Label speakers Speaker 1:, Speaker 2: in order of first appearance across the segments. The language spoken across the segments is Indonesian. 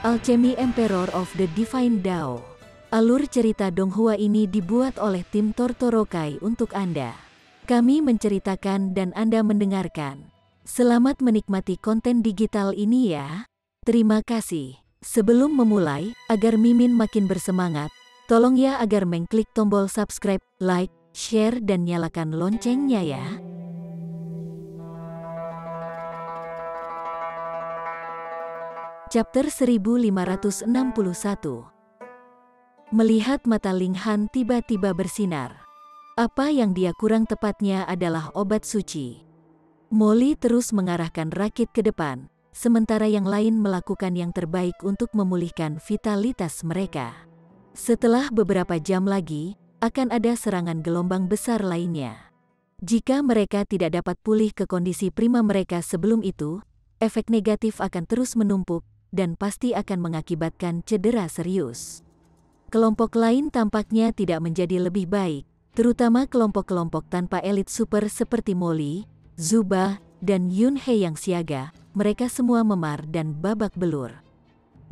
Speaker 1: Alchemy Emperor of the Divine Dao. Alur cerita Donghua ini dibuat oleh tim Tortorokai untuk Anda. Kami menceritakan dan Anda mendengarkan. Selamat menikmati konten digital ini ya. Terima kasih. Sebelum memulai, agar Mimin makin bersemangat, tolong ya agar mengklik tombol subscribe, like, share dan nyalakan loncengnya ya. Chapter 1561. Melihat mata Ling Han tiba-tiba bersinar. Apa yang dia kurang tepatnya adalah obat suci. Molly terus mengarahkan rakit ke depan, sementara yang lain melakukan yang terbaik untuk memulihkan vitalitas mereka. Setelah beberapa jam lagi, akan ada serangan gelombang besar lainnya. Jika mereka tidak dapat pulih ke kondisi prima mereka sebelum itu, efek negatif akan terus menumpuk, dan pasti akan mengakibatkan cedera serius. Kelompok lain tampaknya tidak menjadi lebih baik, terutama kelompok-kelompok tanpa elit super seperti Molly, Zuba, dan Yun He yang siaga. Mereka semua memar dan babak belur.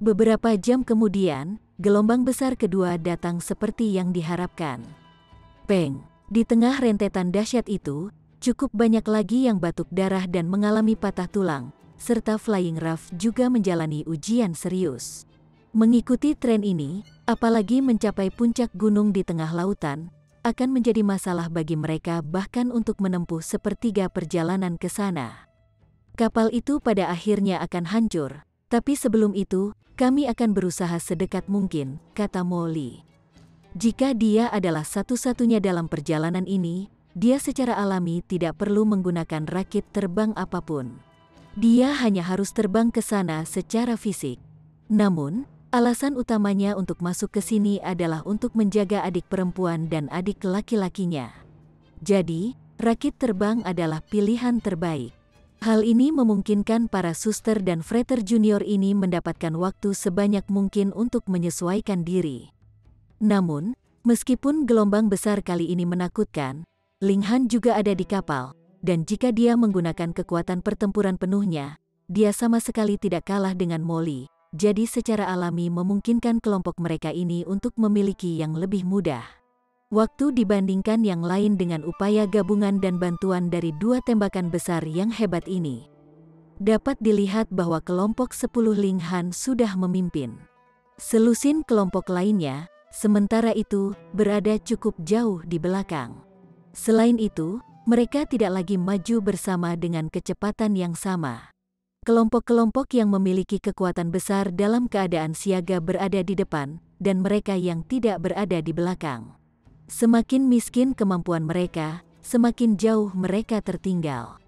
Speaker 1: Beberapa jam kemudian, gelombang besar kedua datang seperti yang diharapkan. Peng! Di tengah rentetan dahsyat itu, cukup banyak lagi yang batuk darah dan mengalami patah tulang, serta Flying Ruff juga menjalani ujian serius. Mengikuti tren ini, apalagi mencapai puncak gunung di tengah lautan, akan menjadi masalah bagi mereka bahkan untuk menempuh sepertiga perjalanan ke sana. Kapal itu pada akhirnya akan hancur, tapi sebelum itu, kami akan berusaha sedekat mungkin, kata Molly. Jika dia adalah satu-satunya dalam perjalanan ini, dia secara alami tidak perlu menggunakan rakit terbang apapun. Dia hanya harus terbang ke sana secara fisik. Namun, alasan utamanya untuk masuk ke sini adalah untuk menjaga adik perempuan dan adik laki-lakinya. Jadi, rakit terbang adalah pilihan terbaik. Hal ini memungkinkan para suster dan Frater Junior ini mendapatkan waktu sebanyak mungkin untuk menyesuaikan diri. Namun, meskipun gelombang besar kali ini menakutkan, Ling Han juga ada di kapal. Dan jika dia menggunakan kekuatan pertempuran penuhnya, dia sama sekali tidak kalah dengan Molly, jadi secara alami memungkinkan kelompok mereka ini untuk memiliki yang lebih mudah waktu dibandingkan yang lain dengan upaya gabungan dan bantuan dari dua tembakan besar yang hebat ini. Dapat dilihat bahwa kelompok 10 Ling Han sudah memimpin. Selusin kelompok lainnya, sementara itu, berada cukup jauh di belakang. Selain itu, mereka tidak lagi maju bersama dengan kecepatan yang sama. Kelompok-kelompok yang memiliki kekuatan besar dalam keadaan siaga berada di depan, dan mereka yang tidak berada di belakang. Semakin miskin kemampuan mereka, semakin jauh mereka tertinggal.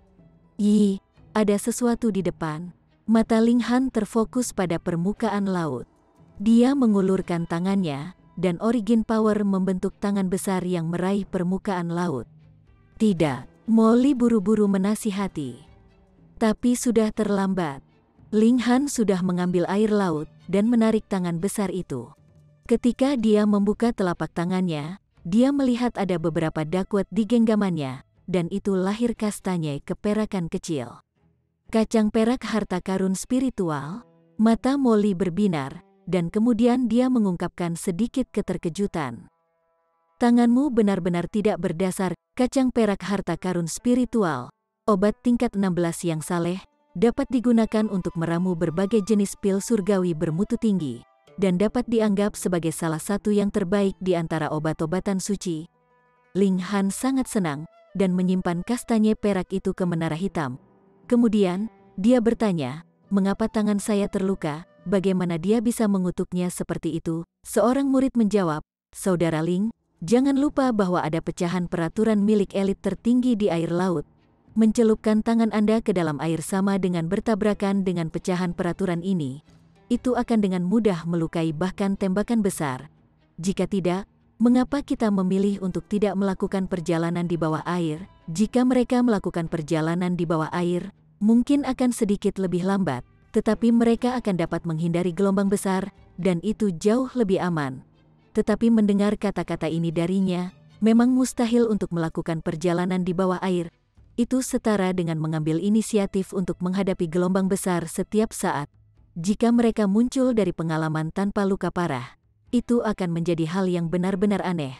Speaker 1: Ada sesuatu di depan. Mata Ling Han terfokus pada permukaan laut. Dia mengulurkan tangannya, dan Origin Power membentuk tangan besar yang meraih permukaan laut. Tidak, Molly buru-buru menasihati. Tapi sudah terlambat. Ling Han sudah mengambil air laut dan menarik tangan besar itu. Ketika dia membuka telapak tangannya, dia melihat ada beberapa dakwat di genggamannya, dan itu lahir kastanye keperakan kecil. Kacang perak harta karun spiritual. Mata Molly berbinar, dan kemudian dia mengungkapkan sedikit keterkejutan. Tanganmu benar-benar tidak berdasar. Kacang perak harta karun spiritual, obat tingkat 16 yang saleh, dapat digunakan untuk meramu berbagai jenis pil surgawi bermutu tinggi, dan dapat dianggap sebagai salah satu yang terbaik di antara obat-obatan suci. Ling Han sangat senang, dan menyimpan kastanye perak itu ke menara hitam. Kemudian, dia bertanya, mengapa tangan saya terluka, bagaimana dia bisa mengutuknya seperti itu? Seorang murid menjawab, Saudara Ling, jangan lupa bahwa ada pecahan peraturan milik elit tertinggi di air laut. Mencelupkan tangan Anda ke dalam air sama dengan bertabrakan dengan pecahan peraturan ini. Itu akan dengan mudah melukai bahkan tembakan besar. Jika tidak, mengapa kita memilih untuk tidak melakukan perjalanan di bawah air? Jika mereka melakukan perjalanan di bawah air, mungkin akan sedikit lebih lambat, tetapi mereka akan dapat menghindari gelombang besar, dan itu jauh lebih aman. Tetapi mendengar kata-kata ini darinya, memang mustahil untuk melakukan perjalanan di bawah air. Itu setara dengan mengambil inisiatif untuk menghadapi gelombang besar setiap saat. Jika mereka muncul dari pengalaman tanpa luka parah, itu akan menjadi hal yang benar-benar aneh.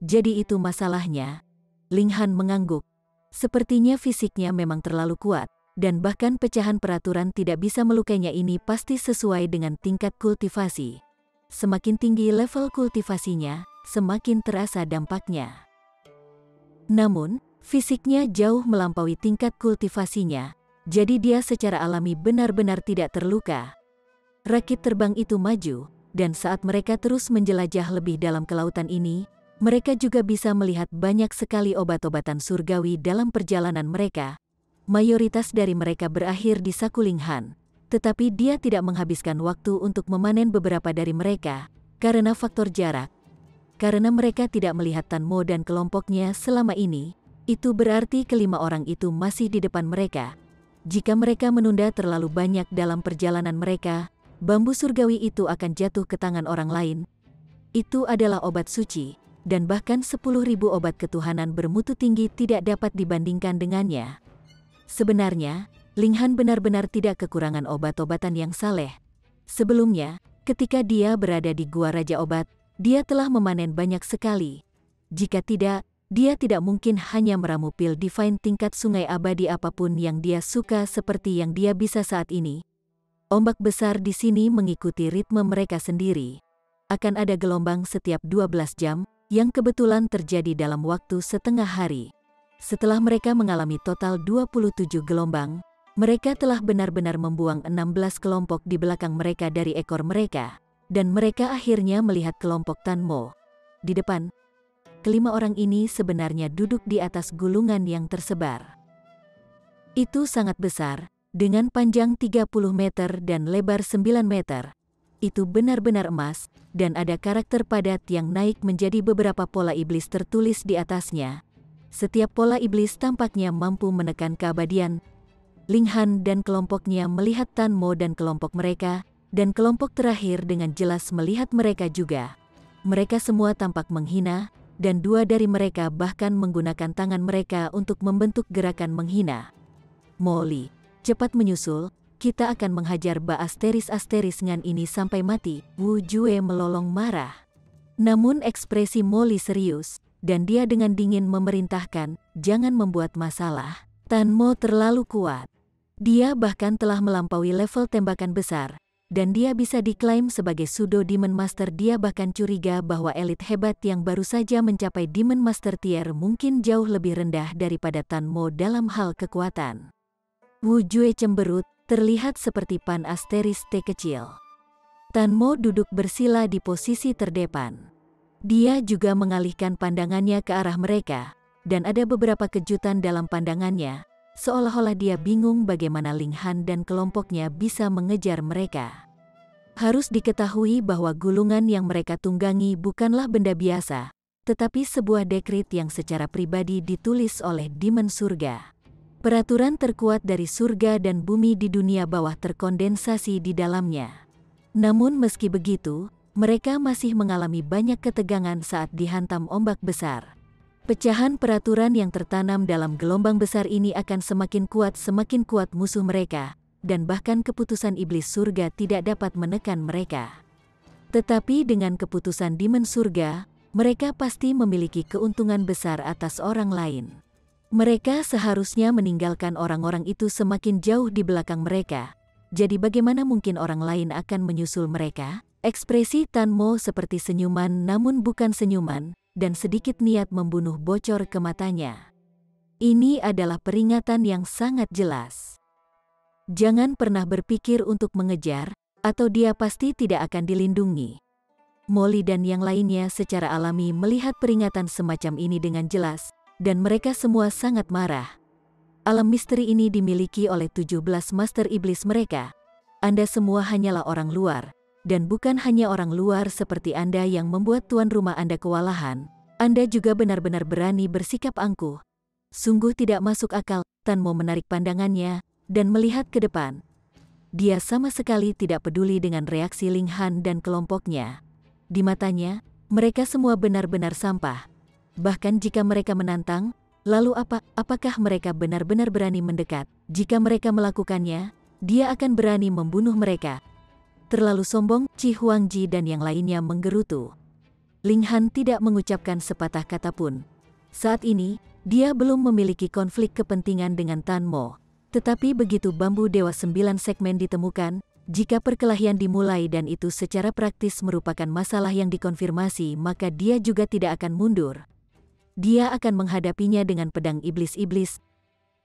Speaker 1: Jadi itu masalahnya. Ling Han mengangguk. Sepertinya fisiknya memang terlalu kuat, dan bahkan pecahan peraturan tidak bisa melukainya. Ini pasti sesuai dengan tingkat kultivasi. Semakin tinggi level kultivasinya, semakin terasa dampaknya. Namun, fisiknya jauh melampaui tingkat kultivasinya, jadi dia secara alami benar-benar tidak terluka. Rakit terbang itu maju, dan saat mereka terus menjelajah lebih dalam ke lautan ini, mereka juga bisa melihat banyak sekali obat-obatan surgawi dalam perjalanan mereka. Mayoritas dari mereka berakhir di saku Ling Han, tetapi dia tidak menghabiskan waktu untuk memanen beberapa dari mereka, karena faktor jarak. Karena mereka tidak melihat Tan Mo dan kelompoknya selama ini, itu berarti kelima orang itu masih di depan mereka. Jika mereka menunda terlalu banyak dalam perjalanan mereka, bambu surgawi itu akan jatuh ke tangan orang lain. Itu adalah obat suci, dan bahkan 10.000 obat ketuhanan bermutu tinggi tidak dapat dibandingkan dengannya. Sebenarnya, Ling Han benar-benar tidak kekurangan obat-obatan yang saleh. Sebelumnya, ketika dia berada di Gua Raja Obat, dia telah memanen banyak sekali. Jika tidak, dia tidak mungkin hanya meramu pil divine tingkat sungai abadi apapun yang dia suka seperti yang dia bisa saat ini. Ombak besar di sini mengikuti ritme mereka sendiri. Akan ada gelombang setiap 12 jam, yang kebetulan terjadi dalam waktu setengah hari. Setelah mereka mengalami total 27 gelombang, mereka telah benar-benar membuang 16 kelompok di belakang mereka dari ekor mereka, dan mereka akhirnya melihat kelompok Tan Mo di depan. Kelima orang ini sebenarnya duduk di atas gulungan yang tersebar. Itu sangat besar, dengan panjang 30 meter dan lebar 9 meter. Itu benar-benar emas, dan ada karakter padat yang naik menjadi beberapa pola iblis tertulis di atasnya. Setiap pola iblis tampaknya mampu menekan keabadian. Ling Han dan kelompoknya melihat Tan Mo dan kelompok mereka, dan kelompok terakhir dengan jelas melihat mereka juga. Mereka semua tampak menghina, dan dua dari mereka bahkan menggunakan tangan mereka untuk membentuk gerakan menghina. Molly, cepat menyusul, kita akan menghajar Ba Asteris Ngan ini sampai mati. Wu Jue melolong marah. Namun ekspresi Molly serius, dan dia dengan dingin memerintahkan, jangan membuat masalah. Tan Mo terlalu kuat. Dia bahkan telah melampaui level tembakan besar, dan dia bisa diklaim sebagai Pseudo Demon Master. Dia bahkan curiga bahwa elit hebat yang baru saja mencapai Demon Master tier mungkin jauh lebih rendah daripada Tan Mo dalam hal kekuatan. Wu Jue cemberut, terlihat seperti Pan Asteris T kecil. Tan Mo duduk bersila di posisi terdepan. Dia juga mengalihkan pandangannya ke arah mereka, dan ada beberapa kejutan dalam pandangannya, seolah-olah dia bingung bagaimana Ling Han dan kelompoknya bisa mengejar mereka. Harus diketahui bahwa gulungan yang mereka tunggangi bukanlah benda biasa, tetapi sebuah dekrit yang secara pribadi ditulis oleh Demon Surga. Peraturan terkuat dari surga dan bumi di dunia bawah terkondensasi di dalamnya. Namun meski begitu, mereka masih mengalami banyak ketegangan saat dihantam ombak besar. Pecahan peraturan yang tertanam dalam gelombang besar ini akan semakin kuat musuh mereka, dan bahkan keputusan iblis surga tidak dapat menekan mereka. Tetapi dengan keputusan Demon Surga, mereka pasti memiliki keuntungan besar atas orang lain. Mereka seharusnya meninggalkan orang-orang itu semakin jauh di belakang mereka. Jadi bagaimana mungkin orang lain akan menyusul mereka? Ekspresi Tan Mo seperti senyuman namun bukan senyuman, dan sedikit niat membunuh bocor ke matanya. Ini adalah peringatan yang sangat jelas. Jangan pernah berpikir untuk mengejar, atau dia pasti tidak akan dilindungi. Molly dan yang lainnya secara alami melihat peringatan semacam ini dengan jelas, dan mereka semua sangat marah. Alam misteri ini dimiliki oleh 17 master iblis mereka. Anda semua hanyalah orang luar. Dan bukan hanya orang luar seperti Anda yang membuat tuan rumah Anda kewalahan, Anda juga benar-benar berani bersikap angkuh. Sungguh tidak masuk akal. Tan Mo menarik pandangannya, dan melihat ke depan. Dia sama sekali tidak peduli dengan reaksi Ling Han dan kelompoknya. Di matanya, mereka semua benar-benar sampah. Bahkan jika mereka menantang, lalu apakah mereka benar-benar berani mendekat? Jika mereka melakukannya, dia akan berani membunuh mereka. Terlalu sombong, Chi Huangji dan yang lainnya menggerutu. Ling Han tidak mengucapkan sepatah kata pun. Saat ini, dia belum memiliki konflik kepentingan dengan Tan Mo. Tetapi begitu bambu Dewa 9 segmen ditemukan, jika perkelahian dimulai dan itu secara praktis merupakan masalah yang dikonfirmasi, maka dia juga tidak akan mundur. Dia akan menghadapinya dengan pedang iblis-iblis.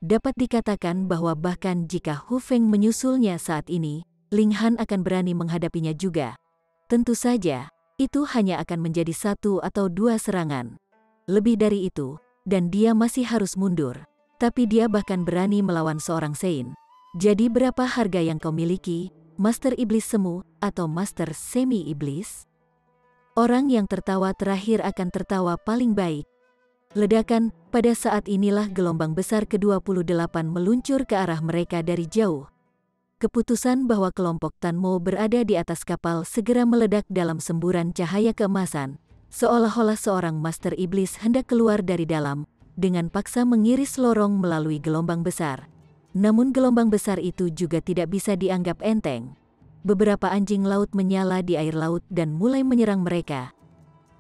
Speaker 1: Dapat dikatakan bahwa bahkan jika Hu Feng menyusulnya saat ini, Ling Han akan berani menghadapinya juga. Tentu saja, itu hanya akan menjadi 1 atau 2 serangan. Lebih dari itu, dan dia masih harus mundur. Tapi dia bahkan berani melawan seorang Sein. Jadi berapa harga yang kau miliki, Master Iblis Semu atau Master Semi Iblis? Orang yang tertawa terakhir akan tertawa paling baik. Ledakan, pada saat inilah gelombang besar ke-28 meluncur ke arah mereka dari jauh. Keputusan bahwa kelompok Tan Mo berada di atas kapal segera meledak dalam semburan cahaya keemasan, seolah-olah seorang Master Iblis hendak keluar dari dalam, dengan paksa mengiris lorong melalui gelombang besar. Namun gelombang besar itu juga tidak bisa dianggap enteng. Beberapa anjing laut menyala di air laut dan mulai menyerang mereka.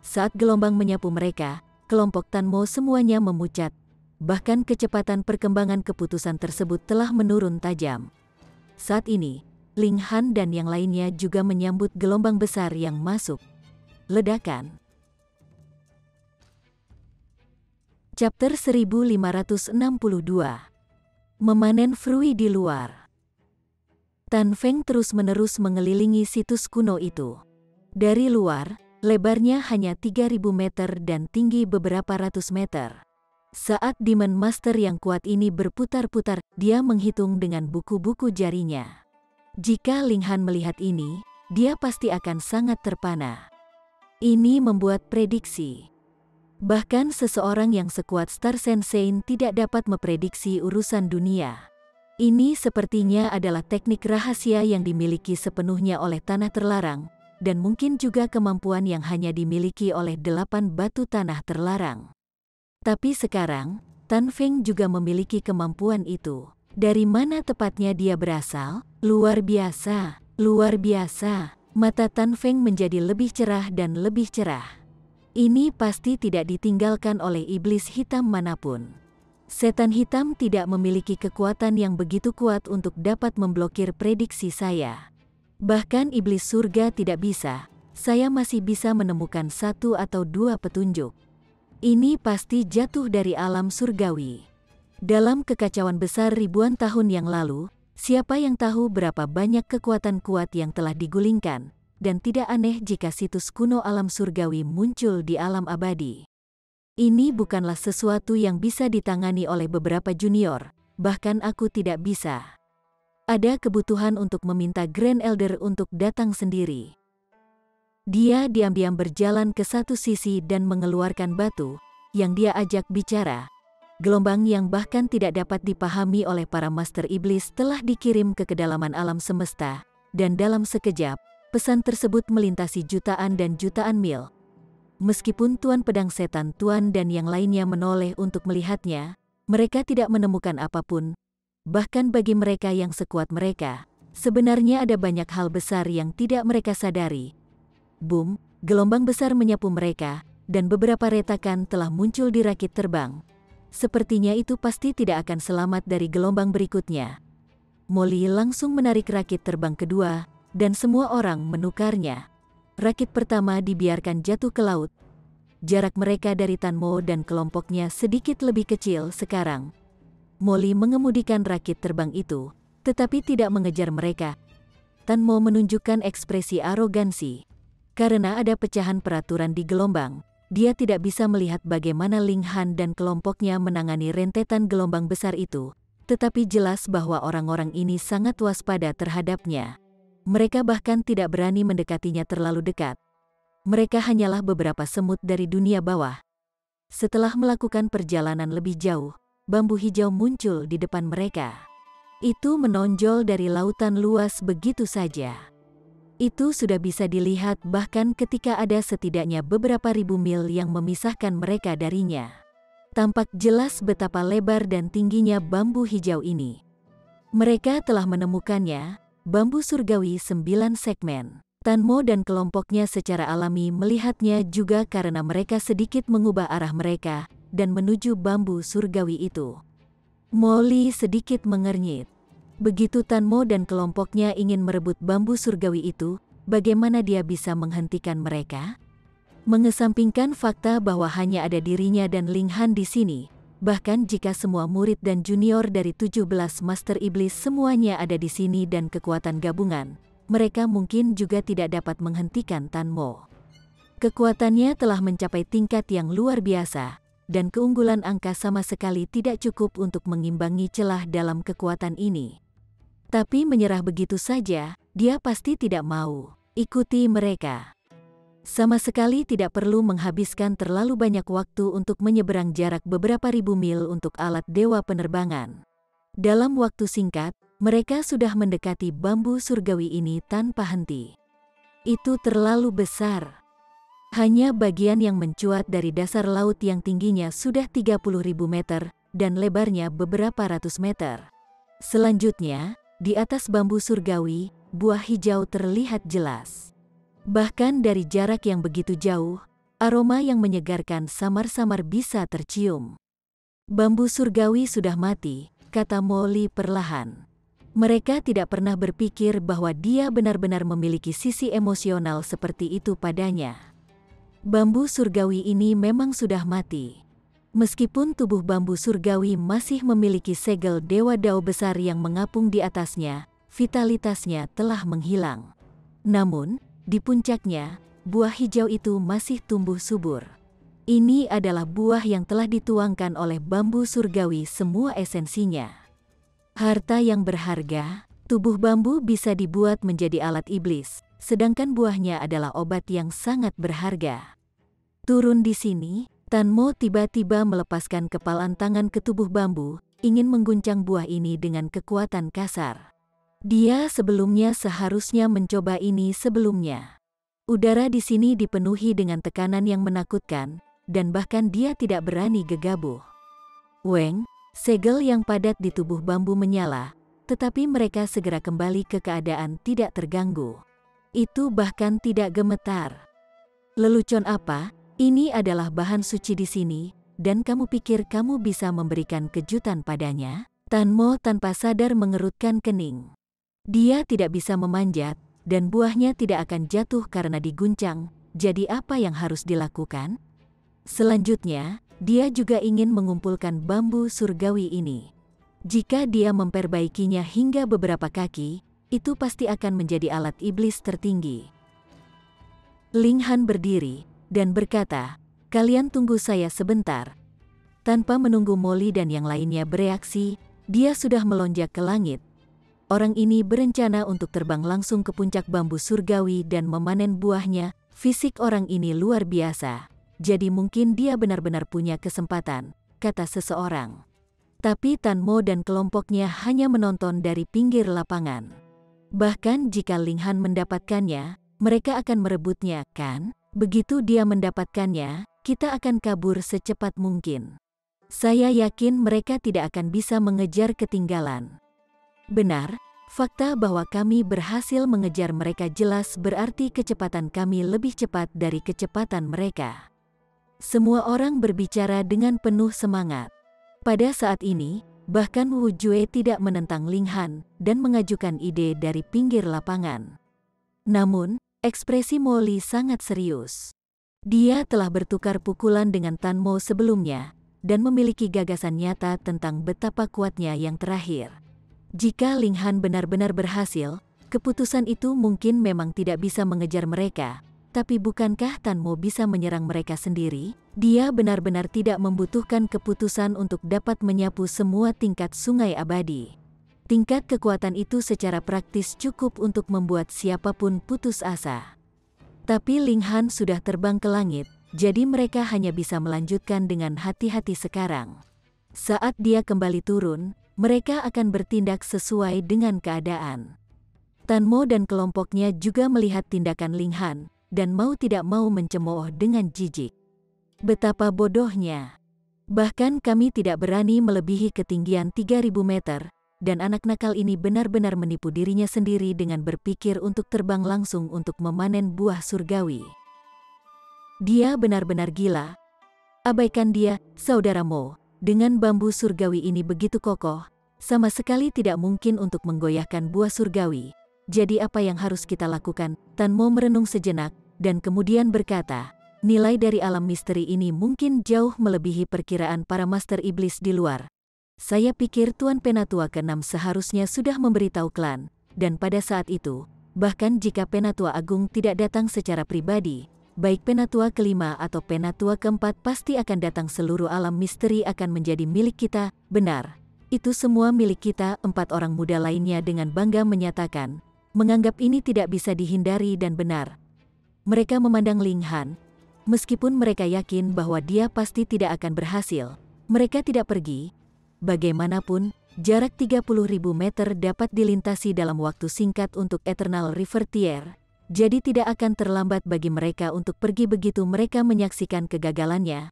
Speaker 1: Saat gelombang menyapu mereka, kelompok Tan Mo semuanya memucat. Bahkan kecepatan perkembangan keputusan tersebut telah menurun tajam. Saat ini, Ling Han dan yang lainnya juga menyambut gelombang besar yang masuk. Ledakan. Chapter 1562. Memanen fruit di luar. Tan Feng terus-menerus mengelilingi situs kuno itu. Dari luar, lebarnya hanya 3.000 meter dan tinggi beberapa ratus meter. Saat Demon Master yang kuat ini berputar-putar, dia menghitung dengan buku-buku jarinya. Jika Ling Han melihat ini, dia pasti akan sangat terpana. Ini membuat prediksi. Bahkan seseorang yang sekuat Star Sensei tidak dapat memprediksi urusan dunia. Ini sepertinya adalah teknik rahasia yang dimiliki sepenuhnya oleh tanah terlarang, dan mungkin juga kemampuan yang hanya dimiliki oleh 8 batu tanah terlarang. Tapi sekarang, Tan Feng juga memiliki kemampuan itu. Dari mana tepatnya dia berasal? Luar biasa, luar biasa. Mata Tan Feng menjadi lebih cerah dan lebih cerah. Ini pasti tidak ditinggalkan oleh iblis hitam manapun. Setan hitam tidak memiliki kekuatan yang begitu kuat untuk dapat memblokir prediksi saya. Bahkan iblis surga tidak bisa, saya masih bisa menemukan 1 atau 2 petunjuk. Ini pasti jatuh dari alam surgawi. Dalam kekacauan besar ribuan tahun yang lalu, siapa yang tahu berapa banyak kekuatan kuat yang telah digulingkan, dan tidak aneh jika situs kuno alam surgawi muncul di alam abadi. Ini bukanlah sesuatu yang bisa ditangani oleh beberapa junior, bahkan aku tidak bisa. Ada kebutuhan untuk meminta Grand Elder untuk datang sendiri. Dia diam-diam berjalan ke satu sisi dan mengeluarkan batu, yang dia ajak bicara. Gelombang yang bahkan tidak dapat dipahami oleh para Master Iblis telah dikirim ke kedalaman alam semesta, dan dalam sekejap, pesan tersebut melintasi jutaan dan jutaan mil. Meskipun Tuan Pedang Setan Tuan dan yang lainnya menoleh untuk melihatnya, mereka tidak menemukan apapun. Bahkan bagi mereka yang sekuat mereka, sebenarnya ada banyak hal besar yang tidak mereka sadari. Boom, gelombang besar menyapu mereka, dan beberapa retakan telah muncul di rakit terbang. Sepertinya itu pasti tidak akan selamat dari gelombang berikutnya. Molly langsung menarik rakit terbang kedua, dan semua orang menukarnya. Rakit pertama dibiarkan jatuh ke laut. Jarak mereka dari Tan Mo dan kelompoknya sedikit lebih kecil sekarang. Molly mengemudikan rakit terbang itu, tetapi tidak mengejar mereka. Tan Mo menunjukkan ekspresi arogansi. Karena ada pecahan peraturan di gelombang, dia tidak bisa melihat bagaimana Ling Han dan kelompoknya menangani rentetan gelombang besar itu, tetapi jelas bahwa orang-orang ini sangat waspada terhadapnya. Mereka bahkan tidak berani mendekatinya terlalu dekat. Mereka hanyalah beberapa semut dari dunia bawah. Setelah melakukan perjalanan lebih jauh, bambu hijau muncul di depan mereka. Itu menonjol dari lautan luas begitu saja. Itu sudah bisa dilihat bahkan ketika ada setidaknya beberapa ribu mil yang memisahkan mereka darinya. Tampak jelas betapa lebar dan tingginya bambu hijau ini. Mereka telah menemukannya, bambu surgawi 9 segmen. Tan Mo dan kelompoknya secara alami melihatnya juga karena mereka sedikit mengubah arah mereka dan menuju bambu surgawi itu. Molly sedikit mengernyit. Begitu Tan Mo dan kelompoknya ingin merebut bambu surgawi itu, bagaimana dia bisa menghentikan mereka? Mengesampingkan fakta bahwa hanya ada dirinya dan Ling Han di sini, bahkan jika semua murid dan junior dari 17 Master Iblis semuanya ada di sini dan kekuatan gabungan, mereka mungkin juga tidak dapat menghentikan Tan Mo. Kekuatannya telah mencapai tingkat yang luar biasa, dan keunggulan angka sama sekali tidak cukup untuk mengimbangi celah dalam kekuatan ini. Tapi menyerah begitu saja, dia pasti tidak mau. Ikuti mereka. Sama sekali tidak perlu menghabiskan terlalu banyak waktu untuk menyeberang jarak beberapa ribu mil untuk alat dewa penerbangan. Dalam waktu singkat, mereka sudah mendekati bambu surgawi ini tanpa henti. Itu terlalu besar. Hanya bagian yang mencuat dari dasar laut yang tingginya sudah 30.000 meter dan lebarnya beberapa ratus meter. Selanjutnya, di atas bambu surgawi, buah hijau terlihat jelas. Bahkan dari jarak yang begitu jauh, aroma yang menyegarkan samar-samar bisa tercium. Bambu surgawi sudah mati, kata Molly perlahan. Mereka tidak pernah berpikir bahwa dia benar-benar memiliki sisi emosional seperti itu padanya. Bambu surgawi ini memang sudah mati. Meskipun tubuh bambu surgawi masih memiliki segel dewa Dao besar yang mengapung di atasnya, vitalitasnya telah menghilang. Namun, di puncaknya, buah hijau itu masih tumbuh subur. Ini adalah buah yang telah dituangkan oleh bambu surgawi semua esensinya. Harta yang berharga, tubuh bambu bisa dibuat menjadi alat iblis, sedangkan buahnya adalah obat yang sangat berharga. Turun di sini, Tan Mo tiba-tiba melepaskan kepalan tangan ke tubuh bambu, ingin mengguncang buah ini dengan kekuatan kasar. Dia sebelumnya seharusnya mencoba ini sebelumnya. Udara di sini dipenuhi dengan tekanan yang menakutkan, dan bahkan dia tidak berani gegabah. Weng, segel yang padat di tubuh bambu menyala, tetapi mereka segera kembali ke keadaan tidak terganggu. Itu bahkan tidak gemetar. Lelucon apa? Ini adalah bahan suci di sini, dan kamu pikir kamu bisa memberikan kejutan padanya? Tan Mo tanpa sadar mengerutkan kening. Dia tidak bisa memanjat, dan buahnya tidak akan jatuh karena diguncang, jadi apa yang harus dilakukan? Selanjutnya, dia juga ingin mengumpulkan bambu surgawi ini. Jika dia memperbaikinya hingga beberapa kaki, itu pasti akan menjadi alat iblis tertinggi. Ling Han berdiri, dan berkata, "Kalian tunggu saya sebentar." Tanpa menunggu Molly dan yang lainnya bereaksi, dia sudah melonjak ke langit. Orang ini berencana untuk terbang langsung ke puncak bambu surgawi dan memanen buahnya. Fisik orang ini luar biasa, jadi mungkin dia benar-benar punya kesempatan, kata seseorang. Tapi Tan Mo dan kelompoknya hanya menonton dari pinggir lapangan. Bahkan jika Ling Han mendapatkannya, mereka akan merebutnya, kan? Begitu dia mendapatkannya, kita akan kabur secepat mungkin. Saya yakin mereka tidak akan bisa mengejar ketinggalan. Benar, fakta bahwa kami berhasil mengejar mereka jelas berarti kecepatan kami lebih cepat dari kecepatan mereka. Semua orang berbicara dengan penuh semangat. Pada saat ini, bahkan Wu Jue tidak menentang Ling Han dan mengajukan ide dari pinggir lapangan. Namun, ekspresi Molly sangat serius. Dia telah bertukar pukulan dengan Tan Mo sebelumnya dan memiliki gagasan nyata tentang betapa kuatnya yang terakhir. Jika Ling Han benar-benar berhasil, keputusan itu mungkin memang tidak bisa mengejar mereka, tapi bukankah Tan Mo bisa menyerang mereka sendiri? Dia benar-benar tidak membutuhkan keputusan untuk dapat menyapu semua tingkat sungai abadi. Tingkat kekuatan itu secara praktis cukup untuk membuat siapapun putus asa. Tapi Ling Han sudah terbang ke langit, jadi mereka hanya bisa melanjutkan dengan hati-hati sekarang. Saat dia kembali turun, mereka akan bertindak sesuai dengan keadaan. Tan Mo dan kelompoknya juga melihat tindakan Ling Han, dan mau tidak mau mencemooh dengan jijik. Betapa bodohnya. Bahkan kami tidak berani melebihi ketinggian 3.000 meter, dan anak nakal ini benar-benar menipu dirinya sendiri dengan berpikir untuk terbang langsung untuk memanen buah surgawi. Dia benar-benar gila. Abaikan dia, saudara Mo. Dengan bambu surgawi ini begitu kokoh, sama sekali tidak mungkin untuk menggoyahkan buah surgawi. Jadi apa yang harus kita lakukan? Tan Mo merenung sejenak, dan kemudian berkata, nilai dari alam misteri ini mungkin jauh melebihi perkiraan para master iblis di luar. Saya pikir Tuan Penatua ke-6 seharusnya sudah memberitahu klan, dan pada saat itu, bahkan jika Penatua Agung tidak datang secara pribadi, baik Penatua ke-5 atau Penatua ke-4 pasti akan datang. Seluruh alam misteri akan menjadi milik kita. Benar, itu semua milik kita. 4 orang muda lainnya dengan bangga menyatakan, menganggap ini tidak bisa dihindari dan benar. Mereka memandang Ling Han. Meskipun mereka yakin bahwa dia pasti tidak akan berhasil, mereka tidak pergi. Bagaimanapun, jarak 30.000 meter dapat dilintasi dalam waktu singkat untuk Eternal River Tier, jadi tidak akan terlambat bagi mereka untuk pergi. Begitu mereka menyaksikan kegagalannya,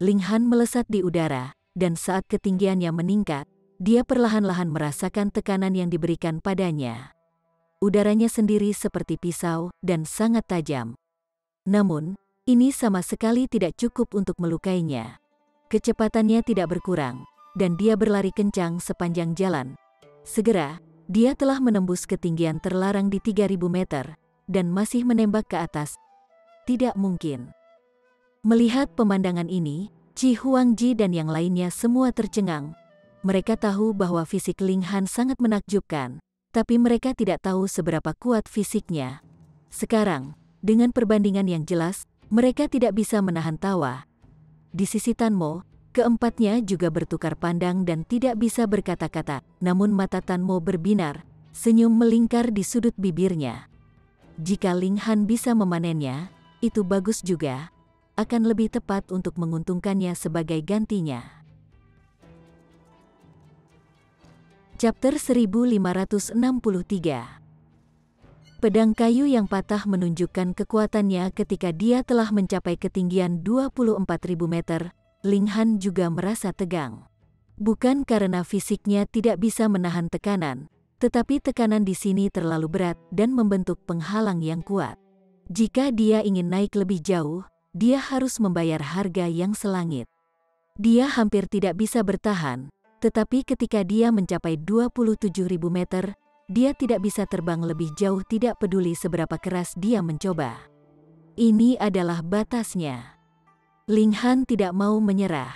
Speaker 1: Ling Han melesat di udara, dan saat ketinggiannya meningkat, dia perlahan-lahan merasakan tekanan yang diberikan padanya. Udaranya sendiri seperti pisau dan sangat tajam. Namun, ini sama sekali tidak cukup untuk melukainya. Kecepatannya tidak berkurang, dan dia berlari kencang sepanjang jalan. Segera, dia telah menembus ketinggian terlarang di 3.000 meter, dan masih menembak ke atas. Tidak mungkin. Melihat pemandangan ini, Chi Huangji dan yang lainnya semua tercengang. Mereka tahu bahwa fisik Ling Han sangat menakjubkan, tapi mereka tidak tahu seberapa kuat fisiknya. Sekarang, dengan perbandingan yang jelas, mereka tidak bisa menahan tawa. Di sisi Tan Mo, keempatnya juga bertukar pandang dan tidak bisa berkata-kata, namun mata Tan Mo berbinar, senyum melingkar di sudut bibirnya. Jika Ling Han bisa memanennya, itu bagus juga, akan lebih tepat untuk menguntungkannya sebagai gantinya. Chapter 1563. Pedang kayu yang patah menunjukkan kekuatannya ketika dia telah mencapai ketinggian 24.000 meter. Ling Han juga merasa tegang. Bukan karena fisiknya tidak bisa menahan tekanan, tetapi tekanan di sini terlalu berat dan membentuk penghalang yang kuat. Jika dia ingin naik lebih jauh, dia harus membayar harga yang selangit. Dia hampir tidak bisa bertahan, tetapi ketika dia mencapai 27.000 meter, dia tidak bisa terbang lebih jauh. Tidak peduli seberapa keras dia mencoba. Ini adalah batasnya. Ling Han tidak mau menyerah.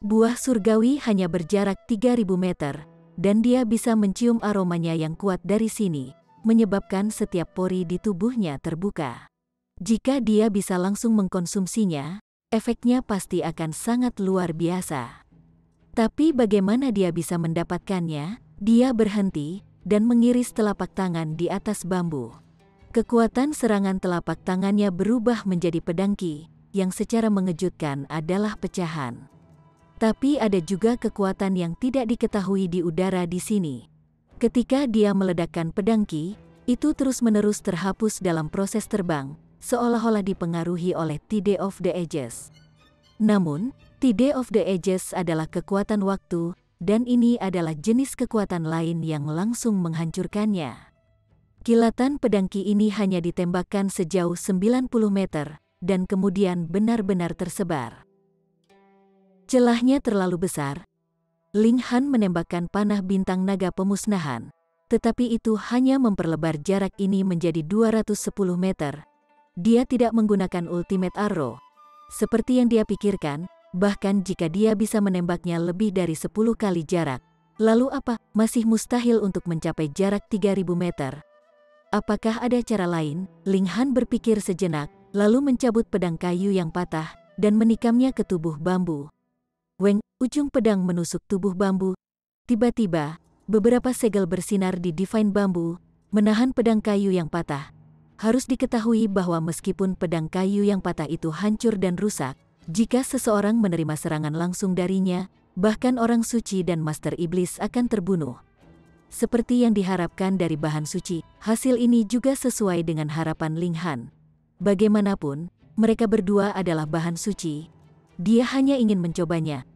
Speaker 1: Buah surgawi hanya berjarak 3.000 meter, dan dia bisa mencium aromanya yang kuat dari sini, menyebabkan setiap pori di tubuhnya terbuka. Jika dia bisa langsung mengkonsumsinya, efeknya pasti akan sangat luar biasa. Tapi bagaimana dia bisa mendapatkannya? Dia berhenti dan mengiris telapak tangan di atas bambu. Kekuatan serangan telapak tangannya berubah menjadi pedang Qi, yang secara mengejutkan adalah pecahan. Tapi ada juga kekuatan yang tidak diketahui di udara di sini. Ketika dia meledakkan pedang Qi, itu terus-menerus terhapus dalam proses terbang, seolah-olah dipengaruhi oleh Tide of the Ages. Namun, Tide of the Ages adalah kekuatan waktu, dan ini adalah jenis kekuatan lain yang langsung menghancurkannya. Kilatan pedang Qi ini hanya ditembakkan sejauh 90 meter, dan kemudian benar-benar tersebar. Celahnya terlalu besar. Ling Han menembakkan panah bintang naga pemusnahan, tetapi itu hanya memperlebar jarak ini menjadi 210 meter. Dia tidak menggunakan ultimate arrow, seperti yang dia pikirkan, bahkan jika dia bisa menembaknya lebih dari 10 kali jarak. Lalu apa? Masih mustahil untuk mencapai jarak 3.000 meter. Apakah ada cara lain? Ling Han berpikir sejenak, lalu mencabut pedang kayu yang patah, dan menikamnya ke tubuh bambu. Weng, ujung pedang menusuk tubuh bambu. Tiba-tiba, beberapa segel bersinar di Divine Bambu, menahan pedang kayu yang patah. Harus diketahui bahwa meskipun pedang kayu yang patah itu hancur dan rusak, jika seseorang menerima serangan langsung darinya, bahkan orang suci dan Master Iblis akan terbunuh. Seperti yang diharapkan dari bahan suci, hasil ini juga sesuai dengan harapan Ling Han. Bagaimanapun, mereka berdua adalah bahan suci. Dia hanya ingin mencobanya.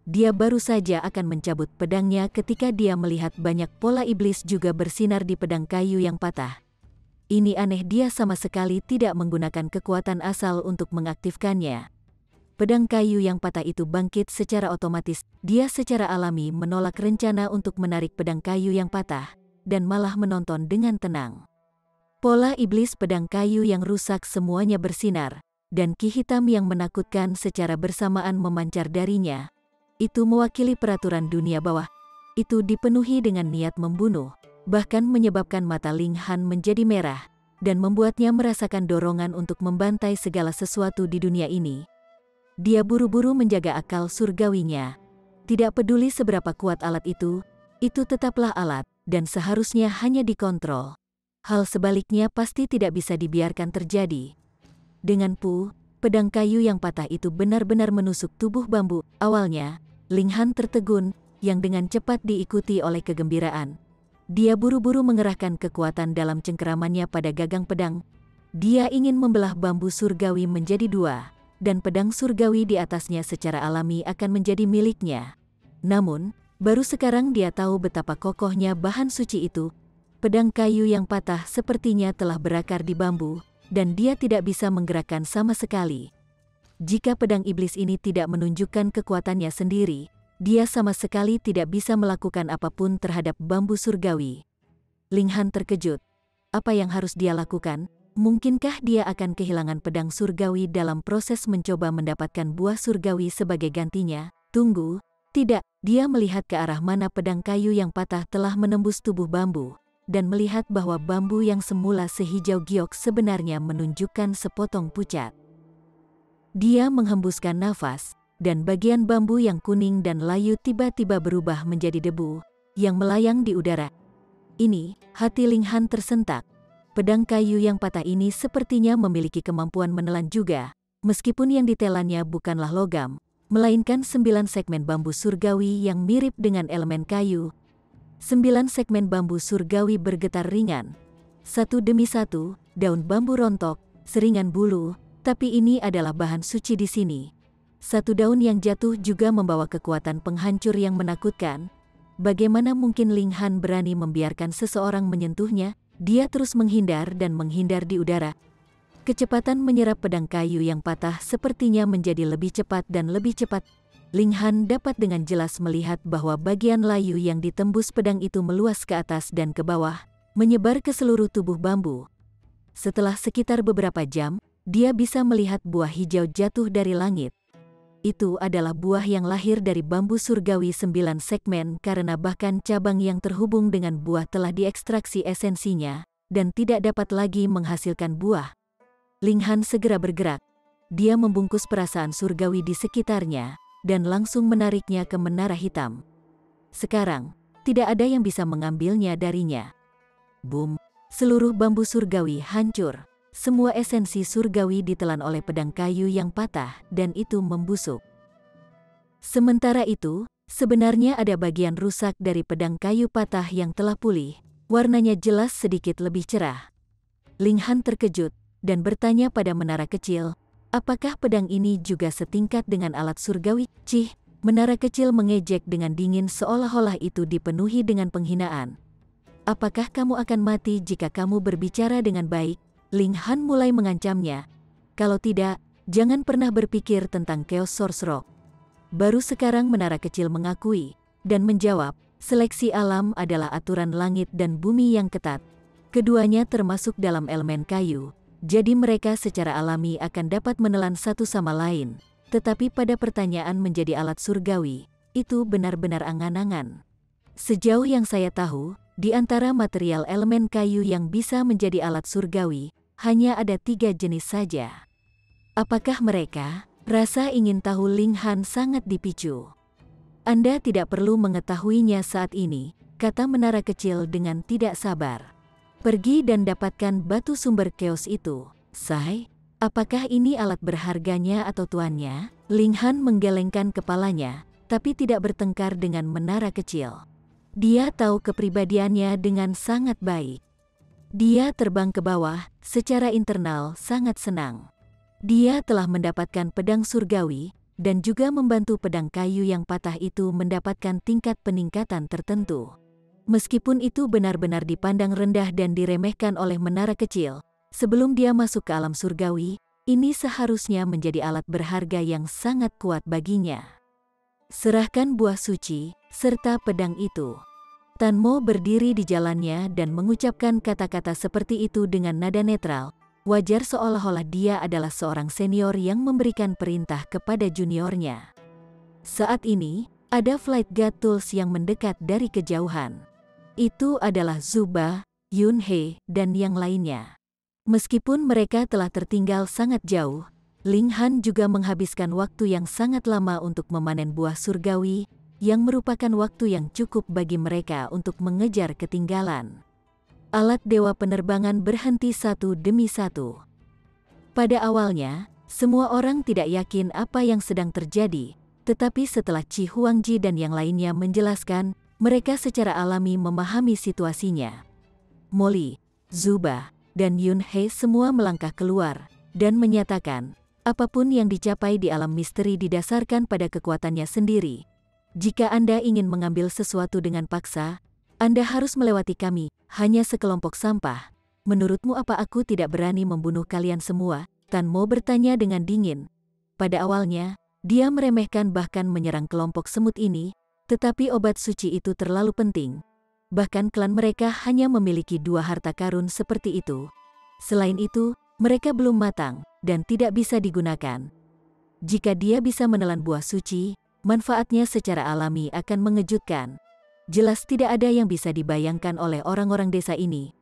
Speaker 1: dia baru saja akan mencabut pedangnya ketika dia melihat banyak pola iblis juga bersinar di pedang kayu yang patah. Ini aneh, dia sama sekali tidak menggunakan kekuatan asal untuk mengaktifkannya. Pedang kayu yang patah itu bangkit secara otomatis, dia secara alami menolak rencana untuk menarik pedang kayu yang patah, dan malah menonton dengan tenang. Pola iblis pedang kayu yang rusak semuanya bersinar, dan ki hitam yang menakutkan secara bersamaan memancar darinya. Itu mewakili peraturan dunia bawah. Itu dipenuhi dengan niat membunuh, bahkan menyebabkan mata Ling Han menjadi merah, dan membuatnya merasakan dorongan untuk membantai segala sesuatu di dunia ini. Dia buru-buru menjaga akal surgawinya. Tidak peduli seberapa kuat alat itu tetaplah alat, dan seharusnya hanya dikontrol. Hal sebaliknya pasti tidak bisa dibiarkan terjadi. Dengan pedang kayu yang patah itu benar-benar menusuk tubuh bambu. Awalnya, Ling Han tertegun, yang dengan cepat diikuti oleh kegembiraan. Dia buru-buru mengerahkan kekuatan dalam cengkeramannya pada gagang pedang. Dia ingin membelah bambu surgawi menjadi dua, dan pedang surgawi di atasnya secara alami akan menjadi miliknya. Namun, baru sekarang dia tahu betapa kokohnya bahan suci itu. Pedang kayu yang patah sepertinya telah berakar di bambu, dan dia tidak bisa menggerakkan sama sekali. Jika pedang iblis ini tidak menunjukkan kekuatannya sendiri, dia sama sekali tidak bisa melakukan apapun terhadap bambu surgawi. Ling Han terkejut. Apa yang harus dia lakukan? Mungkinkah dia akan kehilangan pedang surgawi dalam proses mencoba mendapatkan buah surgawi sebagai gantinya? Tunggu, tidak. Dia melihat ke arah mana pedang kayu yang patah telah menembus tubuh bambu, dan melihat bahwa bambu yang semula sehijau giok sebenarnya menunjukkan sepotong pucat. Dia menghembuskan nafas, dan bagian bambu yang kuning dan layu tiba-tiba berubah menjadi debu yang melayang di udara. Ini, hati Ling Han tersentak. Pedang kayu yang patah ini sepertinya memiliki kemampuan menelan juga, meskipun yang ditelannya bukanlah logam, melainkan 9 segmen bambu surgawi yang mirip dengan elemen kayu. 9 segmen bambu surgawi bergetar ringan. Satu demi satu, daun bambu rontok, seringan bulu, tapi ini adalah bahan suci di sini. Satu daun yang jatuh juga membawa kekuatan penghancur yang menakutkan. Bagaimana mungkin Ling Han berani membiarkan seseorang menyentuhnya? Dia terus menghindar dan menghindar di udara. Kecepatan menyerap pedang kayu yang patah sepertinya menjadi lebih cepat dan lebih cepat. Ling Han dapat dengan jelas melihat bahwa bagian layu yang ditembus pedang itu meluas ke atas dan ke bawah, menyebar ke seluruh tubuh bambu. Setelah sekitar beberapa jam, dia bisa melihat buah hijau jatuh dari langit. Itu adalah buah yang lahir dari bambu surgawi 9 segmen karena bahkan cabang yang terhubung dengan buah telah diekstraksi esensinya, dan tidak dapat lagi menghasilkan buah. Ling Han segera bergerak. Dia membungkus perasaan surgawi di sekitarnya, dan langsung menariknya ke menara hitam. Sekarang, tidak ada yang bisa mengambilnya darinya. Boom! Seluruh bambu surgawi hancur. Semua esensi surgawi ditelan oleh pedang kayu yang patah, dan itu membusuk. Sementara itu, sebenarnya ada bagian rusak dari pedang kayu patah yang telah pulih. Warnanya jelas sedikit lebih cerah. Ling Han terkejut, dan bertanya pada menara kecil, apakah pedang ini juga setingkat dengan alat surgawi? Cih, menara kecil mengejek dengan dingin seolah-olah itu dipenuhi dengan penghinaan. Apakah kamu akan mati jika kamu berbicara dengan baik? Ling Han mulai mengancamnya. Kalau tidak, jangan pernah berpikir tentang Chaos Source Rock. Baru sekarang menara kecil mengakui, dan menjawab, seleksi alam adalah aturan langit dan bumi yang ketat. Keduanya termasuk dalam elemen kayu, jadi mereka secara alami akan dapat menelan satu sama lain. Tetapi pada pertanyaan menjadi alat surgawi, itu benar-benar angan-angan. Sejauh yang saya tahu, di antara material elemen kayu yang bisa menjadi alat surgawi, hanya ada 3 jenis saja. Apakah mereka? Rasa ingin tahu Ling Han sangat dipicu. Anda tidak perlu mengetahuinya saat ini, kata menara kecil dengan tidak sabar. Pergi dan dapatkan batu sumber chaos itu. Sai, apakah ini alat berharganya atau tuannya? Ling Han menggelengkan kepalanya, tapi tidak bertengkar dengan menara kecil. Dia tahu kepribadiannya dengan sangat baik. Dia terbang ke bawah, secara internal sangat senang. Dia telah mendapatkan pedang surgawi, dan juga membantu pedang kayu yang patah itu mendapatkan tingkat peningkatan tertentu. Meskipun itu benar-benar dipandang rendah dan diremehkan oleh menara kecil, sebelum dia masuk ke alam surgawi, ini seharusnya menjadi alat berharga yang sangat kuat baginya. Serahkan buah suci, serta pedang itu. Tan Mo berdiri di jalannya dan mengucapkan kata-kata seperti itu dengan nada netral, wajar seolah-olah dia adalah seorang senior yang memberikan perintah kepada juniornya. Saat ini, ada Flight Guard Tools yang mendekat dari kejauhan. Itu adalah Zuba, Yun He, dan yang lainnya. Meskipun mereka telah tertinggal sangat jauh, Ling Han juga menghabiskan waktu yang sangat lama untuk memanen buah surgawi, yang merupakan waktu yang cukup bagi mereka untuk mengejar ketinggalan. Alat dewa penerbangan berhenti satu demi satu. Pada awalnya, semua orang tidak yakin apa yang sedang terjadi, tetapi setelah Chi Huangji dan yang lainnya menjelaskan, mereka secara alami memahami situasinya. Molly, Zuba, dan Yun He semua melangkah keluar, dan menyatakan, apapun yang dicapai di alam misteri didasarkan pada kekuatannya sendiri. Jika Anda ingin mengambil sesuatu dengan paksa, Anda harus melewati kami, hanya sekelompok sampah. Menurutmu apa aku tidak berani membunuh kalian semua? Tan Mo bertanya dengan dingin. Pada awalnya, dia meremehkan bahkan menyerang kelompok semut ini, tetapi obat suci itu terlalu penting. Bahkan klan mereka hanya memiliki 2 harta karun seperti itu. Selain itu, mereka belum matang dan tidak bisa digunakan. Jika dia bisa menelan buah suci, manfaatnya secara alami akan mengejutkan. Jelas tidak ada yang bisa dibayangkan oleh orang-orang desa ini.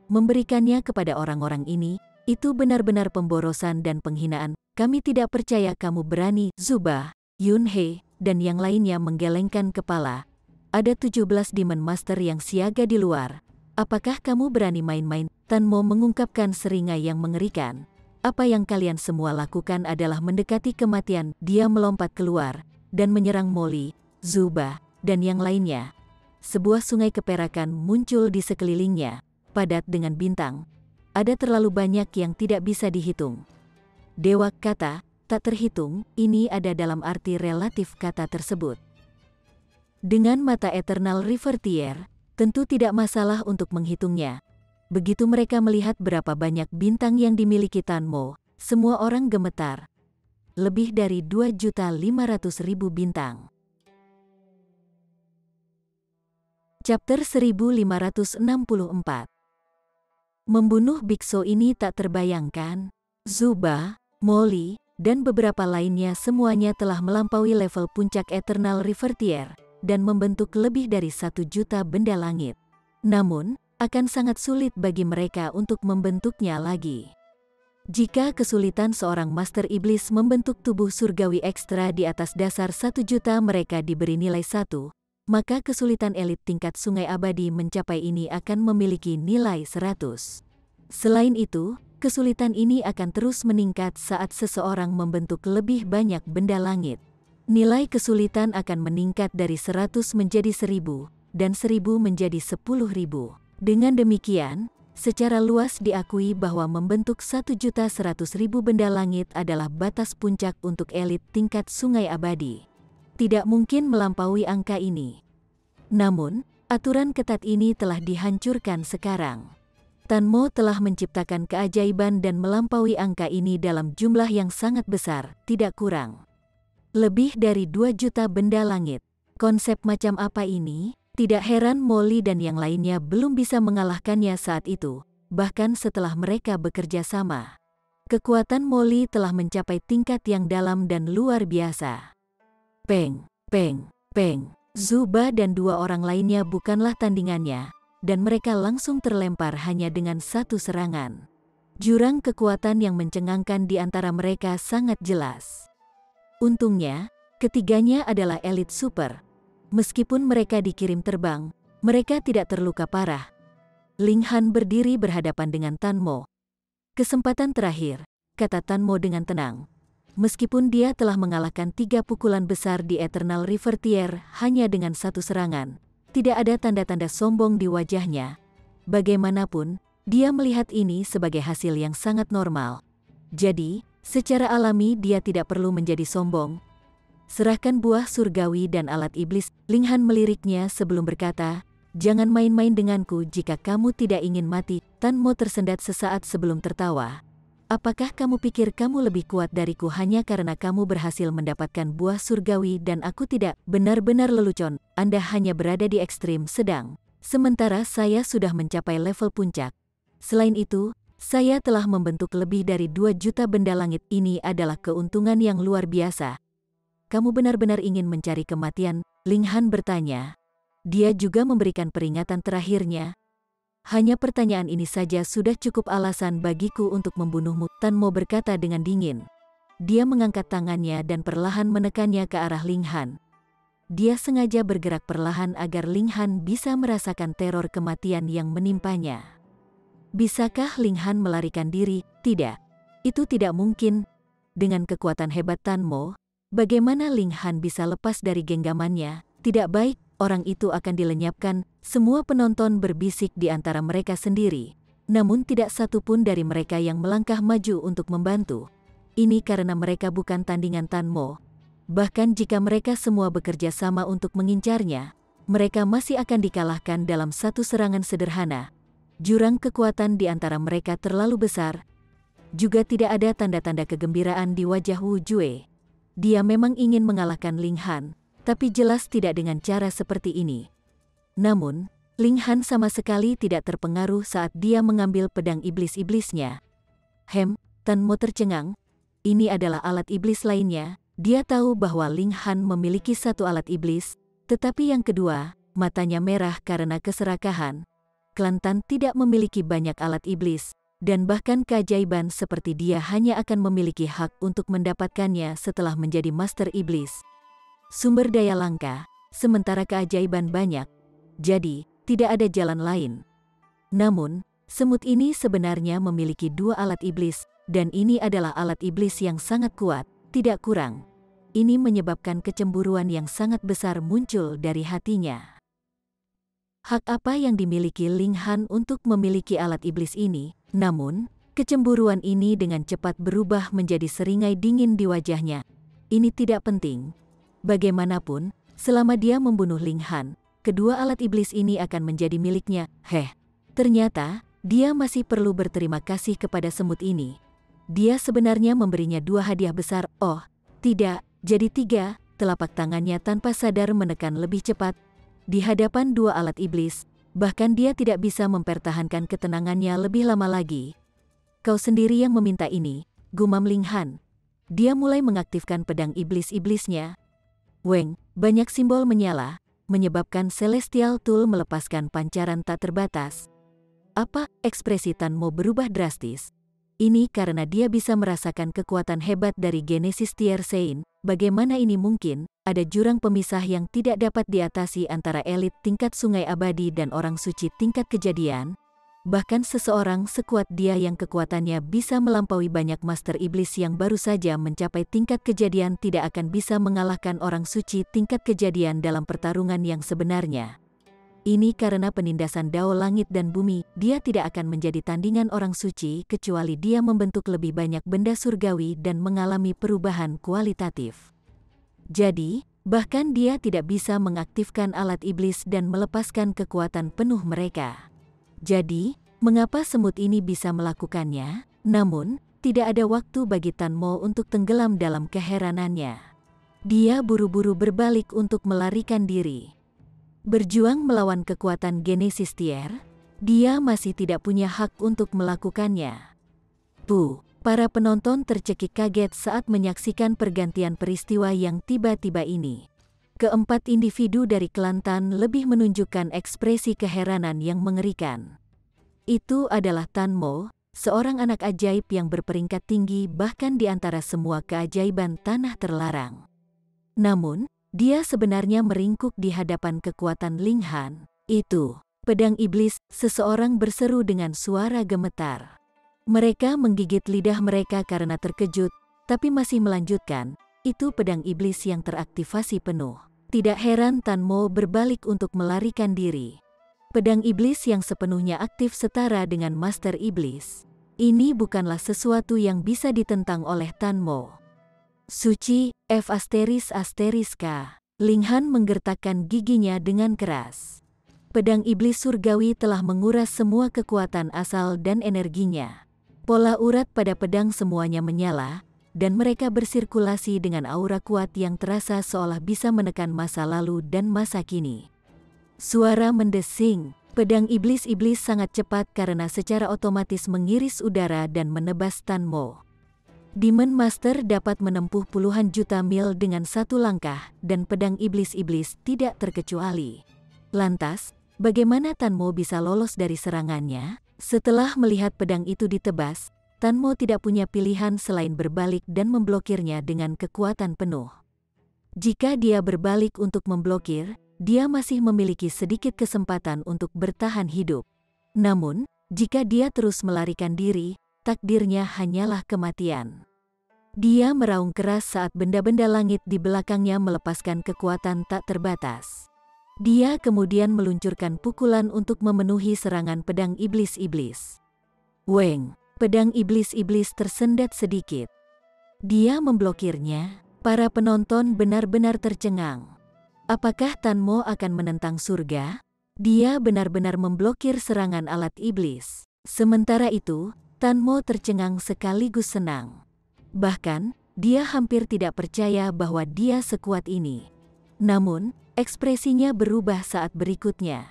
Speaker 1: Memberikannya kepada orang-orang ini, itu benar-benar pemborosan dan penghinaan. Kami tidak percaya kamu berani. Zuba, Yun He, dan yang lainnya menggelengkan kepala. Ada 17 Demon Master yang siaga di luar. Apakah kamu berani main-main? Tan Mo mengungkapkan seringai yang mengerikan. Apa yang kalian semua lakukan adalah mendekati kematian. Dia melompat keluar dan menyerang Molly, Zuba, dan yang lainnya. Sebuah sungai keperakan muncul di sekelilingnya, padat dengan bintang. Ada terlalu banyak yang tidak bisa dihitung. Dewa kata, tak terhitung, ini ada dalam arti relatif kata tersebut. Dengan mata Eternal Rivertier, tentu tidak masalah untuk menghitungnya. Begitu mereka melihat berapa banyak bintang yang dimiliki Tan Mo, semua orang gemetar. Lebih dari 2.500.000 bintang. Chapter 1564. Membunuh biksu ini tak terbayangkan. Zuba, Molly, dan beberapa lainnya semuanya telah melampaui level puncak Eternal Rivertier dan membentuk lebih dari 1 juta benda langit. Namun, akan sangat sulit bagi mereka untuk membentuknya lagi. Jika kesulitan seorang Master Iblis membentuk tubuh surgawi ekstra di atas dasar 1 juta mereka diberi nilai 1, maka kesulitan elit tingkat sungai abadi mencapai ini akan memiliki nilai 100. Selain itu, kesulitan ini akan terus meningkat saat seseorang membentuk lebih banyak benda langit. Nilai kesulitan akan meningkat dari 100 menjadi 1000, dan 1000 menjadi 10.000. Dengan demikian, secara luas diakui bahwa membentuk 1.100.000 benda langit adalah batas puncak untuk elit tingkat sungai abadi. Tidak mungkin melampaui angka ini. Namun, aturan ketat ini telah dihancurkan sekarang. Tan Mo telah menciptakan keajaiban dan melampaui angka ini dalam jumlah yang sangat besar, tidak kurang. Lebih dari 2 juta benda langit. Konsep macam apa ini? Tidak heran Molly dan yang lainnya belum bisa mengalahkannya saat itu, bahkan setelah mereka bekerja sama. Kekuatan Molly telah mencapai tingkat yang dalam dan luar biasa. Peng, peng, peng. Zuba dan 2 orang lainnya bukanlah tandingannya, dan mereka langsung terlempar hanya dengan 1 serangan. Jurang kekuatan yang mencengangkan di antara mereka sangat jelas. Untungnya, ketiganya adalah elit super. Meskipun mereka dikirim terbang, mereka tidak terluka parah. Ling Han berdiri berhadapan dengan Tan Mo. Kesempatan terakhir, kata Tan Mo dengan tenang. Meskipun dia telah mengalahkan 3 pukulan besar di Eternal Rivertier hanya dengan 1 serangan, tidak ada tanda-tanda sombong di wajahnya. Bagaimanapun, dia melihat ini sebagai hasil yang sangat normal. Jadi, secara alami dia tidak perlu menjadi sombong. serahkan buah surgawi dan alat iblis. Ling Han meliriknya sebelum berkata, jangan main-main denganku jika kamu tidak ingin mati. Tan Mo tersendat sesaat sebelum tertawa. Apakah kamu pikir kamu lebih kuat dariku hanya karena kamu berhasil mendapatkan buah surgawi dan aku tidak? Benar-benar lelucon, Anda hanya berada di ekstrim sedang. Sementara saya sudah mencapai level puncak. Selain itu, saya telah membentuk lebih dari 2 juta benda langit. Ini adalah keuntungan yang luar biasa. Kamu benar-benar ingin mencari kematian? Ling Han bertanya. Dia juga memberikan peringatan terakhirnya. Hanya pertanyaan ini saja sudah cukup alasan bagiku untuk membunuhmu, Tan Mo berkata dengan dingin. Dia mengangkat tangannya dan perlahan menekannya ke arah Ling Han. Dia sengaja bergerak perlahan agar Ling Han bisa merasakan teror kematian yang menimpanya. Bisakah Ling Han melarikan diri? Tidak. Itu tidak mungkin. Dengan kekuatan hebat Tan Mo, bagaimana Ling Han bisa lepas dari genggamannya? Tidak baik. Orang itu akan dilenyapkan. Semua penonton berbisik di antara mereka sendiri. Namun tidak satu pun dari mereka yang melangkah maju untuk membantu. Ini karena mereka bukan tandingan Tan Mo. Bahkan jika mereka semua bekerja sama untuk mengincarnya, mereka masih akan dikalahkan dalam satu serangan sederhana. Jurang kekuatan di antara mereka terlalu besar. Juga tidak ada tanda-tanda kegembiraan di wajah Wu Jue. Dia memang ingin mengalahkan Ling Han, tapi jelas tidak dengan cara seperti ini. Namun, Ling Han sama sekali tidak terpengaruh saat dia mengambil pedang iblis-iblisnya. Tan Mo tercengang. Ini adalah alat iblis lainnya. Dia tahu bahwa Ling Han memiliki satu alat iblis, tetapi yang kedua, matanya merah karena keserakahan. Klan Tan tidak memiliki banyak alat iblis, dan bahkan keajaiban seperti dia hanya akan memiliki hak untuk mendapatkannya setelah menjadi Master Iblis. Sumber daya langka, sementara keajaiban banyak, jadi tidak ada jalan lain. Namun, semut ini sebenarnya memiliki 2 alat iblis, dan ini adalah alat iblis yang sangat kuat, tidak kurang. Ini menyebabkan kecemburuan yang sangat besar muncul dari hatinya. Hak apa yang dimiliki Ling Han untuk memiliki alat iblis ini? Namun, kecemburuan ini dengan cepat berubah menjadi seringai dingin di wajahnya. Ini tidak penting. Bagaimanapun, selama dia membunuh Ling Han, kedua alat iblis ini akan menjadi miliknya. Ternyata, dia masih perlu berterima kasih kepada semut ini. Dia sebenarnya memberinya 2 hadiah besar. Oh, tidak, jadi 3, telapak tangannya tanpa sadar menekan lebih cepat. Di hadapan 2 alat iblis, bahkan dia tidak bisa mempertahankan ketenangannya lebih lama lagi. Kau sendiri yang meminta ini, gumam Ling Han. Dia mulai mengaktifkan pedang iblis-iblisnya. Banyak simbol menyala, menyebabkan Celestial Tool melepaskan pancaran tak terbatas. Ekspresi Tan Mo berubah drastis. Ini karena dia bisa merasakan kekuatan hebat dari Genesis Tier Sein. Bagaimana ini mungkin? Ada jurang pemisah yang tidak dapat diatasi antara elit tingkat sungai abadi dan orang suci tingkat kejadian. Bahkan seseorang sekuat dia yang kekuatannya bisa melampaui banyak master iblis yang baru saja mencapai tingkat kejadian tidak akan bisa mengalahkan orang suci tingkat kejadian dalam pertarungan yang sebenarnya. Ini karena penindasan Dao langit dan bumi, dia tidak akan menjadi tandingan orang suci kecuali dia membentuk lebih banyak benda surgawi dan mengalami perubahan kualitatif. Jadi, bahkan dia tidak bisa mengaktifkan alat iblis dan melepaskan kekuatan penuh mereka. Jadi, mengapa semut ini bisa melakukannya? Namun, tidak ada waktu bagi Tan Mo untuk tenggelam dalam keheranannya. Dia buru-buru berbalik untuk melarikan diri. Berjuang melawan kekuatan Genesis Tier, dia masih tidak punya hak untuk melakukannya. Para penonton tercekik kaget saat menyaksikan pergantian peristiwa yang tiba-tiba ini. Keempat individu dari klan Tan lebih menunjukkan ekspresi keheranan yang mengerikan. Itu adalah Tan Mo, seorang anak ajaib yang berperingkat tinggi bahkan di antara semua keajaiban tanah terlarang. Namun, dia sebenarnya meringkuk di hadapan kekuatan Ling Han. Itu, pedang iblis, seseorang berseru dengan suara gemetar. Mereka menggigit lidah mereka karena terkejut, tapi masih melanjutkan. Itu pedang iblis yang teraktivasi penuh. Tidak heran Tan Mo berbalik untuk melarikan diri. Pedang iblis yang sepenuhnya aktif setara dengan Master Iblis. Ini bukanlah sesuatu yang bisa ditentang oleh Tan Mo. Suci, F asteris asteris K. Ling Han menggertakkan giginya dengan keras. Pedang iblis surgawi telah menguras semua kekuatan asal dan energinya. Pola urat pada pedang semuanya menyala, dan mereka bersirkulasi dengan aura kuat yang terasa seolah bisa menekan masa lalu dan masa kini. Suara mendesing, pedang iblis-iblis sangat cepat karena secara otomatis mengiris udara dan menebas Tan Mo. Demon Master dapat menempuh puluhan juta mil dengan satu langkah, dan pedang iblis-iblis tidak terkecuali. Lantas, bagaimana Tan Mo bisa lolos dari serangannya? Setelah melihat pedang itu ditebas, Tan Mo tidak punya pilihan selain berbalik dan memblokirnya dengan kekuatan penuh. Jika dia berbalik untuk memblokir, dia masih memiliki sedikit kesempatan untuk bertahan hidup. Namun, jika dia terus melarikan diri, takdirnya hanyalah kematian. Dia meraung keras saat benda-benda langit di belakangnya melepaskan kekuatan tak terbatas. Dia kemudian meluncurkan pukulan untuk memenuhi serangan pedang iblis-iblis. Weng, pedang iblis-iblis tersendat sedikit. Dia memblokirnya. Para penonton benar-benar tercengang. Apakah Tan Mo akan menentang surga? Dia benar-benar memblokir serangan alat iblis. Sementara itu, Tan Mo tercengang sekaligus senang. Bahkan, dia hampir tidak percaya bahwa dia sekuat ini. Namun, ekspresinya berubah saat berikutnya.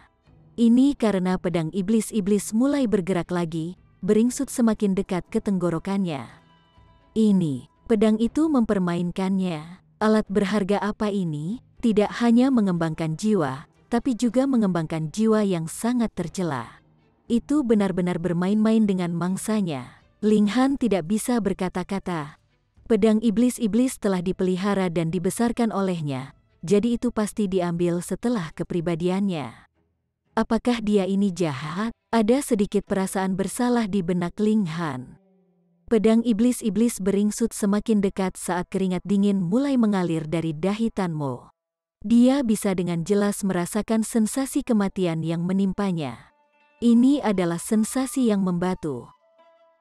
Speaker 1: Ini karena pedang iblis-iblis mulai bergerak lagi, beringsut semakin dekat ke tenggorokannya. Ini, pedang itu mempermainkannya. Alat berharga apa ini? Tidak hanya mengembangkan jiwa, tapi juga mengembangkan jiwa yang sangat tercela. Itu benar-benar bermain-main dengan mangsanya. Ling Han tidak bisa berkata-kata. Pedang iblis-iblis telah dipelihara dan dibesarkan olehnya, jadi itu pasti diambil setelah kepribadiannya. Apakah dia ini jahat? Ada sedikit perasaan bersalah di benak Ling Han. Pedang iblis-iblis beringsut semakin dekat saat keringat dingin mulai mengalir dari dahi Tan Mo. Dia bisa dengan jelas merasakan sensasi kematian yang menimpanya. Ini adalah sensasi yang membatu.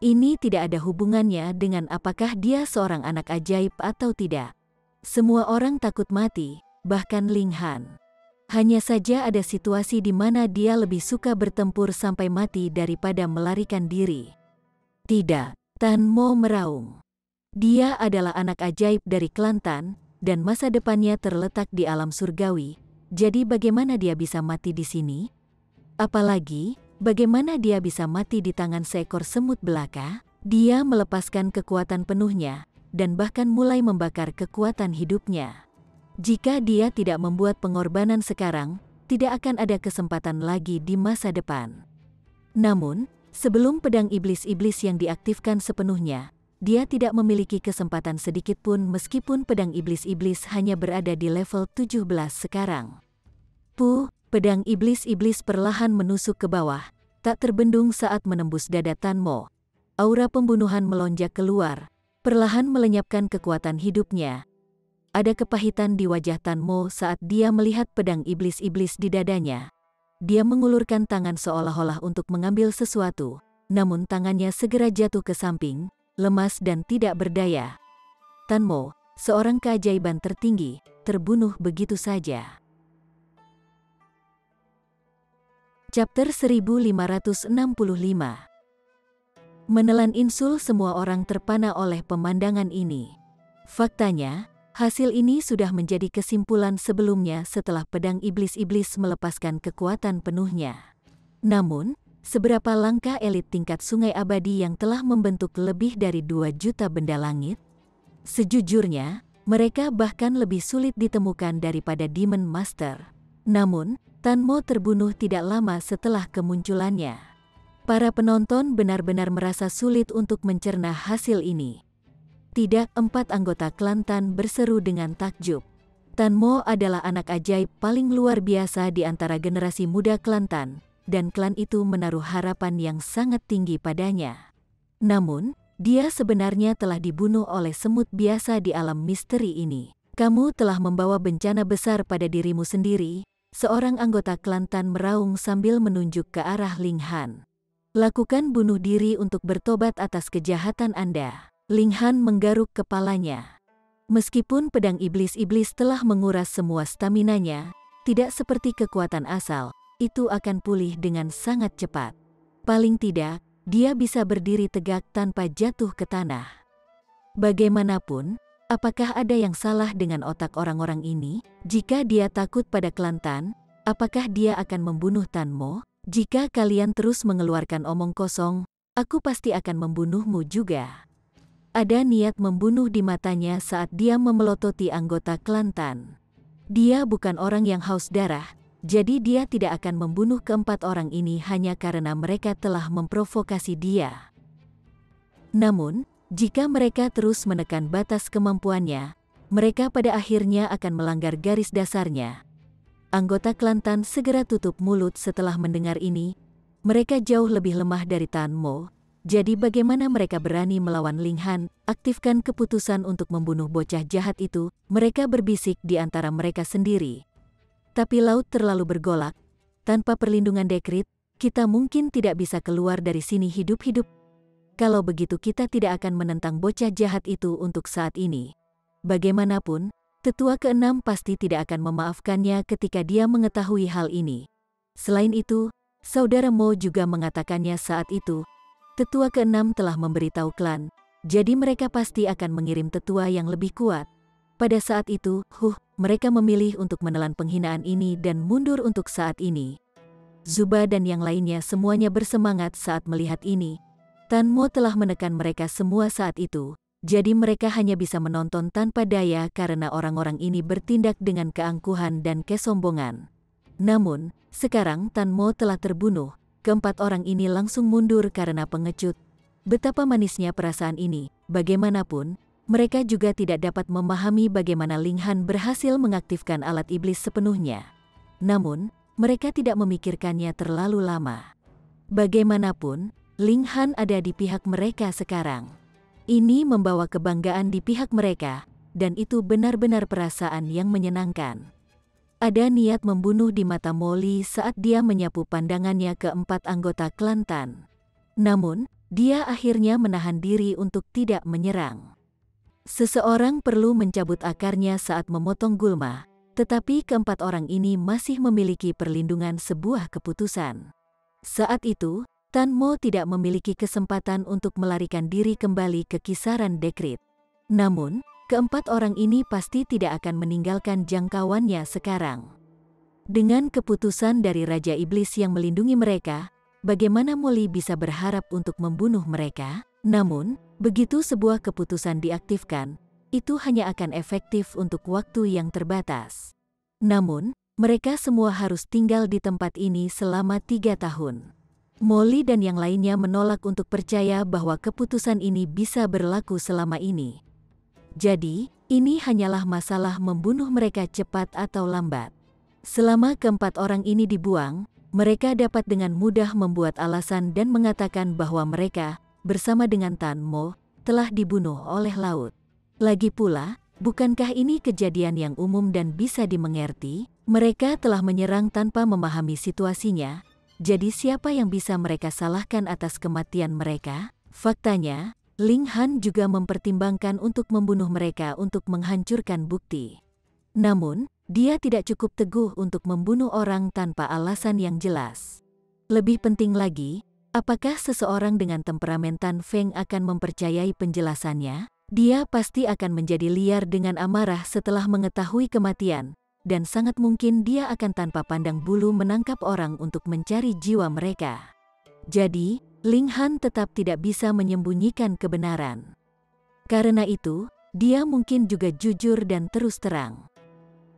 Speaker 1: Ini tidak ada hubungannya dengan apakah dia seorang anak ajaib atau tidak. Semua orang takut mati, bahkan Ling Han. Hanya saja ada situasi di mana dia lebih suka bertempur sampai mati daripada melarikan diri. Tidak, Tan Mo meraung. Dia adalah anak ajaib dari klan Tan, dan masa depannya terletak di alam surgawi. Jadi bagaimana dia bisa mati di sini? Apalagi, bagaimana dia bisa mati di tangan seekor semut belaka? Dia melepaskan kekuatan penuhnya, dan bahkan mulai membakar kekuatan hidupnya. Jika dia tidak membuat pengorbanan sekarang, tidak akan ada kesempatan lagi di masa depan. Namun, sebelum pedang iblis-iblis yang diaktifkan sepenuhnya, dia tidak memiliki kesempatan sedikit pun meskipun pedang iblis-iblis hanya berada di level 17 sekarang. Pedang iblis-iblis perlahan menusuk ke bawah, tak terbendung saat menembus dada Tan Mo. Aura pembunuhan melonjak keluar, perlahan melenyapkan kekuatan hidupnya. Ada kepahitan di wajah Tan Mo saat dia melihat pedang iblis-iblis di dadanya. Dia mengulurkan tangan seolah-olah untuk mengambil sesuatu, namun tangannya segera jatuh ke samping, lemas dan tidak berdaya. Tan Mo, seorang keajaiban tertinggi, terbunuh begitu saja. Chapter 1565. Menelan insul, semua orang terpana oleh pemandangan ini. Faktanya, hasil ini sudah menjadi kesimpulan sebelumnya setelah pedang iblis-iblis melepaskan kekuatan penuhnya. Namun, seberapa langkah elit tingkat sungai abadi yang telah membentuk lebih dari 2 juta benda langit? Sejujurnya, mereka bahkan lebih sulit ditemukan daripada Demon Master. Namun, Tan Mo terbunuh tidak lama setelah kemunculannya. Para penonton benar-benar merasa sulit untuk mencerna hasil ini. Tidak, 4 anggota klan Tan berseru dengan takjub. Tan Mo adalah anak ajaib paling luar biasa di antara generasi muda klan Tan, dan klan itu menaruh harapan yang sangat tinggi padanya. Namun, dia sebenarnya telah dibunuh oleh semut biasa di alam misteri ini. Kamu telah membawa bencana besar pada dirimu sendiri, seorang anggota klan Tan meraung sambil menunjuk ke arah Ling Han. Lakukan bunuh diri untuk bertobat atas kejahatan Anda. Ling Han menggaruk kepalanya. Meskipun pedang iblis-iblis telah menguras semua staminanya, tidak seperti kekuatan asal, itu akan pulih dengan sangat cepat. Paling tidak, dia bisa berdiri tegak tanpa jatuh ke tanah. Bagaimanapun, apakah ada yang salah dengan otak orang-orang ini? Jika dia takut pada klan Tan, apakah dia akan membunuh Tan Mo? Jika kalian terus mengeluarkan omong kosong, aku pasti akan membunuhmu juga. Ada niat membunuh di matanya saat dia memelototi anggota klan Tan. Dia bukan orang yang haus darah, jadi dia tidak akan membunuh keempat orang ini hanya karena mereka telah memprovokasi dia. Namun, jika mereka terus menekan batas kemampuannya, mereka pada akhirnya akan melanggar garis dasarnya. Anggota klan Tan segera tutup mulut setelah mendengar ini. Mereka jauh lebih lemah dari Tan Mo, jadi bagaimana mereka berani melawan Ling Han? Aktifkan keputusan untuk membunuh bocah jahat itu, mereka berbisik di antara mereka sendiri. Tapi laut terlalu bergolak. Tanpa perlindungan dekrit, kita mungkin tidak bisa keluar dari sini hidup-hidup. Kalau begitu kita tidak akan menentang bocah jahat itu untuk saat ini. Bagaimanapun, tetua keenam pasti tidak akan memaafkannya ketika dia mengetahui hal ini. Selain itu, saudara Mo juga mengatakannya saat itu. Tetua keenam telah memberitahu klan, jadi mereka pasti akan mengirim tetua yang lebih kuat. Pada saat itu, mereka memilih untuk menelan penghinaan ini dan mundur untuk saat ini. Zuba dan yang lainnya semuanya bersemangat saat melihat ini. Tan Mo telah menekan mereka semua saat itu, jadi mereka hanya bisa menonton tanpa daya karena orang-orang ini bertindak dengan keangkuhan dan kesombongan. Namun, sekarang Tan Mo telah terbunuh, keempat orang ini langsung mundur karena pengecut. Betapa manisnya perasaan ini, bagaimanapun, mereka juga tidak dapat memahami bagaimana Ling Han berhasil mengaktifkan alat iblis sepenuhnya. Namun, mereka tidak memikirkannya terlalu lama. Bagaimanapun, Ling Han ada di pihak mereka sekarang. Ini membawa kebanggaan di pihak mereka, dan itu benar-benar perasaan yang menyenangkan. Ada niat membunuh di mata Molly saat dia menyapu pandangannya ke empat anggota klan Tan. Namun, dia akhirnya menahan diri untuk tidak menyerang. Seseorang perlu mencabut akarnya saat memotong gulma, tetapi keempat orang ini masih memiliki perlindungan sebuah keputusan. Saat itu, Tan Mo tidak memiliki kesempatan untuk melarikan diri kembali ke kisaran dekrit. Namun, keempat orang ini pasti tidak akan meninggalkan jangkauannya sekarang. Dengan keputusan dari Raja Iblis yang melindungi mereka, bagaimana Molly bisa berharap untuk membunuh mereka? Namun, begitu sebuah keputusan diaktifkan, itu hanya akan efektif untuk waktu yang terbatas. Namun, mereka semua harus tinggal di tempat ini selama 3 tahun. Molly dan yang lainnya menolak untuk percaya bahwa keputusan ini bisa berlaku selama ini. Jadi, ini hanyalah masalah membunuh mereka cepat atau lambat. Selama keempat orang ini dibuang, mereka dapat dengan mudah membuat alasan dan mengatakan bahwa mereka, bersama dengan Tan Mo, telah dibunuh oleh laut. Lagi pula, bukankah ini kejadian yang umum dan bisa dimengerti? Mereka telah menyerang tanpa memahami situasinya. Jadi siapa yang bisa mereka salahkan atas kematian mereka? Faktanya, Ling Han juga mempertimbangkan untuk membunuh mereka untuk menghancurkan bukti. Namun, dia tidak cukup teguh untuk membunuh orang tanpa alasan yang jelas. Lebih penting lagi, apakah seseorang dengan temperamen Tan Feng akan mempercayai penjelasannya? Dia pasti akan menjadi liar dengan amarah setelah mengetahui kematian. Dan sangat mungkin dia akan tanpa pandang bulu menangkap orang untuk mencari jiwa mereka. Jadi, Ling Han tetap tidak bisa menyembunyikan kebenaran. Karena itu, dia mungkin juga jujur dan terus terang.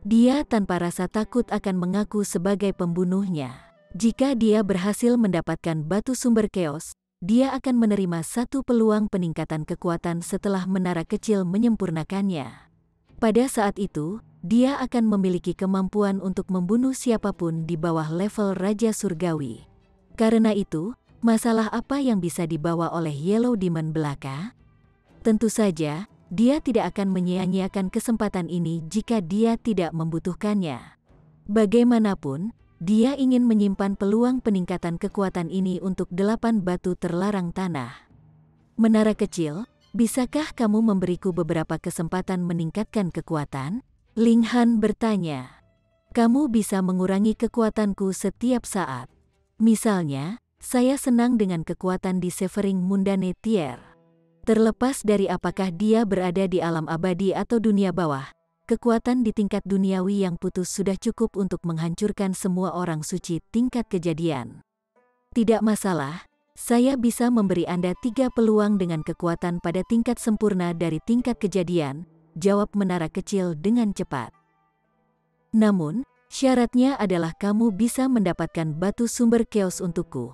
Speaker 1: Dia tanpa rasa takut akan mengaku sebagai pembunuhnya. Jika dia berhasil mendapatkan batu sumber keos, dia akan menerima satu peluang peningkatan kekuatan setelah menara kecil menyempurnakannya. Pada saat itu, dia akan memiliki kemampuan untuk membunuh siapapun di bawah level Raja Surgawi. Karena itu, masalah apa yang bisa dibawa oleh Yellow Demon belaka? Tentu saja, dia tidak akan menyia-nyiakan kesempatan ini jika dia tidak membutuhkannya. Bagaimanapun, dia ingin menyimpan peluang peningkatan kekuatan ini untuk 8 batu terlarang tanah. Menara kecil, Bisakah kamu memberiku beberapa kesempatan meningkatkan kekuatan? Ling Han bertanya. Kamu bisa mengurangi kekuatanku setiap saat. Misalnya, saya senang dengan kekuatan di Severing Mundane Tier. Terlepas dari apakah dia berada di alam abadi atau dunia bawah, kekuatan di tingkat duniawi yang putus sudah cukup untuk menghancurkan semua orang suci tingkat kejadian. Tidak masalah, saya bisa memberi Anda 3 peluang dengan kekuatan pada tingkat sempurna dari tingkat kejadian, jawab menara kecil dengan cepat. Namun, syaratnya adalah kamu bisa mendapatkan batu sumber chaos untukku.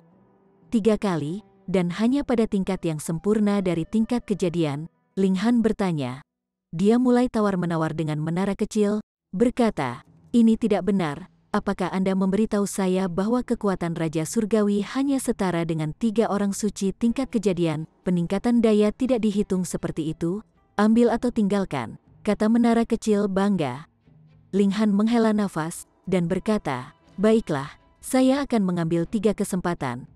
Speaker 1: 3 kali, dan hanya pada tingkat yang sempurna dari tingkat kejadian, Ling Han bertanya. Dia mulai tawar-menawar dengan menara kecil, berkata, ini tidak benar. Apakah Anda memberitahu saya bahwa kekuatan Raja Surgawi hanya setara dengan 3 orang suci tingkat kejadian, peningkatan daya tidak dihitung seperti itu? Ambil atau tinggalkan, kata menara kecil bangga. Ling Han menghela nafas, dan berkata, baiklah, saya akan mengambil 3 kesempatan.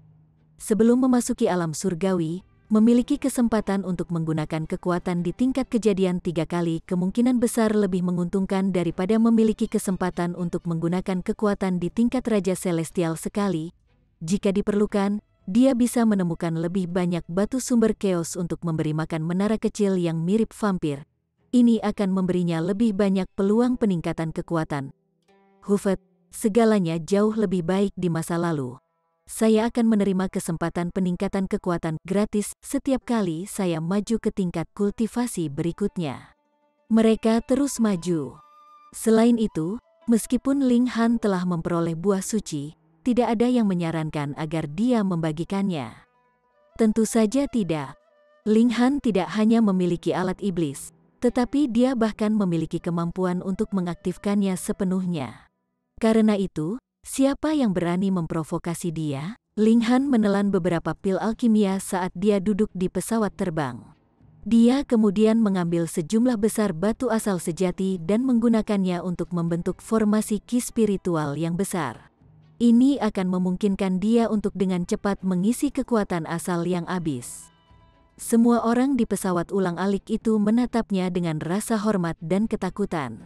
Speaker 1: Sebelum memasuki alam surgawi, memiliki kesempatan untuk menggunakan kekuatan di tingkat kejadian 3 kali kemungkinan besar lebih menguntungkan daripada memiliki kesempatan untuk menggunakan kekuatan di tingkat Raja Celestial sekali. Jika diperlukan, dia bisa menemukan lebih banyak batu sumber chaos untuk memberi makan menara kecil yang mirip vampir. Ini akan memberinya lebih banyak peluang peningkatan kekuatan. Hufet, segalanya jauh lebih baik di masa lalu. Saya akan menerima kesempatan peningkatan kekuatan gratis setiap kali saya maju ke tingkat kultivasi berikutnya. Mereka terus maju. Selain itu, meskipun Ling Han telah memperoleh buah suci, tidak ada yang menyarankan agar dia membagikannya. Tentu saja tidak. Ling Han tidak hanya memiliki alat iblis, tetapi dia bahkan memiliki kemampuan untuk mengaktifkannya sepenuhnya. Karena itu, siapa yang berani memprovokasi dia? Ling Han menelan beberapa pil alkimia saat dia duduk di pesawat terbang. Dia kemudian mengambil sejumlah besar batu asal sejati dan menggunakannya untuk membentuk formasi ki spiritual yang besar. Ini akan memungkinkan dia untuk dengan cepat mengisi kekuatan asal yang habis. Semua orang di pesawat ulang-alik itu menatapnya dengan rasa hormat dan ketakutan.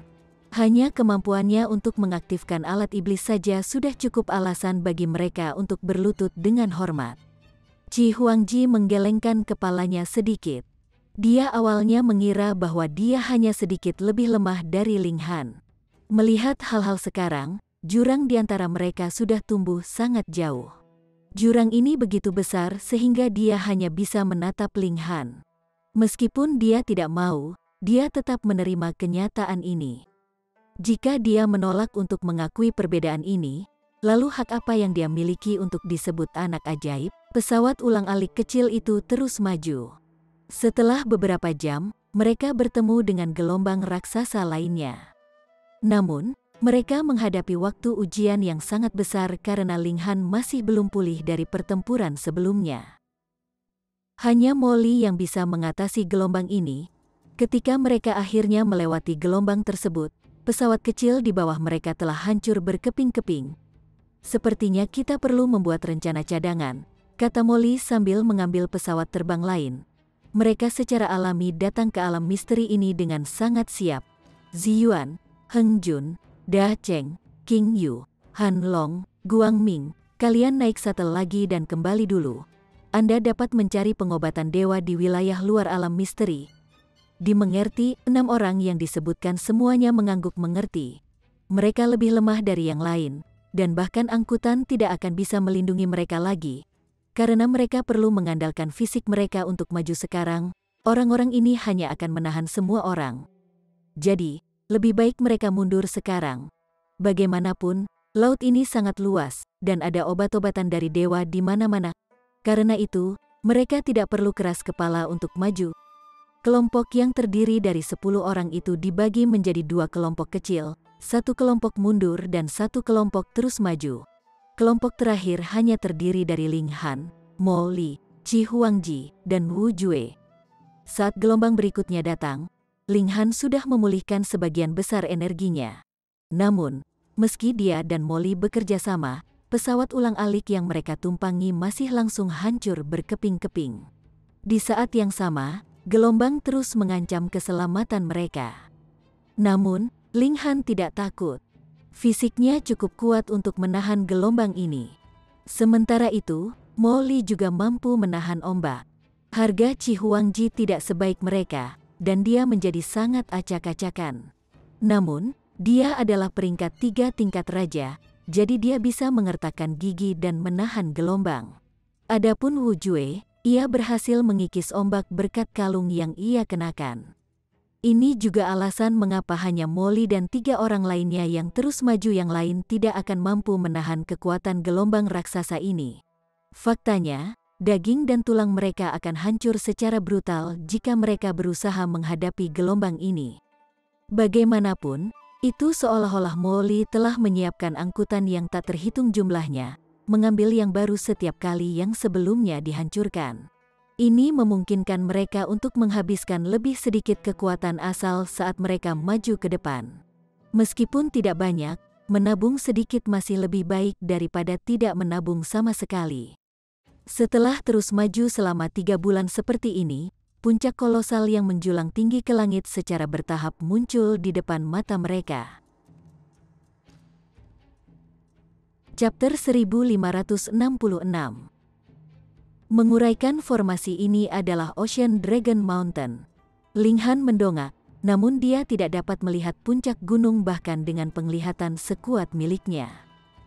Speaker 1: Hanya kemampuannya untuk mengaktifkan alat iblis saja sudah cukup alasan bagi mereka untuk berlutut dengan hormat. Chi Huangji menggelengkan kepalanya sedikit. Dia awalnya mengira bahwa dia hanya sedikit lebih lemah dari Ling Han. Melihat hal-hal sekarang, jurang di antara mereka sudah tumbuh sangat jauh. Jurang ini begitu besar sehingga dia hanya bisa menatap Ling Han. Meskipun dia tidak mau, dia tetap menerima kenyataan ini. Jika dia menolak untuk mengakui perbedaan ini, lalu hak apa yang dia miliki untuk disebut anak ajaib? Pesawat ulang-alik kecil itu terus maju. Setelah beberapa jam, mereka bertemu dengan gelombang raksasa lainnya. Namun, mereka menghadapi waktu ujian yang sangat besar karena Ling Han masih belum pulih dari pertempuran sebelumnya. Hanya Molly yang bisa mengatasi gelombang ini. Ketika mereka akhirnya melewati gelombang tersebut, pesawat kecil di bawah mereka telah hancur berkeping-keping. Sepertinya kita perlu membuat rencana cadangan, kata Molly sambil mengambil pesawat terbang lain. Mereka secara alami datang ke alam misteri ini dengan sangat siap. Ziyuan, Heng Jun, Da Cheng, King Yu, Han Long, Guang Ming, kalian naik shuttle lagi dan kembali dulu. Anda dapat mencari pengobatan dewa di wilayah luar alam misteri. Dimengerti, 6 orang yang disebutkan semuanya mengangguk mengerti. Mereka lebih lemah dari yang lain, dan bahkan angkutan tidak akan bisa melindungi mereka lagi. Karena mereka perlu mengandalkan fisik mereka untuk maju sekarang, orang-orang ini hanya akan menahan semua orang. Jadi, lebih baik mereka mundur sekarang. Bagaimanapun, laut ini sangat luas, dan ada obat-obatan dari dewa di mana-mana. Karena itu, mereka tidak perlu keras kepala untuk maju. Kelompok yang terdiri dari 10 orang itu dibagi menjadi 2 kelompok kecil, 1 kelompok mundur dan 1 kelompok terus maju. Kelompok terakhir hanya terdiri dari Ling Han, Mo Li, Chi Huangji, dan Wu Jue. Saat gelombang berikutnya datang, Ling Han sudah memulihkan sebagian besar energinya. Namun, meski dia dan Mo Li bekerja sama, pesawat ulang-alik yang mereka tumpangi masih langsung hancur berkeping-keping. Di saat yang sama, gelombang terus mengancam keselamatan mereka. Namun, Ling Han tidak takut. Fisiknya cukup kuat untuk menahan gelombang ini. Sementara itu, Mo Li juga mampu menahan ombak. Harga Chi Huangji tidak sebaik mereka, dan dia menjadi sangat acak-acakan. Namun, dia adalah peringkat 3 tingkat raja, jadi dia bisa mengertakkan gigi dan menahan gelombang. Adapun Wu Jue, ia berhasil mengikis ombak berkat kalung yang ia kenakan. Ini juga alasan mengapa hanya Mo Li dan 3 orang lainnya yang terus maju yang lain tidak akan mampu menahan kekuatan gelombang raksasa ini. Faktanya, daging dan tulang mereka akan hancur secara brutal jika mereka berusaha menghadapi gelombang ini. Bagaimanapun, itu seolah-olah Mo Li telah menyiapkan angkutan yang tak terhitung jumlahnya, mengambil yang baru setiap kali yang sebelumnya dihancurkan. Ini memungkinkan mereka untuk menghabiskan lebih sedikit kekuatan asal saat mereka maju ke depan. Meskipun tidak banyak, menabung sedikit masih lebih baik daripada tidak menabung sama sekali. Setelah terus maju selama 3 bulan seperti ini, puncak kolosal yang menjulang tinggi ke langit secara bertahap muncul di depan mata mereka. Chapter 1566. Menguraikan formasi ini adalah Ocean Dragon Mountain. Ling Han mendongak, namun dia tidak dapat melihat puncak gunung bahkan dengan penglihatan sekuat miliknya.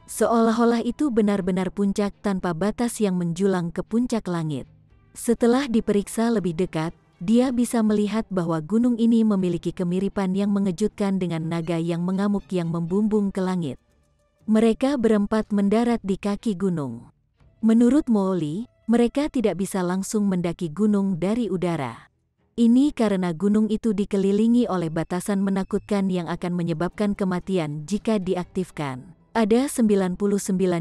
Speaker 1: Seolah-olah itu benar-benar puncak tanpa batas yang menjulang ke puncak langit. Setelah diperiksa lebih dekat, dia bisa melihat bahwa gunung ini memiliki kemiripan yang mengejutkan dengan naga yang mengamuk yang membumbung ke langit. Mereka berempat mendarat di kaki gunung. Menurut Mo Li, mereka tidak bisa langsung mendaki gunung dari udara. Ini karena gunung itu dikelilingi oleh batasan menakutkan yang akan menyebabkan kematian jika diaktifkan. Ada 99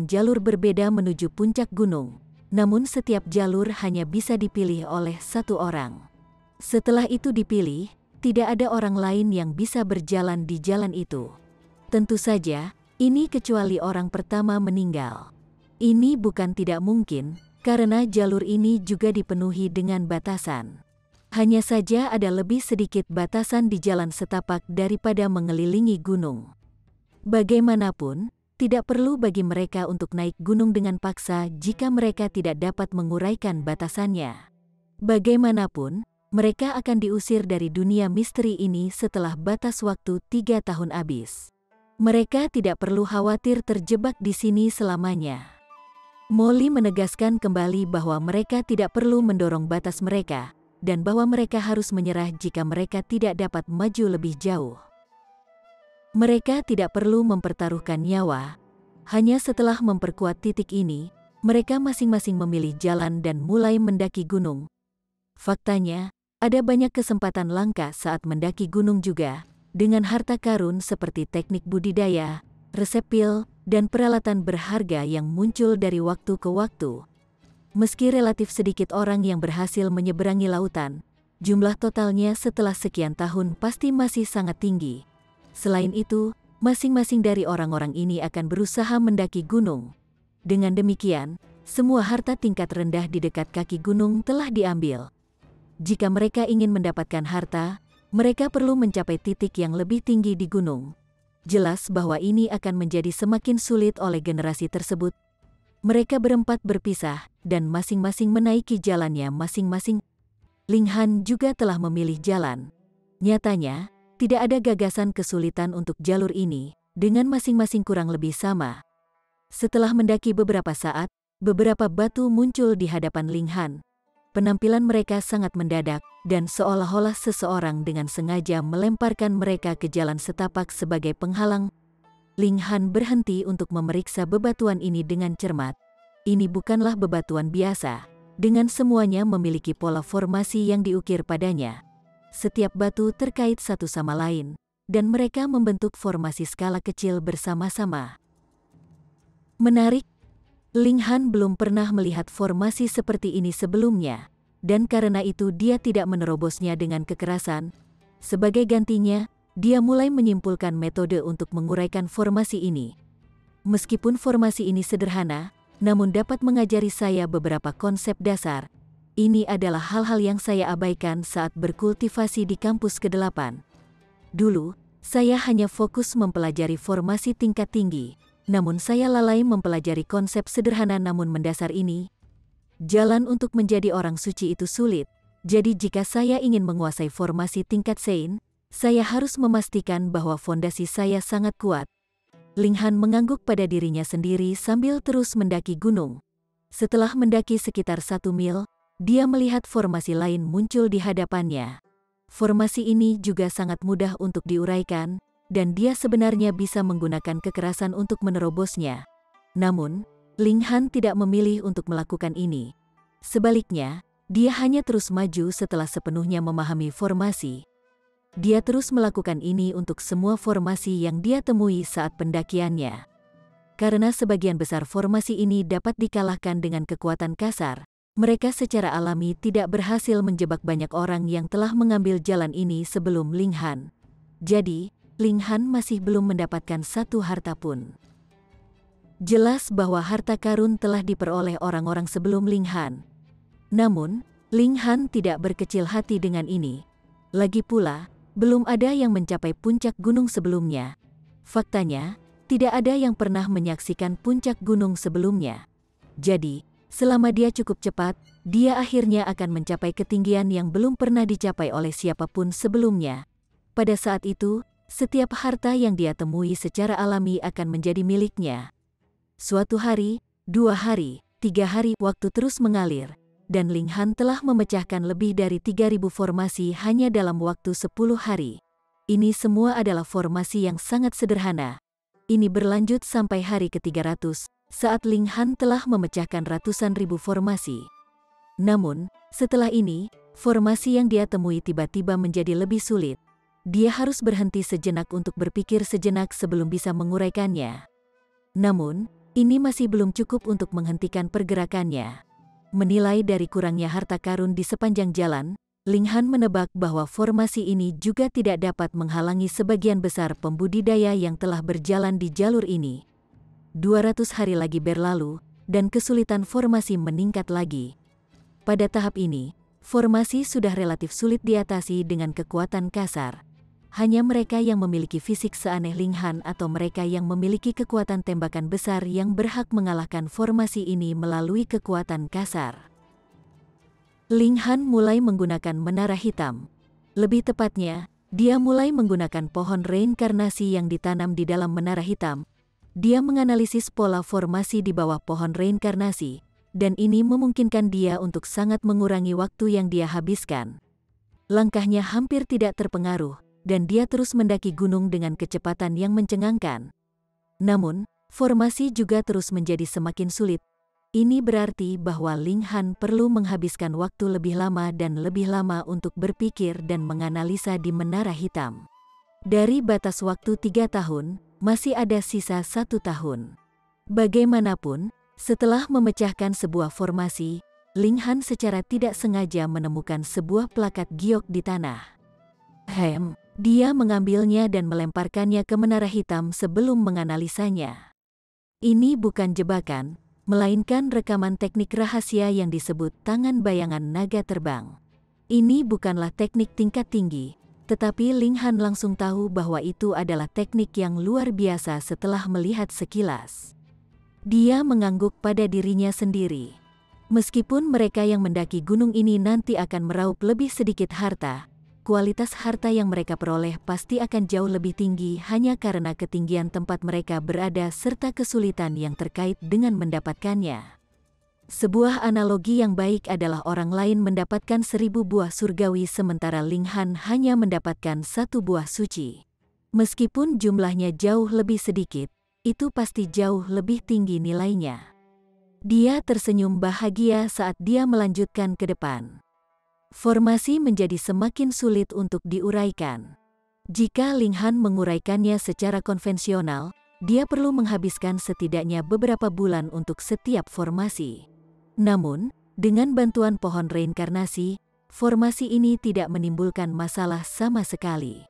Speaker 1: jalur berbeda menuju puncak gunung, namun setiap jalur hanya bisa dipilih oleh 1 orang. Setelah itu dipilih, tidak ada orang lain yang bisa berjalan di jalan itu. Tentu saja, ini kecuali orang pertama meninggal. Ini bukan tidak mungkin, karena jalur ini juga dipenuhi dengan batasan. Hanya saja ada lebih sedikit batasan di jalan setapak daripada mengelilingi gunung. Bagaimanapun, tidak perlu bagi mereka untuk naik gunung dengan paksa jika mereka tidak dapat menguraikan batasannya. Bagaimanapun, mereka akan diusir dari dunia misteri ini setelah batas waktu 3 tahun habis. Mereka tidak perlu khawatir terjebak di sini selamanya. Mo Li menegaskan kembali bahwa mereka tidak perlu mendorong batas mereka, dan bahwa mereka harus menyerah jika mereka tidak dapat maju lebih jauh. Mereka tidak perlu mempertaruhkan nyawa. Hanya setelah memperkuat titik ini, mereka masing-masing memilih jalan dan mulai mendaki gunung. Faktanya, ada banyak kesempatan langka saat mendaki gunung juga, dengan harta karun seperti teknik budidaya, resep pil, dan peralatan berharga yang muncul dari waktu ke waktu. Meski relatif sedikit orang yang berhasil menyeberangi lautan, jumlah totalnya setelah sekian tahun pasti masih sangat tinggi. Selain itu, masing-masing dari orang-orang ini akan berusaha mendaki gunung. Dengan demikian, semua harta tingkat rendah di dekat kaki gunung telah diambil. Jika mereka ingin mendapatkan harta, mereka perlu mencapai titik yang lebih tinggi di gunung. Jelas bahwa ini akan menjadi semakin sulit oleh generasi tersebut. Mereka berempat berpisah, dan masing-masing menaiki jalannya masing-masing. Ling Han juga telah memilih jalan. Nyatanya, tidak ada gagasan kesulitan untuk jalur ini, dengan masing-masing kurang lebih sama. Setelah mendaki beberapa saat, beberapa batu muncul di hadapan Ling Han. Penampilan mereka sangat mendadak, dan seolah-olah seseorang dengan sengaja melemparkan mereka ke jalan setapak sebagai penghalang. Ling Han berhenti untuk memeriksa bebatuan ini dengan cermat. Ini bukanlah bebatuan biasa, dengan semuanya memiliki pola formasi yang diukir padanya. Setiap batu terkait satu sama lain, dan mereka membentuk formasi skala kecil bersama-sama. Menarik. Ling Han belum pernah melihat formasi seperti ini sebelumnya, dan karena itu dia tidak menerobosnya dengan kekerasan. Sebagai gantinya, dia mulai menyimpulkan metode untuk menguraikan formasi ini. Meskipun formasi ini sederhana, namun dapat mengajari saya beberapa konsep dasar. Ini adalah hal-hal yang saya abaikan saat berkultivasi di kampus ke-8. Dulu, saya hanya fokus mempelajari formasi tingkat tinggi, namun saya lalai mempelajari konsep sederhana namun mendasar ini. Jalan untuk menjadi orang suci itu sulit, jadi jika saya ingin menguasai formasi tingkat Sein, saya harus memastikan bahwa fondasi saya sangat kuat. Ling Han mengangguk pada dirinya sendiri sambil terus mendaki gunung. Setelah mendaki sekitar 1 mil, dia melihat formasi lain muncul di hadapannya. Formasi ini juga sangat mudah untuk diuraikan, dan dia sebenarnya bisa menggunakan kekerasan untuk menerobosnya. Namun, Ling Han tidak memilih untuk melakukan ini. Sebaliknya, dia hanya terus maju setelah sepenuhnya memahami formasi. Dia terus melakukan ini untuk semua formasi yang dia temui saat pendakiannya. Karena sebagian besar formasi ini dapat dikalahkan dengan kekuatan kasar, mereka secara alami tidak berhasil menjebak banyak orang yang telah mengambil jalan ini sebelum Ling Han. Jadi, Ling Han masih belum mendapatkan satu harta pun. Jelas bahwa harta karun telah diperoleh orang-orang sebelum Ling Han. Namun, Ling Han tidak berkecil hati dengan ini. Lagi pula, belum ada yang mencapai puncak gunung sebelumnya. Faktanya, tidak ada yang pernah menyaksikan puncak gunung sebelumnya. Jadi, selama dia cukup cepat, dia akhirnya akan mencapai ketinggian yang belum pernah dicapai oleh siapapun sebelumnya. Pada saat itu, setiap harta yang dia temui secara alami akan menjadi miliknya. Suatu hari, 2 hari, 3 hari, waktu terus mengalir. Dan Ling Han telah memecahkan lebih dari 3.000 formasi hanya dalam waktu 10 hari. Ini semua adalah formasi yang sangat sederhana. Ini berlanjut sampai hari ke-300, saat Ling Han telah memecahkan ratusan ribu formasi. Namun, setelah ini, formasi yang dia temui tiba-tiba menjadi lebih sulit. Dia harus berhenti sejenak untuk berpikir sejenak sebelum bisa menguraikannya. Namun, ini masih belum cukup untuk menghentikan pergerakannya. Menilai dari kurangnya harta karun di sepanjang jalan, Ling Han menebak bahwa formasi ini juga tidak dapat menghalangi sebagian besar pembudidaya yang telah berjalan di jalur ini. 200 hari lagi berlalu, dan kesulitan formasi meningkat lagi. Pada tahap ini, formasi sudah relatif sulit diatasi dengan kekuatan kasar. Hanya mereka yang memiliki fisik seaneh Ling Han atau mereka yang memiliki kekuatan tembakan besar yang berhak mengalahkan formasi ini melalui kekuatan kasar. Ling Han mulai menggunakan menara hitam. Lebih tepatnya, dia mulai menggunakan pohon reinkarnasi yang ditanam di dalam menara hitam. Dia menganalisis pola formasi di bawah pohon reinkarnasi, dan ini memungkinkan dia untuk sangat mengurangi waktu yang dia habiskan. Langkahnya hampir tidak terpengaruh, dan dia terus mendaki gunung dengan kecepatan yang mencengangkan. Namun, formasi juga terus menjadi semakin sulit. Ini berarti bahwa Ling Han perlu menghabiskan waktu lebih lama dan lebih lama untuk berpikir dan menganalisa di menara hitam. Dari batas waktu 3 tahun, masih ada sisa 1 tahun. Bagaimanapun, setelah memecahkan sebuah formasi, Ling Han secara tidak sengaja menemukan sebuah plakat giok di tanah. Dia mengambilnya dan melemparkannya ke menara hitam sebelum menganalisanya. Ini bukan jebakan, melainkan rekaman teknik rahasia yang disebut tangan bayangan naga terbang. Ini bukanlah teknik tingkat tinggi, tetapi Ling Han langsung tahu bahwa itu adalah teknik yang luar biasa setelah melihat sekilas. Dia mengangguk pada dirinya sendiri. Meskipun mereka yang mendaki gunung ini nanti akan meraup lebih sedikit harta, kualitas harta yang mereka peroleh pasti akan jauh lebih tinggi hanya karena ketinggian tempat mereka berada serta kesulitan yang terkait dengan mendapatkannya. Sebuah analogi yang baik adalah orang lain mendapatkan 1000 buah surgawi sementara Ling Han hanya mendapatkan 1 buah suci. Meskipun jumlahnya jauh lebih sedikit, itu pasti jauh lebih tinggi nilainya. Dia tersenyum bahagia saat dia melanjutkan ke depan. Formasi menjadi semakin sulit untuk diuraikan. Jika Ling Han menguraikannya secara konvensional, dia perlu menghabiskan setidaknya beberapa bulan untuk setiap formasi. Namun, dengan bantuan pohon reinkarnasi, formasi ini tidak menimbulkan masalah sama sekali.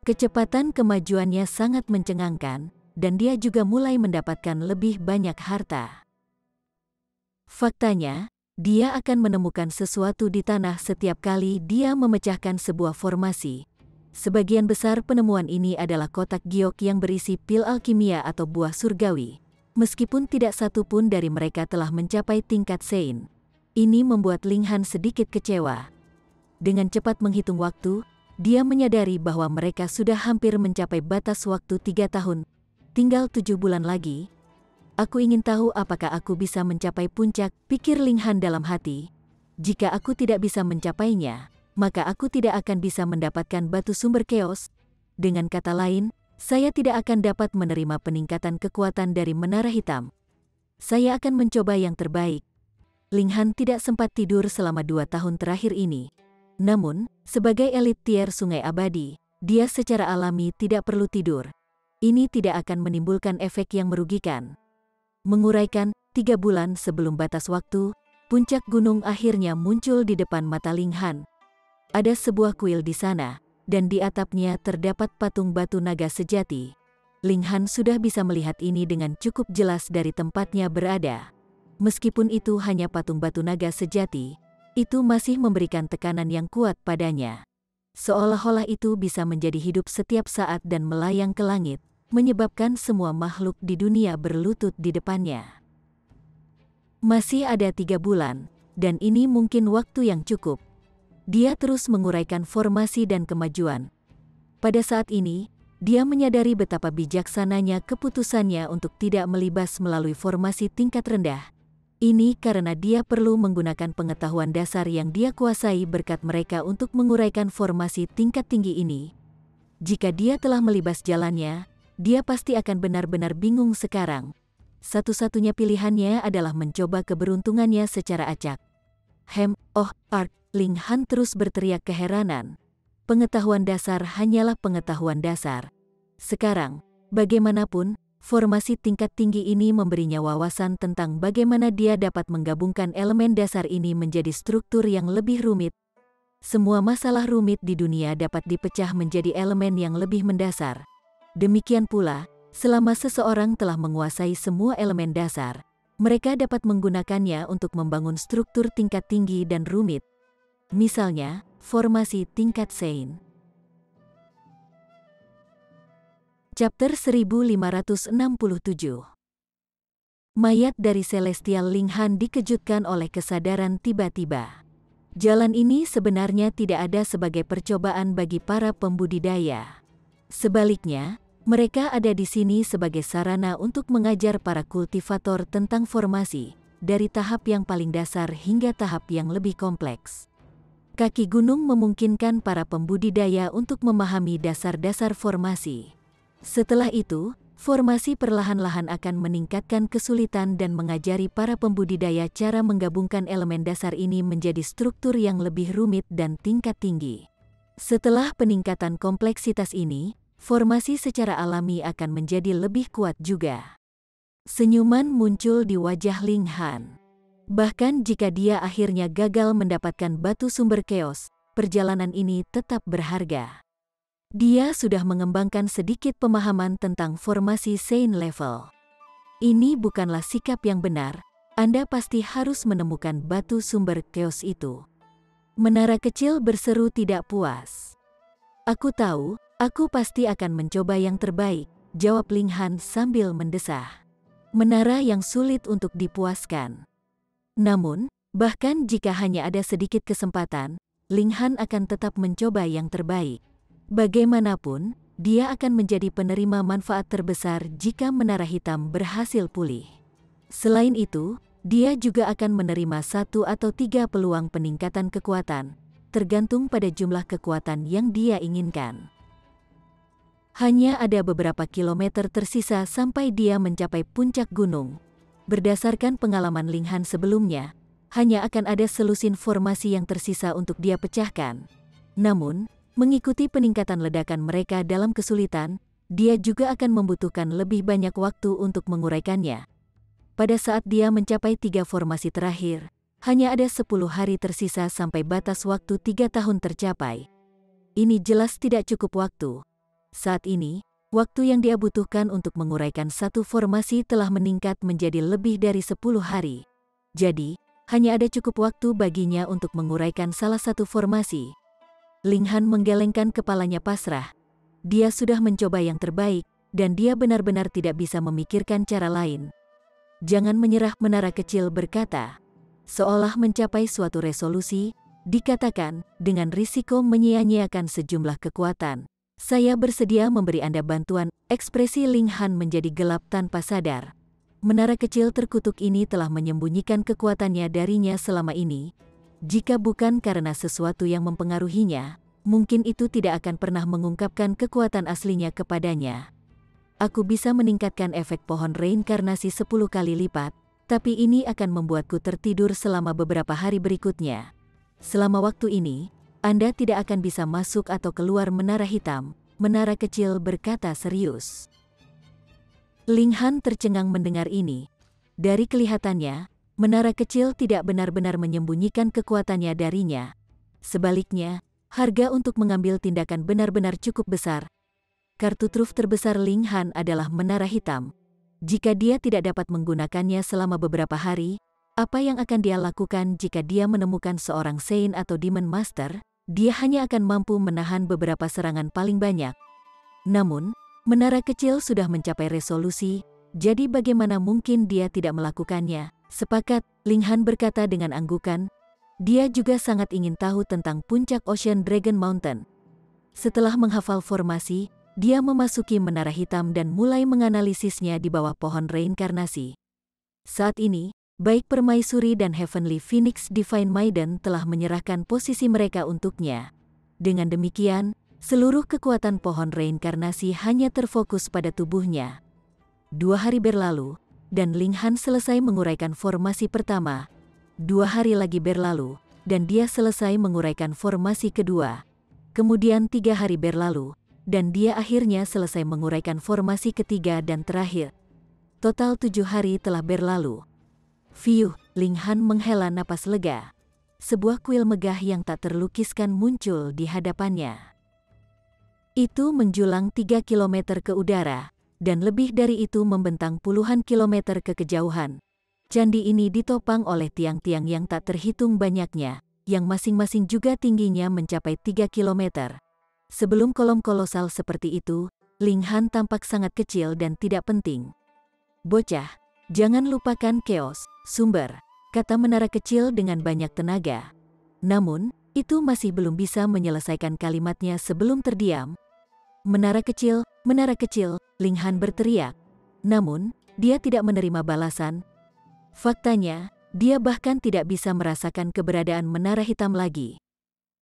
Speaker 1: Kecepatan kemajuannya sangat mencengangkan, dan dia juga mulai mendapatkan lebih banyak harta. Faktanya, dia akan menemukan sesuatu di tanah setiap kali dia memecahkan sebuah formasi. Sebagian besar penemuan ini adalah kotak giok yang berisi pil alkimia atau buah surgawi. Meskipun tidak satu pun dari mereka telah mencapai tingkat Sein. Ini membuat Ling Han sedikit kecewa. Dengan cepat menghitung waktu, dia menyadari bahwa mereka sudah hampir mencapai batas waktu 3 tahun. Tinggal 7 bulan lagi. Aku ingin tahu apakah aku bisa mencapai puncak, pikir Ling Han dalam hati. Jika aku tidak bisa mencapainya, maka aku tidak akan bisa mendapatkan batu sumber keos. Dengan kata lain, saya tidak akan dapat menerima peningkatan kekuatan dari menara hitam. Saya akan mencoba yang terbaik. Ling Han tidak sempat tidur selama 2 tahun terakhir ini. Namun, sebagai elit tier sungai abadi, dia secara alami tidak perlu tidur. Ini tidak akan menimbulkan efek yang merugikan. Menguraikan, 3 bulan sebelum batas waktu, puncak gunung akhirnya muncul di depan mata Ling Han. Ada sebuah kuil di sana, dan di atapnya terdapat patung batu naga sejati. Ling Han sudah bisa melihat ini dengan cukup jelas dari tempatnya berada. Meskipun itu hanya patung batu naga sejati, itu masih memberikan tekanan yang kuat padanya. Seolah-olah itu bisa menjadi hidup setiap saat dan melayang ke langit, menyebabkan semua makhluk di dunia berlutut di depannya. Masih ada 3 bulan, dan ini mungkin waktu yang cukup. Dia terus menguraikan formasi dan kemajuan. Pada saat ini, dia menyadari betapa bijaksananya keputusannya untuk tidak melibas melalui formasi tingkat rendah. Ini karena dia perlu menggunakan pengetahuan dasar yang dia kuasai berkat mereka untuk menguraikan formasi tingkat tinggi ini. Jika dia telah melibas jalannya, dia pasti akan benar-benar bingung sekarang. Satu-satunya pilihannya adalah mencoba keberuntungannya secara acak. Art, Ling Han terus berteriak keheranan. Pengetahuan dasar hanyalah pengetahuan dasar. Sekarang, bagaimanapun, formasi tingkat tinggi ini memberinya wawasan tentang bagaimana dia dapat menggabungkan elemen dasar ini menjadi struktur yang lebih rumit. Semua masalah rumit di dunia dapat dipecah menjadi elemen yang lebih mendasar. Demikian pula, selama seseorang telah menguasai semua elemen dasar, mereka dapat menggunakannya untuk membangun struktur tingkat tinggi dan rumit. Misalnya, formasi tingkat Sein. Chapter 1567. Mayat dari Celestial Ling Han dikejutkan oleh kesadaran tiba-tiba. Jalan ini sebenarnya tidak ada sebagai percobaan bagi para pembudidaya. Sebaliknya, mereka ada di sini sebagai sarana untuk mengajar para kultivator tentang formasi, dari tahap yang paling dasar hingga tahap yang lebih kompleks. Kaki gunung memungkinkan para pembudidaya untuk memahami dasar-dasar formasi. Setelah itu, formasi perlahan-lahan akan meningkatkan kesulitan dan mengajari para pembudidaya cara menggabungkan elemen dasar ini menjadi struktur yang lebih rumit dan tingkat tinggi. Setelah peningkatan kompleksitas ini, formasi secara alami akan menjadi lebih kuat juga. Senyuman muncul di wajah Ling Han. Bahkan jika dia akhirnya gagal mendapatkan batu sumber keos, perjalanan ini tetap berharga. Dia sudah mengembangkan sedikit pemahaman tentang formasi Sein level. Ini bukanlah sikap yang benar, Anda pasti harus menemukan batu sumber keos itu. Menara kecil berseru tidak puas. Aku tahu, aku pasti akan mencoba yang terbaik, jawab Ling Han sambil mendesah. Menara yang sulit untuk dipuaskan. Namun, bahkan jika hanya ada sedikit kesempatan, Ling Han akan tetap mencoba yang terbaik. Bagaimanapun, dia akan menjadi penerima manfaat terbesar jika menara hitam berhasil pulih. Selain itu, dia juga akan menerima 1 atau 3 peluang peningkatan kekuatan, tergantung pada jumlah kekuatan yang dia inginkan. Hanya ada beberapa kilometer tersisa sampai dia mencapai puncak gunung. Berdasarkan pengalaman Ling Han sebelumnya, hanya akan ada selusin formasi yang tersisa untuk dia pecahkan. Namun, mengikuti peningkatan ledakan mereka dalam kesulitan, dia juga akan membutuhkan lebih banyak waktu untuk menguraikannya. Pada saat dia mencapai 3 formasi terakhir, hanya ada 10 hari tersisa sampai batas waktu 3 tahun tercapai. Ini jelas tidak cukup waktu. Saat ini, waktu yang dia butuhkan untuk menguraikan 1 formasi telah meningkat menjadi lebih dari 10 hari. Jadi, hanya ada cukup waktu baginya untuk menguraikan salah satu formasi. Ling Han menggelengkan kepalanya pasrah. Dia sudah mencoba yang terbaik, dan dia benar-benar tidak bisa memikirkan cara lain. Jangan menyerah, menara kecil berkata. Seolah mencapai suatu resolusi, dikatakan, dengan risiko menyia-nyiakan sejumlah kekuatan. Saya bersedia memberi Anda bantuan. Ekspresi Ling Han menjadi gelap tanpa sadar. Menara kecil terkutuk ini telah menyembunyikan kekuatannya darinya selama ini. Jika bukan karena sesuatu yang mempengaruhinya, mungkin itu tidak akan pernah mengungkapkan kekuatan aslinya kepadanya. Aku bisa meningkatkan efek pohon reinkarnasi 10 kali lipat, tapi ini akan membuatku tertidur selama beberapa hari berikutnya. Selama waktu ini, Anda tidak akan bisa masuk atau keluar menara hitam, menara kecil berkata serius. Ling Han tercengang mendengar ini. Dari kelihatannya, menara kecil tidak benar-benar menyembunyikan kekuatannya darinya. Sebaliknya, harga untuk mengambil tindakan benar-benar cukup besar. Kartu truf terbesar Ling Han adalah menara hitam. Jika dia tidak dapat menggunakannya selama beberapa hari, apa yang akan dia lakukan jika dia menemukan seorang Saint atau Demon Master? Dia hanya akan mampu menahan beberapa serangan paling banyak. Namun, menara kecil sudah mencapai resolusi, jadi bagaimana mungkin dia tidak melakukannya? Sepakat, Ling Han berkata dengan anggukan. Dia juga sangat ingin tahu tentang puncak Ocean Dragon Mountain. Setelah menghafal formasi, dia memasuki menara hitam dan mulai menganalisisnya di bawah pohon reinkarnasi. Saat ini, baik Permaisuri dan Heavenly Phoenix Divine Maiden telah menyerahkan posisi mereka untuknya. Dengan demikian, seluruh kekuatan pohon reinkarnasi hanya terfokus pada tubuhnya. 2 hari berlalu, dan Ling Han selesai menguraikan formasi pertama. 2 hari lagi berlalu, dan dia selesai menguraikan formasi kedua. Kemudian 3 hari berlalu, dan dia akhirnya selesai menguraikan formasi ketiga dan terakhir. Total 7 hari telah berlalu. Fiuh, Ling Han menghela napas lega. Sebuah kuil megah yang tak terlukiskan muncul di hadapannya. Itu menjulang 3 kilometer ke udara, dan lebih dari itu membentang puluhan kilometer ke kejauhan. Candi ini ditopang oleh tiang-tiang yang tak terhitung banyaknya, yang masing-masing juga tingginya mencapai 3 kilometer. Sebelum kolom kolosal seperti itu, Ling Han tampak sangat kecil dan tidak penting. Bocah, jangan lupakan Chaos, sumber, kata menara kecil dengan banyak tenaga. Namun, itu masih belum bisa menyelesaikan kalimatnya sebelum terdiam. Menara kecil, Ling Han berteriak. Namun, dia tidak menerima balasan. Faktanya, dia bahkan tidak bisa merasakan keberadaan menara hitam lagi.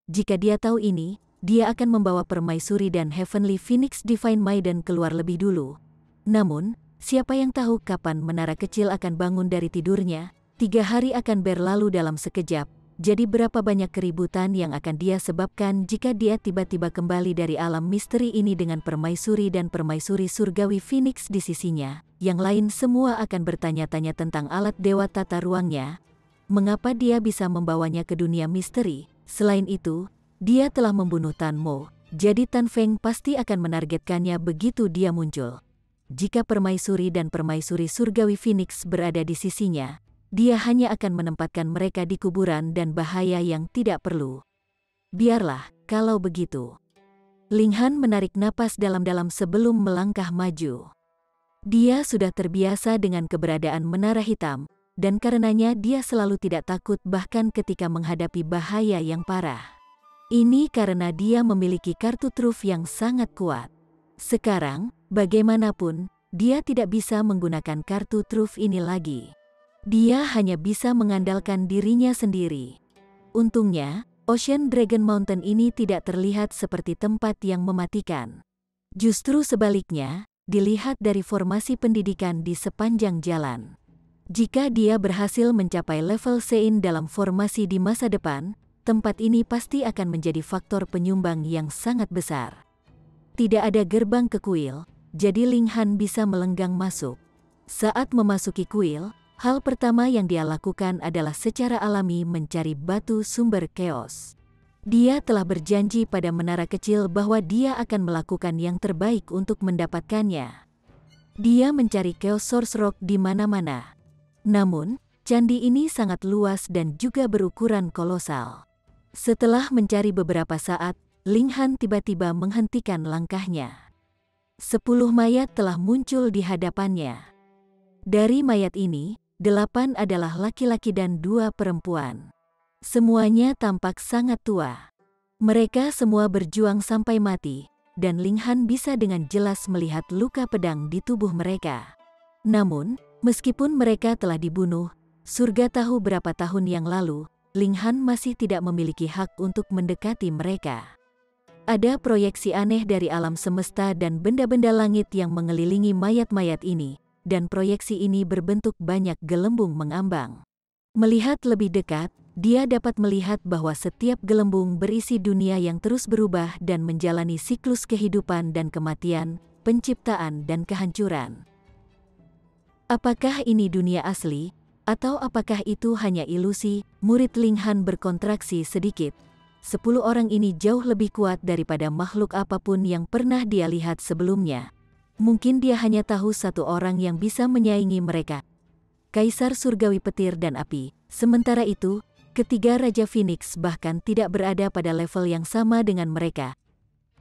Speaker 1: Jika dia tahu ini, dia akan membawa Permaisuri dan Heavenly Phoenix Divine Maiden keluar lebih dulu. Namun, siapa yang tahu kapan menara kecil akan bangun dari tidurnya? 3 hari akan berlalu dalam sekejap. Jadi berapa banyak keributan yang akan dia sebabkan jika dia tiba-tiba kembali dari alam misteri ini dengan Permaisuri dan Permaisuri Surgawi Phoenix di sisinya. Yang lain semua akan bertanya-tanya tentang alat dewa tata ruangnya. Mengapa dia bisa membawanya ke dunia misteri? Selain itu, dia telah membunuh Tan Mo, jadi Tan Feng pasti akan menargetkannya begitu dia muncul. Jika Permaisuri dan Permaisuri Surgawi Phoenix berada di sisinya, dia hanya akan menempatkan mereka di kuburan dan bahaya yang tidak perlu. Biarlah, kalau begitu. Ling Han menarik napas dalam-dalam sebelum melangkah maju. Dia sudah terbiasa dengan keberadaan menara hitam, dan karenanya dia selalu tidak takut bahkan ketika menghadapi bahaya yang parah. Ini karena dia memiliki kartu truf yang sangat kuat. Sekarang, bagaimanapun, dia tidak bisa menggunakan kartu truf ini lagi. Dia hanya bisa mengandalkan dirinya sendiri. Untungnya, Ocean Dragon Mountain ini tidak terlihat seperti tempat yang mematikan. Justru sebaliknya, dilihat dari formasi pendidikan di sepanjang jalan. Jika dia berhasil mencapai level Sein dalam formasi di masa depan, tempat ini pasti akan menjadi faktor penyumbang yang sangat besar. Tidak ada gerbang ke kuil, jadi Ling Han bisa melenggang masuk. Saat memasuki kuil, hal pertama yang dia lakukan adalah secara alami mencari batu sumber chaos. Dia telah berjanji pada menara kecil bahwa dia akan melakukan yang terbaik untuk mendapatkannya. Dia mencari chaos source rock di mana-mana. Namun, Candi ini sangat luas dan juga berukuran kolosal. Setelah mencari beberapa saat, Ling Han tiba-tiba menghentikan langkahnya. 10 mayat telah muncul di hadapannya. Dari mayat ini, 8 adalah laki-laki dan 2 perempuan. Semuanya tampak sangat tua. Mereka semua berjuang sampai mati, dan Ling Han bisa dengan jelas melihat luka pedang di tubuh mereka. Namun, meskipun mereka telah dibunuh, surga tahu berapa tahun yang lalu, Ling Han masih tidak memiliki hak untuk mendekati mereka. Ada proyeksi aneh dari alam semesta dan benda-benda langit yang mengelilingi mayat-mayat ini, dan proyeksi ini berbentuk banyak gelembung mengambang. Melihat lebih dekat, dia dapat melihat bahwa setiap gelembung berisi dunia yang terus berubah dan menjalani siklus kehidupan dan kematian, penciptaan dan kehancuran. Apakah ini dunia asli, atau apakah itu hanya ilusi? Murid Ling Han berkontraksi sedikit. 10 orang ini jauh lebih kuat daripada makhluk apapun yang pernah dia lihat sebelumnya. Mungkin dia hanya tahu satu orang yang bisa menyaingi mereka. Kaisar Surgawi Petir dan Api. Sementara itu, ketiga Raja Phoenix bahkan tidak berada pada level yang sama dengan mereka.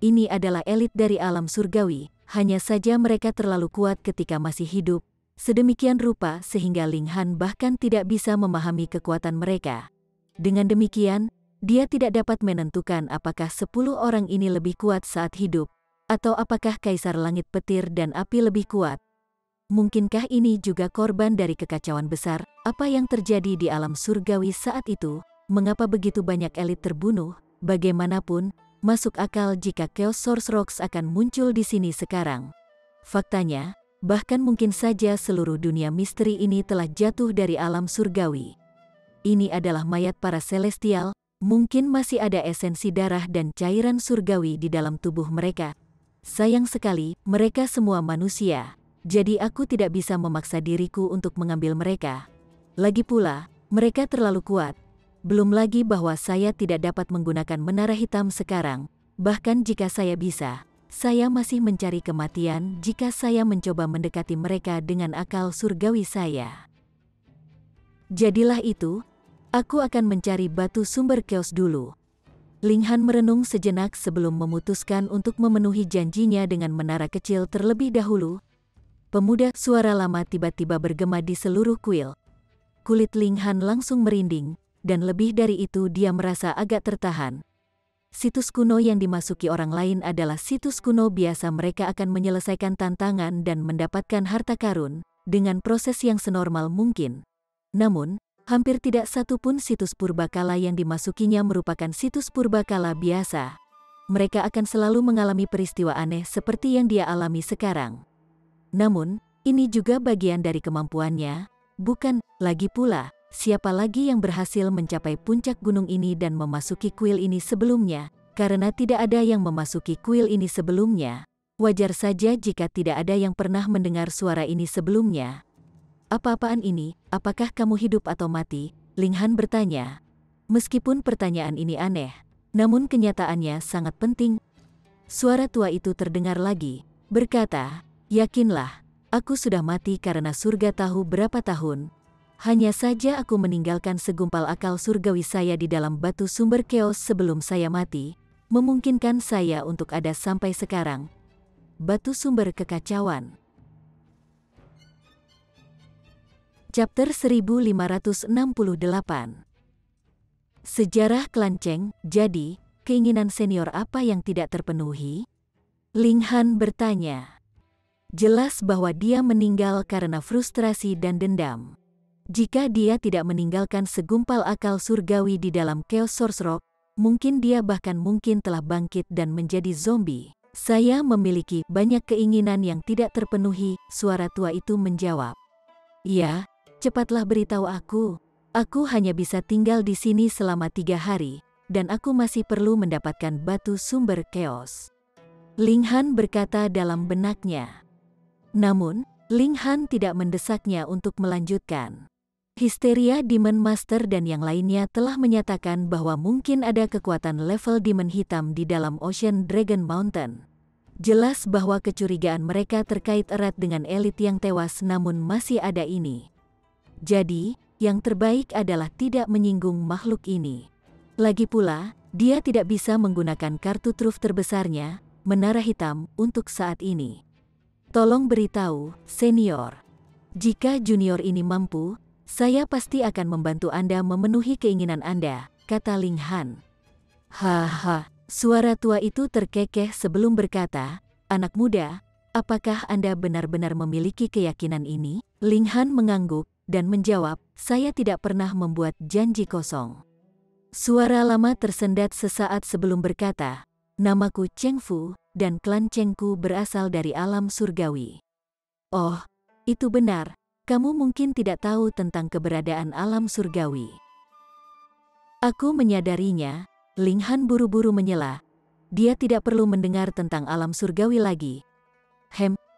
Speaker 1: Ini adalah elit dari alam surgawi, hanya saja mereka terlalu kuat ketika masih hidup, sedemikian rupa sehingga Ling Han bahkan tidak bisa memahami kekuatan mereka. Dengan demikian, dia tidak dapat menentukan apakah 10 orang ini lebih kuat saat hidup, atau apakah Kaisar Langit Petir dan Api lebih kuat. Mungkinkah ini juga korban dari kekacauan besar? Apa yang terjadi di alam surgawi saat itu? Mengapa begitu banyak elit terbunuh? Bagaimanapun, masuk akal jika Chaos Source Rocks akan muncul di sini sekarang. Faktanya, bahkan mungkin saja seluruh dunia misteri ini telah jatuh dari alam surgawi. Ini adalah mayat para celestial, mungkin masih ada esensi darah dan cairan surgawi di dalam tubuh mereka. Sayang sekali, mereka semua manusia, jadi aku tidak bisa memaksa diriku untuk mengambil mereka. Lagi pula, mereka terlalu kuat. Belum lagi bahwa saya tidak dapat menggunakan menara hitam sekarang, bahkan jika saya bisa, saya masih mencari kematian jika saya mencoba mendekati mereka dengan akal surgawi saya. Jadilah itu, aku akan mencari batu sumber chaos dulu. Ling Han merenung sejenak sebelum memutuskan untuk memenuhi janjinya dengan menara kecil terlebih dahulu. Pemuda, suara lama tiba-tiba bergema di seluruh kuil. Kulit Ling Han langsung merinding, dan lebih dari itu dia merasa agak tertahan. Situs kuno yang dimasuki orang lain adalah situs kuno biasa. Mereka akan menyelesaikan tantangan dan mendapatkan harta karun, dengan proses yang senormal mungkin. Namun, hampir tidak satu pun situs purbakala yang dimasukinya merupakan situs purbakala biasa. Mereka akan selalu mengalami peristiwa aneh seperti yang dia alami sekarang. Namun, ini juga bagian dari kemampuannya, bukan? Lagi pula, siapa lagi yang berhasil mencapai puncak gunung ini dan memasuki kuil ini sebelumnya? Karena tidak ada yang memasuki kuil ini sebelumnya, wajar saja jika tidak ada yang pernah mendengar suara ini sebelumnya. Apa-apaan ini? Apakah kamu hidup atau mati? Ling Han bertanya. Meskipun pertanyaan ini aneh, namun kenyataannya sangat penting. Suara tua itu terdengar lagi, berkata, yakinlah, aku sudah mati karena surga tahu berapa tahun. Hanya saja aku meninggalkan segumpal akal surgawi saya di dalam batu sumber chaos sebelum saya mati, memungkinkan saya untuk ada sampai sekarang. Batu sumber kekacauan. Chapter 1568. Sejarah klan Cheng. Jadi, keinginan senior apa yang tidak terpenuhi? Ling Han bertanya. Jelas bahwa dia meninggal karena frustrasi dan dendam. Jika dia tidak meninggalkan segumpal akal surgawi di dalam Chaos Source Rock, mungkin dia bahkan mungkin telah bangkit dan menjadi zombie. Saya memiliki banyak keinginan yang tidak terpenuhi, suara tua itu menjawab. Ya, cepatlah beritahu aku. Aku hanya bisa tinggal di sini selama 3 hari, dan aku masih perlu mendapatkan batu sumber chaos. Ling Han berkata dalam benaknya. Namun, Ling Han tidak mendesaknya untuk melanjutkan. Histeria Demon Master dan yang lainnya telah menyatakan bahwa mungkin ada kekuatan level Demon Hitam di dalam Ocean Dragon Mountain. Jelas bahwa kecurigaan mereka terkait erat dengan elit yang tewas namun masih ada ini. Jadi, yang terbaik adalah tidak menyinggung makhluk ini. Lagi pula, dia tidak bisa menggunakan kartu truf terbesarnya, Menara Hitam, untuk saat ini. Tolong beritahu, senior. Jika junior ini mampu, saya pasti akan membantu Anda memenuhi keinginan Anda, kata Ling Han. Haha, suara tua itu terkekeh sebelum berkata, anak muda, apakah Anda benar-benar memiliki keyakinan ini? Ling Han mengangguk dan menjawab, saya tidak pernah membuat janji kosong. Suara lama tersendat sesaat sebelum berkata, namaku Cheng Fu, dan klan Chengku berasal dari alam surgawi. Oh, itu benar, kamu mungkin tidak tahu tentang keberadaan alam surgawi. Aku menyadarinya, Ling Han buru-buru menyela. Dia tidak perlu mendengar tentang alam surgawi lagi.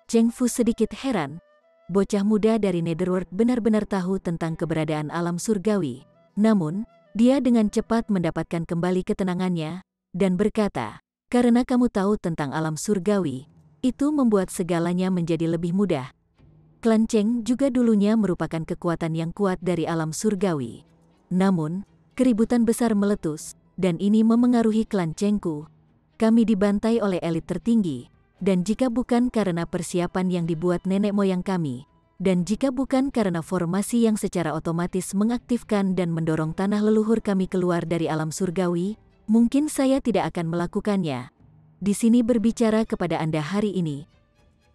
Speaker 1: Cheng Fu sedikit heran. Bocah muda dari Netherworld benar-benar tahu tentang keberadaan alam surgawi. Namun, dia dengan cepat mendapatkan kembali ketenangannya, dan berkata, karena kamu tahu tentang alam surgawi, itu membuat segalanya menjadi lebih mudah. Klan Cheng juga dulunya merupakan kekuatan yang kuat dari alam surgawi. Namun, keributan besar meletus, dan ini memengaruhi klan Chengku. Kami dibantai oleh elit tertinggi, dan jika bukan karena persiapan yang dibuat nenek moyang kami, dan jika bukan karena formasi yang secara otomatis mengaktifkan dan mendorong tanah leluhur kami keluar dari alam surgawi, mungkin saya tidak akan melakukannya. Di sini berbicara kepada Anda hari ini.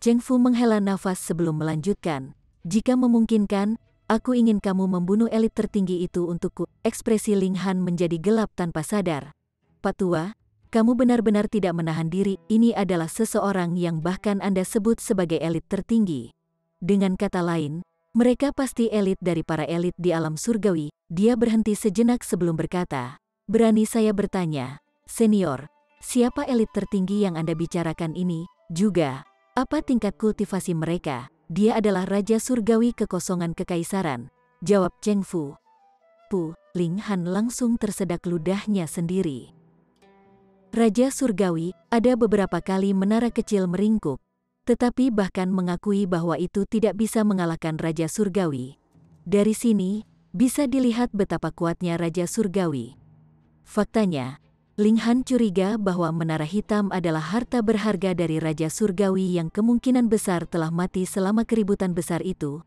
Speaker 1: Cheng Fu menghela nafas sebelum melanjutkan. Jika memungkinkan, aku ingin kamu membunuh elit tertinggi itu untukku. Ekspresi Ling Han menjadi gelap tanpa sadar. Pak Tua, kamu benar-benar tidak menahan diri. Ini adalah seseorang yang bahkan Anda sebut sebagai elit tertinggi. Dengan kata lain, mereka pasti elit dari para elit di alam surgawi. Dia berhenti sejenak sebelum berkata, berani saya bertanya, senior, siapa elit tertinggi yang Anda bicarakan ini? Juga, apa tingkat kultivasi mereka? Dia adalah Raja Surgawi Kekosongan Kekaisaran, jawab Cheng Fu. Ling Han langsung tersedak ludahnya sendiri. Raja Surgawi, ada beberapa kali menara kecil meringkuk, tetapi bahkan mengakui bahwa itu tidak bisa mengalahkan Raja Surgawi. Dari sini, bisa dilihat betapa kuatnya Raja Surgawi. Faktanya, Ling Han curiga bahwa Menara Hitam adalah harta berharga dari Raja Surgawi yang kemungkinan besar telah mati selama keributan besar itu.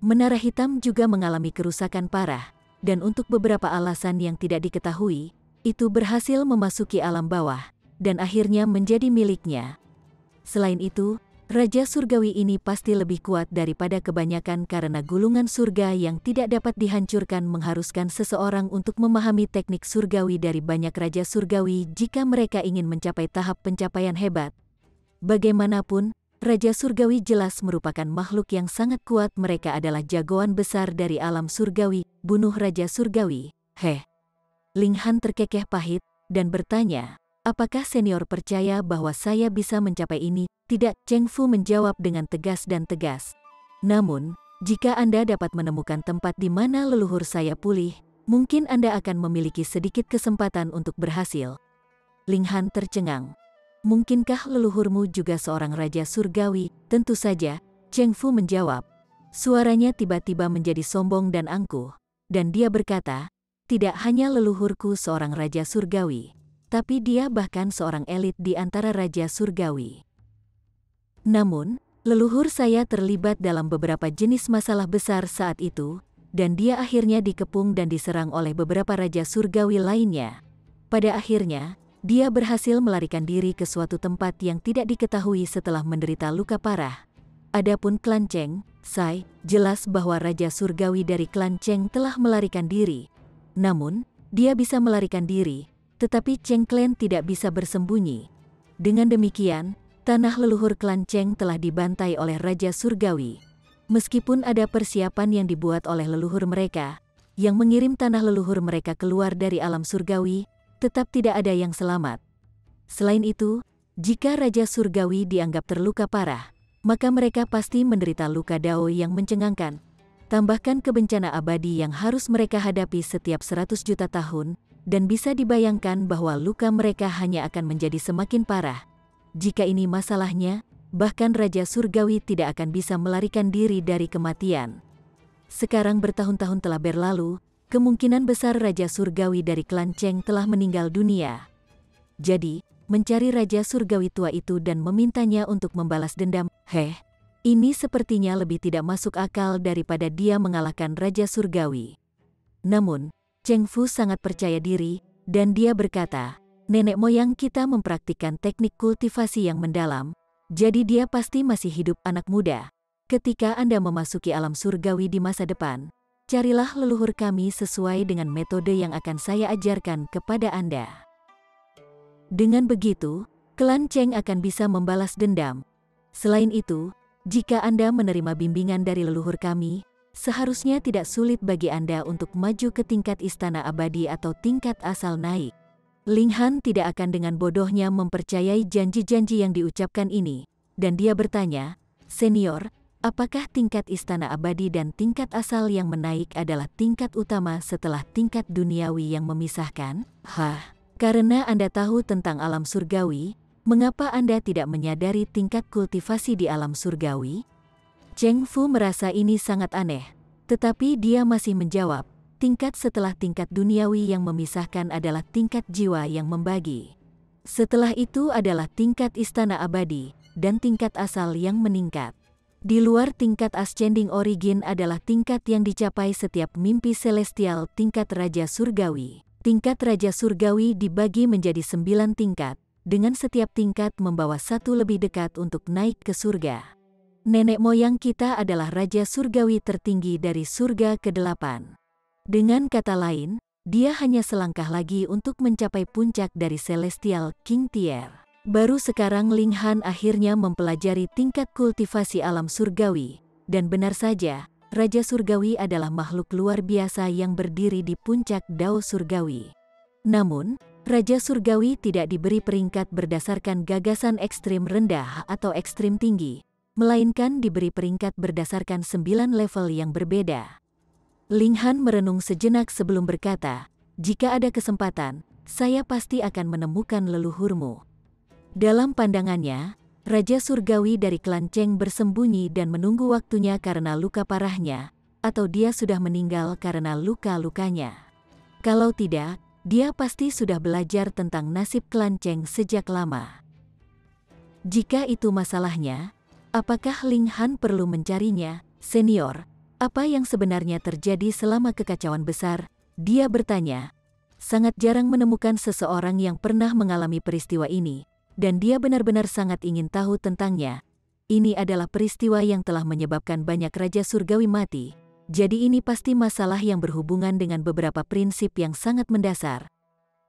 Speaker 1: Menara Hitam juga mengalami kerusakan parah, dan untuk beberapa alasan yang tidak diketahui, itu berhasil memasuki alam bawah, dan akhirnya menjadi miliknya. Selain itu, Raja Surgawi ini pasti lebih kuat daripada kebanyakan karena gulungan surga yang tidak dapat dihancurkan mengharuskan seseorang untuk memahami teknik surgawi dari banyak Raja Surgawi jika mereka ingin mencapai tahap pencapaian hebat. Bagaimanapun, Raja Surgawi jelas merupakan makhluk yang sangat kuat. Mereka adalah jagoan besar dari alam surgawi. Bunuh Raja Surgawi. Ling Han terkekeh pahit, dan bertanya, apakah senior percaya bahwa saya bisa mencapai ini? Tidak, Cheng Fu menjawab dengan tegas dan tegas. Namun, jika Anda dapat menemukan tempat di mana leluhur saya pulih, mungkin Anda akan memiliki sedikit kesempatan untuk berhasil. Ling Han tercengang. Mungkinkah leluhurmu juga seorang Raja Surgawi? Tentu saja, Cheng Fu menjawab. Suaranya tiba-tiba menjadi sombong dan angkuh, dan dia berkata, tidak hanya leluhurku seorang Raja Surgawi, tapi dia bahkan seorang elit di antara Raja Surgawi. Namun, leluhur saya terlibat dalam beberapa jenis masalah besar saat itu, dan dia akhirnya dikepung dan diserang oleh beberapa Raja Surgawi lainnya. Pada akhirnya, dia berhasil melarikan diri ke suatu tempat yang tidak diketahui setelah menderita luka parah. Adapun klan Cheng, jelas bahwa Raja Surgawi dari klan Cheng telah melarikan diri. Namun, dia bisa melarikan diri, tetapi Cheng Clan tidak bisa bersembunyi. Dengan demikian, tanah leluhur klan Cheng telah dibantai oleh Raja Surgawi. Meskipun ada persiapan yang dibuat oleh leluhur mereka, yang mengirim tanah leluhur mereka keluar dari alam surgawi, tetap tidak ada yang selamat. Selain itu, jika Raja Surgawi dianggap terluka parah, maka mereka pasti menderita luka dao yang mencengangkan. Tambahkan kebencana abadi yang harus mereka hadapi setiap 100 juta tahun, dan bisa dibayangkan bahwa luka mereka hanya akan menjadi semakin parah. Jika ini masalahnya, bahkan Raja Surgawi tidak akan bisa melarikan diri dari kematian. Sekarang bertahun-tahun telah berlalu, kemungkinan besar Raja Surgawi dari klan Cheng telah meninggal dunia. Jadi, mencari Raja Surgawi tua itu dan memintanya untuk membalas dendam, ini sepertinya lebih tidak masuk akal daripada dia mengalahkan Raja Surgawi. Namun, Cheng Fu sangat percaya diri, dan dia berkata, nenek moyang kita mempraktikkan teknik kultivasi yang mendalam, jadi dia pasti masih hidup anak muda. Ketika Anda memasuki alam surgawi di masa depan, carilah leluhur kami sesuai dengan metode yang akan saya ajarkan kepada Anda. Dengan begitu, klan Cheng akan bisa membalas dendam. Selain itu, jika Anda menerima bimbingan dari leluhur kami, seharusnya tidak sulit bagi Anda untuk maju ke tingkat istana abadi atau tingkat asal naik. Ling Han tidak akan dengan bodohnya mempercayai janji-janji yang diucapkan ini, dan dia bertanya, "Senior, apakah tingkat istana abadi dan tingkat asal yang menaik adalah tingkat utama setelah tingkat duniawi yang memisahkan?" Karena Anda tahu tentang alam surgawi, mengapa Anda tidak menyadari tingkat kultivasi di alam surgawi? Cheng Fu merasa ini sangat aneh, tetapi dia masih menjawab, tingkat setelah tingkat duniawi yang memisahkan adalah tingkat jiwa yang membagi. Setelah itu adalah tingkat istana abadi, dan tingkat asal yang meningkat. Di luar tingkat ascending origin adalah tingkat yang dicapai setiap mimpi celestial tingkat Raja Surgawi. Tingkat Raja Surgawi dibagi menjadi 9 tingkat, dengan setiap tingkat membawa satu lebih dekat untuk naik ke surga. Nenek moyang kita adalah Raja Surgawi tertinggi dari surga ke-8. Dengan kata lain, dia hanya selangkah lagi untuk mencapai puncak dari Celestial King Tier. Baru sekarang Ling Han akhirnya mempelajari tingkat kultivasi alam surgawi, dan benar saja, Raja Surgawi adalah makhluk luar biasa yang berdiri di puncak Dao Surgawi. Namun, Raja Surgawi tidak diberi peringkat berdasarkan gagasan ekstrim rendah atau ekstrim tinggi, melainkan diberi peringkat berdasarkan 9 level yang berbeda. Ling Han merenung sejenak sebelum berkata, "Jika ada kesempatan, saya pasti akan menemukan leluhurmu." Dalam pandangannya, Raja Surgawi dari klan Cheng bersembunyi dan menunggu waktunya karena luka parahnya, atau dia sudah meninggal karena luka-lukanya. Kalau tidak, dia pasti sudah belajar tentang nasib klan Cheng sejak lama. Jika itu masalahnya, apakah Ling Han perlu mencarinya? "Senior, apa yang sebenarnya terjadi selama kekacauan besar?" dia bertanya. Sangat jarang menemukan seseorang yang pernah mengalami peristiwa ini, dan dia benar-benar sangat ingin tahu tentangnya. Ini adalah peristiwa yang telah menyebabkan banyak Raja Surgawi mati, jadi ini pasti masalah yang berhubungan dengan beberapa prinsip yang sangat mendasar.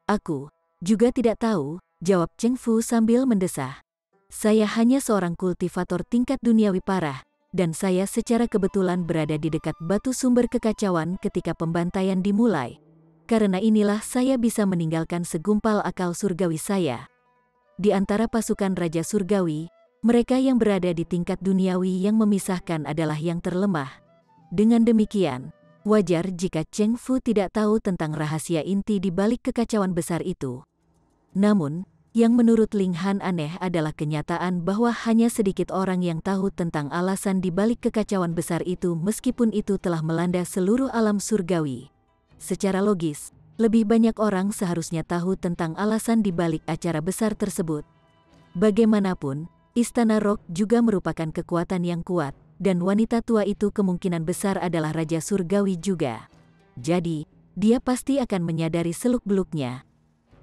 Speaker 1: "Aku juga tidak tahu," jawab Cheng Fu sambil mendesah. "Saya hanya seorang kultivator tingkat duniawi parah, dan saya secara kebetulan berada di dekat batu sumber kekacauan ketika pembantaian dimulai. Karena inilah saya bisa meninggalkan segumpal akal surgawi saya. Di antara pasukan Raja Surgawi, mereka yang berada di tingkat duniawi yang memisahkan adalah yang terlemah. Dengan demikian, wajar jika Cheng Fu tidak tahu tentang rahasia inti di balik kekacauan besar itu. Namun, yang menurut Ling Han aneh adalah kenyataan bahwa hanya sedikit orang yang tahu tentang alasan di balik kekacauan besar itu meskipun itu telah melanda seluruh alam surgawi. Secara logis, lebih banyak orang seharusnya tahu tentang alasan di balik acara besar tersebut. Bagaimanapun, Istana Rock juga merupakan kekuatan yang kuat, dan wanita tua itu kemungkinan besar adalah Raja Surgawi juga. Jadi, dia pasti akan menyadari seluk-beluknya.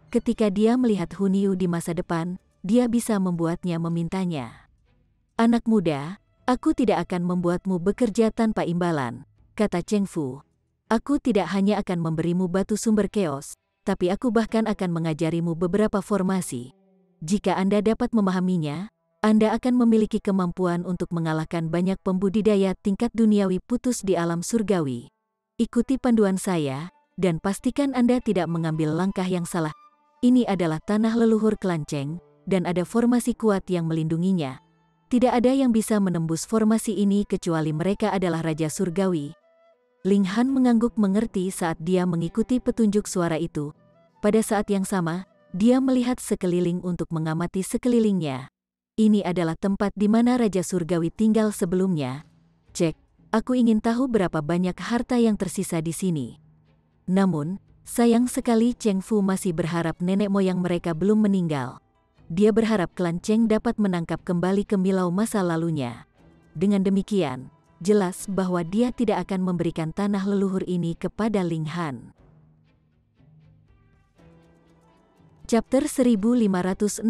Speaker 1: Ketika dia melihat Hunyu di masa depan, dia bisa membuatnya memintanya. "Anak muda, aku tidak akan membuatmu bekerja tanpa imbalan," kata Cheng Fu. "Aku tidak hanya akan memberimu batu sumber keos, tapi aku bahkan akan mengajarimu beberapa formasi. Jika Anda dapat memahaminya, Anda akan memiliki kemampuan untuk mengalahkan banyak pembudidaya tingkat duniawi putus di alam surgawi. Ikuti panduan saya, dan pastikan Anda tidak mengambil langkah yang salah. Ini adalah tanah leluhur klan Cheng, dan ada formasi kuat yang melindunginya. Tidak ada yang bisa menembus formasi ini kecuali mereka adalah Raja Surgawi." Ling Han mengangguk mengerti saat dia mengikuti petunjuk suara itu. Pada saat yang sama, dia melihat sekeliling untuk mengamati sekelilingnya. Ini adalah tempat di mana Raja Surgawi tinggal sebelumnya. Cek, Aku ingin tahu berapa banyak harta yang tersisa di sini. Namun, sayang sekali Cheng Fu masih berharap nenek moyang mereka belum meninggal. Dia berharap klan Cheng dapat menangkap kembali kemilau masa lalunya. Dengan demikian, jelas bahwa dia tidak akan memberikan tanah leluhur ini kepada Ling Han. Chapter 1569.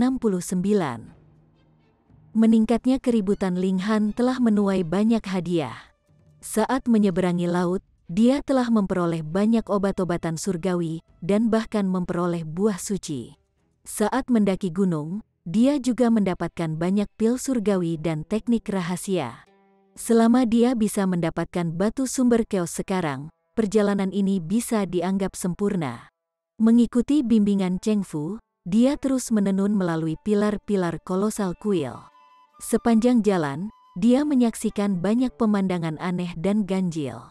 Speaker 1: Meningkatnya keributan Ling Han telah menuai banyak hadiah. Saat menyeberangi laut, dia telah memperoleh banyak obat-obatan surgawi dan bahkan memperoleh buah suci. Saat mendaki gunung, dia juga mendapatkan banyak pil surgawi dan teknik rahasia. Selama dia bisa mendapatkan batu sumber keos sekarang, perjalanan ini bisa dianggap sempurna. Mengikuti bimbingan Cheng Fu, dia terus menenun melalui pilar-pilar kolosal kuil. Sepanjang jalan, dia menyaksikan banyak pemandangan aneh dan ganjil.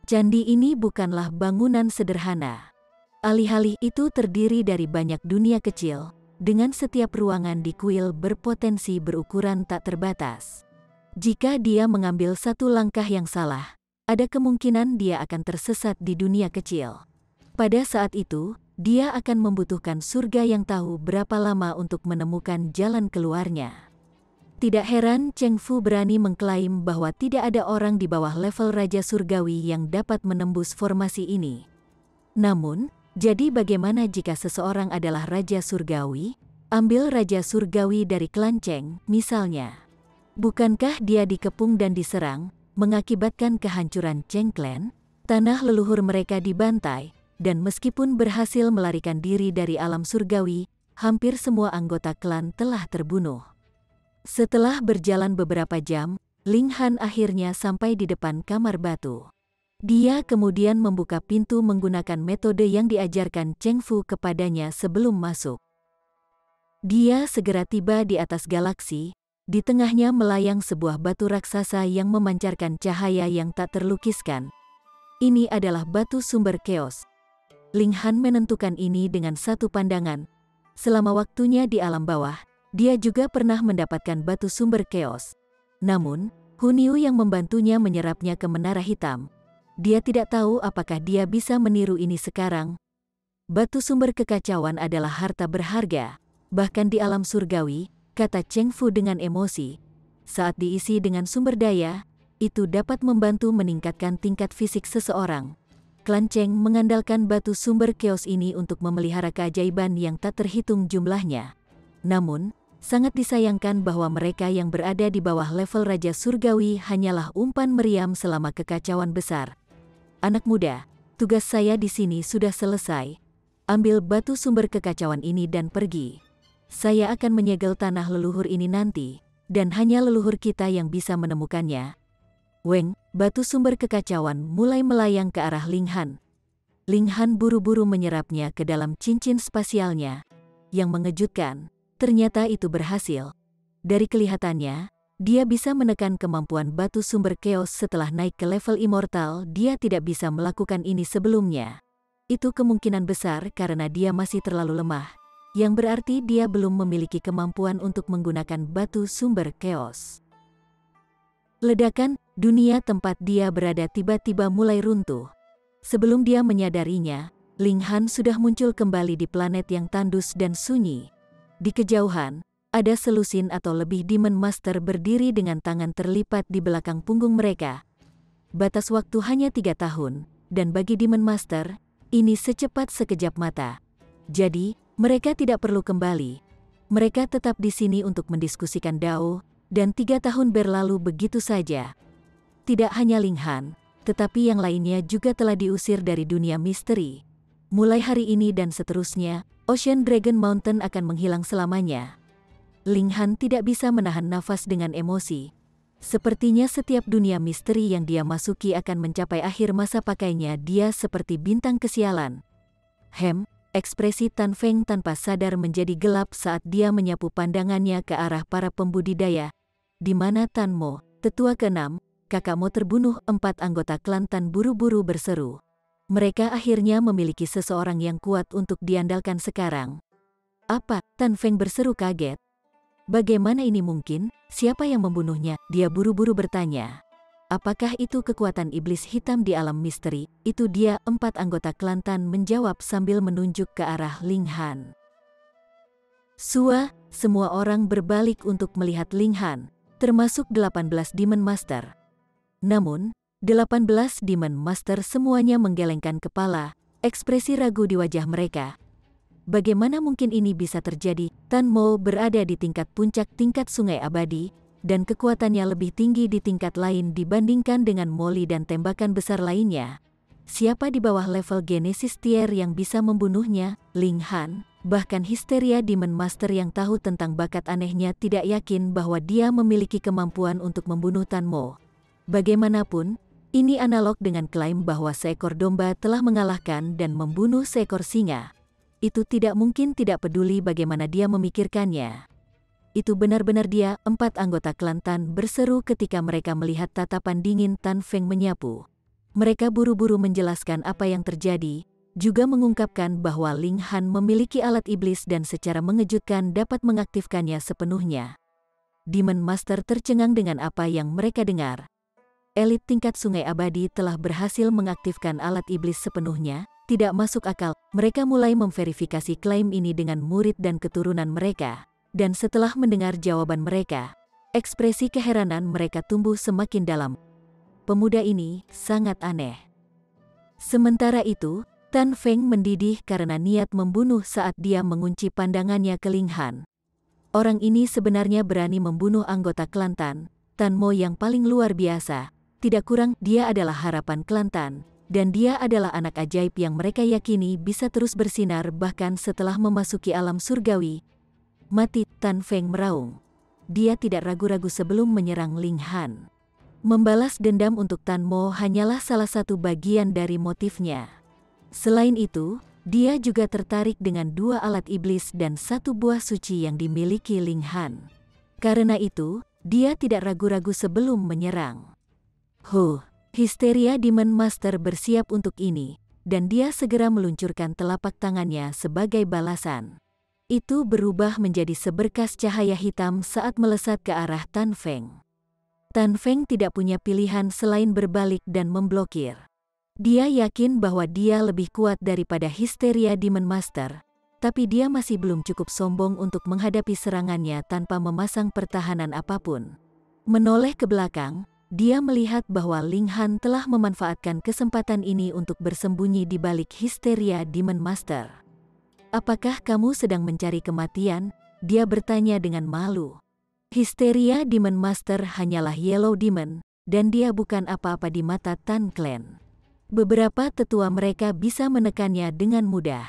Speaker 1: Candi ini bukanlah bangunan sederhana. Alih-alih itu terdiri dari banyak dunia kecil, dengan setiap ruangan di kuil berpotensi berukuran tak terbatas. Jika dia mengambil satu langkah yang salah, ada kemungkinan dia akan tersesat di dunia kecil. Pada saat itu, dia akan membutuhkan surga yang tahu berapa lama untuk menemukan jalan keluarnya. Tidak heran Cheng Fu berani mengklaim bahwa tidak ada orang di bawah level Raja Surgawi yang dapat menembus formasi ini. Namun, jadi bagaimana jika seseorang adalah Raja Surgawi? Ambil Raja Surgawi dari klan Cheng, misalnya. Bukankah dia dikepung dan diserang, mengakibatkan kehancuran Cheng Clan? Tanah leluhur mereka dibantai, dan meskipun berhasil melarikan diri dari alam surgawi, hampir semua anggota klan telah terbunuh. Setelah berjalan beberapa jam, Ling Han akhirnya sampai di depan kamar batu. Dia kemudian membuka pintu menggunakan metode yang diajarkan Cheng Fu kepadanya sebelum masuk. Dia segera tiba di atas galaksi, di tengahnya melayang sebuah batu raksasa yang memancarkan cahaya yang tak terlukiskan. Ini adalah batu sumber keos. Ling Han menentukan ini dengan satu pandangan. Selama waktunya di alam bawah, dia juga pernah mendapatkan batu sumber keos. Namun, Hun Yu yang membantunya menyerapnya ke menara hitam. Dia tidak tahu apakah dia bisa meniru ini sekarang. Batu sumber kekacauan adalah harta berharga, bahkan di alam surgawi, kata Cheng Fu dengan emosi. Saat diisi dengan sumber daya, itu dapat membantu meningkatkan tingkat fisik seseorang. Klan Cheng mengandalkan batu sumber keos ini untuk memelihara keajaiban yang tak terhitung jumlahnya. Namun, sangat disayangkan bahwa mereka yang berada di bawah level Raja Surgawi hanyalah umpan meriam selama kekacauan besar. Anak muda, tugas saya di sini sudah selesai. Ambil batu sumber kekacauan ini dan pergi. Saya akan menyegel tanah leluhur ini nanti, dan hanya leluhur kita yang bisa menemukannya. Weng, batu sumber kekacauan mulai melayang ke arah Ling Han. Ling Han buru-buru menyerapnya ke dalam cincin spasialnya. Yang mengejutkan, ternyata itu berhasil. Dari kelihatannya, dia bisa menekan kemampuan batu sumber keos setelah naik ke level immortal. Dia tidak bisa melakukan ini sebelumnya. Itu kemungkinan besar karena dia masih terlalu lemah, yang berarti dia belum memiliki kemampuan untuk menggunakan batu sumber keos. Ledakan, dunia tempat dia berada tiba-tiba mulai runtuh. Sebelum dia menyadarinya, Ling Han sudah muncul kembali di planet yang tandus dan sunyi. Di kejauhan, ada selusin atau lebih Demon Master berdiri dengan tangan terlipat di belakang punggung mereka. Batas waktu hanya 3 tahun, dan bagi Demon Master, ini secepat sekejap mata. Jadi, mereka tidak perlu kembali. Mereka tetap di sini untuk mendiskusikan Dao, dan 3 tahun berlalu begitu saja. Tidak hanya Ling Han, tetapi yang lainnya juga telah diusir dari dunia misteri. Mulai hari ini dan seterusnya, Ocean Dragon Mountain akan menghilang selamanya. Ling Han tidak bisa menahan nafas dengan emosi. Sepertinya setiap dunia misteri yang dia masuki akan mencapai akhir masa pakainya. Dia seperti bintang kesialan. Ekspresi Tan Feng tanpa sadar menjadi gelap saat dia menyapu pandangannya ke arah para pembudidaya. Di mana Tan Mo, tetua ke-6, kakakmu terbunuh. 4 anggota klan Tan buru-buru berseru. Mereka akhirnya memiliki seseorang yang kuat untuk diandalkan sekarang. Apa? Tan Feng berseru kaget. Bagaimana ini mungkin? Siapa yang membunuhnya? Dia buru-buru bertanya. apakah itu kekuatan iblis hitam di alam misteri? Itu dia, 4 anggota klan Tan menjawab sambil menunjuk ke arah Ling Han. Semua orang berbalik untuk melihat Ling Han, termasuk 18 Demon Master. Namun, 18 Demon Master semuanya menggelengkan kepala, ekspresi ragu di wajah mereka. Bagaimana mungkin ini bisa terjadi? Tan Mo berada di tingkat puncak tingkat sungai abadi, dan kekuatannya lebih tinggi di tingkat lain dibandingkan dengan Molly dan tembakan besar lainnya. Siapa di bawah level Genesis Tier yang bisa membunuhnya? Ling Han, bahkan Histeria Demon Master yang tahu tentang bakat anehnya tidak yakin bahwa dia memiliki kemampuan untuk membunuh Tan Mo. Bagaimanapun, ini analog dengan klaim bahwa seekor domba telah mengalahkan dan membunuh seekor singa. Itu tidak mungkin, tidak peduli bagaimana dia memikirkannya. Itu benar-benar dia. 4 anggota klan Tan berseru ketika mereka melihat tatapan dingin Tan Feng menyapu. Mereka buru-buru menjelaskan apa yang terjadi, juga mengungkapkan bahwa Ling Han memiliki alat iblis dan secara mengejutkan dapat mengaktifkannya sepenuhnya. Demon Master tercengang dengan apa yang mereka dengar. Elit tingkat sungai abadi telah berhasil mengaktifkan alat iblis sepenuhnya. Tidak masuk akal. Mereka mulai memverifikasi klaim ini dengan murid dan keturunan mereka. Dan setelah mendengar jawaban mereka, ekspresi keheranan mereka tumbuh semakin dalam. Pemuda ini sangat aneh. Sementara itu, Tan Feng mendidih karena niat membunuh saat dia mengunci pandangannya ke Ling Han. Orang ini sebenarnya berani membunuh anggota klan Tan Mo yang paling luar biasa. Tidak kurang, dia adalah harapan klan Tan, dan dia adalah anak ajaib yang mereka yakini bisa terus bersinar bahkan setelah memasuki alam surgawi. Mati, Tan Feng meraung. Dia tidak ragu-ragu sebelum menyerang Ling Han. Membalas dendam untuk Tan Mo hanyalah salah satu bagian dari motifnya. Selain itu, dia juga tertarik dengan 2 alat iblis dan 1 buah suci yang dimiliki Ling Han. Karena itu, dia tidak ragu-ragu sebelum menyerang. Histeria Demon Master bersiap untuk ini, dan dia segera meluncurkan telapak tangannya sebagai balasan. Itu berubah menjadi seberkas cahaya hitam saat melesat ke arah Tan Feng. Tan Feng tidak punya pilihan selain berbalik dan memblokir. Dia yakin bahwa dia lebih kuat daripada Histeria Demon Master, tapi dia masih belum cukup sombong untuk menghadapi serangannya tanpa memasang pertahanan apapun. Menoleh ke belakang, dia melihat bahwa Ling Han telah memanfaatkan kesempatan ini untuk bersembunyi di balik Histeria Demon Master. Apakah kamu sedang mencari kematian? Dia bertanya dengan malu. Histeria Demon Master hanyalah Yellow Demon, dan dia bukan apa-apa di mata Tan Clan. Beberapa tetua mereka bisa menekannya dengan mudah.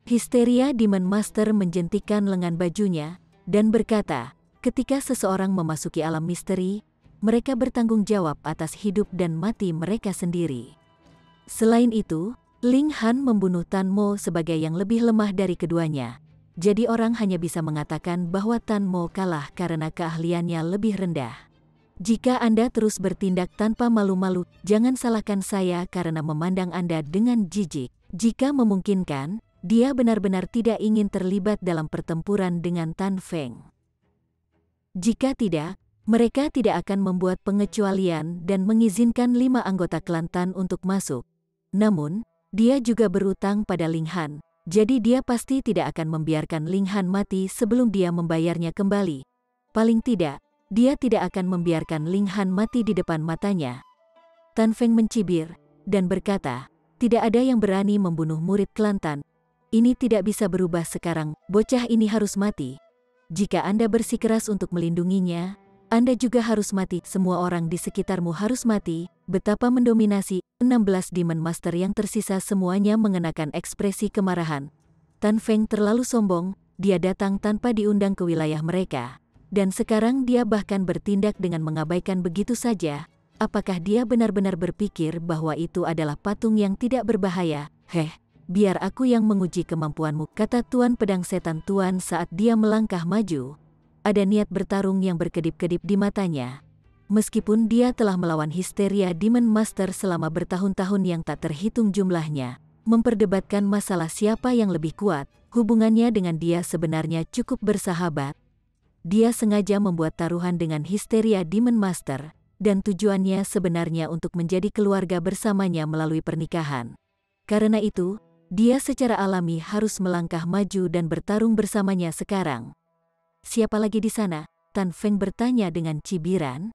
Speaker 1: Histeria Demon Master menjentikkan lengan bajunya, dan berkata, ketika seseorang memasuki alam misteri, mereka bertanggung jawab atas hidup dan mati mereka sendiri. Selain itu, Ling Han membunuh Tan Mo sebagai yang lebih lemah dari keduanya. Jadi orang hanya bisa mengatakan bahwa Tan Mo kalah karena keahliannya lebih rendah. Jika Anda terus bertindak tanpa malu-malu, jangan salahkan saya karena memandang Anda dengan jijik. Jika memungkinkan, dia benar-benar tidak ingin terlibat dalam pertempuran dengan Tan Feng. Jika tidak, mereka tidak akan membuat pengecualian dan mengizinkan 5 anggota klan Tan untuk masuk. Namun, dia juga berutang pada Ling Han, jadi dia pasti tidak akan membiarkan Ling Han mati sebelum dia membayarnya kembali. Paling tidak, dia tidak akan membiarkan Ling Han mati di depan matanya. Tan Feng mencibir, dan berkata, tidak ada yang berani membunuh murid klan Tan. Ini tidak bisa berubah sekarang, bocah ini harus mati. Jika Anda bersikeras untuk melindunginya, Anda juga harus mati, semua orang di sekitarmu harus mati. Betapa mendominasi, 16 Demon Master yang tersisa semuanya mengenakan ekspresi kemarahan. Tan Feng terlalu sombong, dia datang tanpa diundang ke wilayah mereka. Dan sekarang dia bahkan bertindak dengan mengabaikan begitu saja. Apakah dia benar-benar berpikir bahwa itu adalah patung yang tidak berbahaya? Biar aku yang menguji kemampuanmu, kata Tuan Pedang Setan Tuan saat dia melangkah maju. Ada niat bertarung yang berkedip-kedip di matanya. Meskipun dia telah melawan Histeria Demon Master selama bertahun-tahun yang tak terhitung jumlahnya, memperdebatkan masalah siapa yang lebih kuat, hubungannya dengan dia sebenarnya cukup bersahabat. Dia sengaja membuat taruhan dengan Histeria Demon Master, dan tujuannya sebenarnya untuk menjadi keluarga bersamanya melalui pernikahan. Karena itu, dia secara alami harus melangkah maju dan bertarung bersamanya sekarang. Siapa lagi di sana? Tan Feng bertanya dengan cibiran.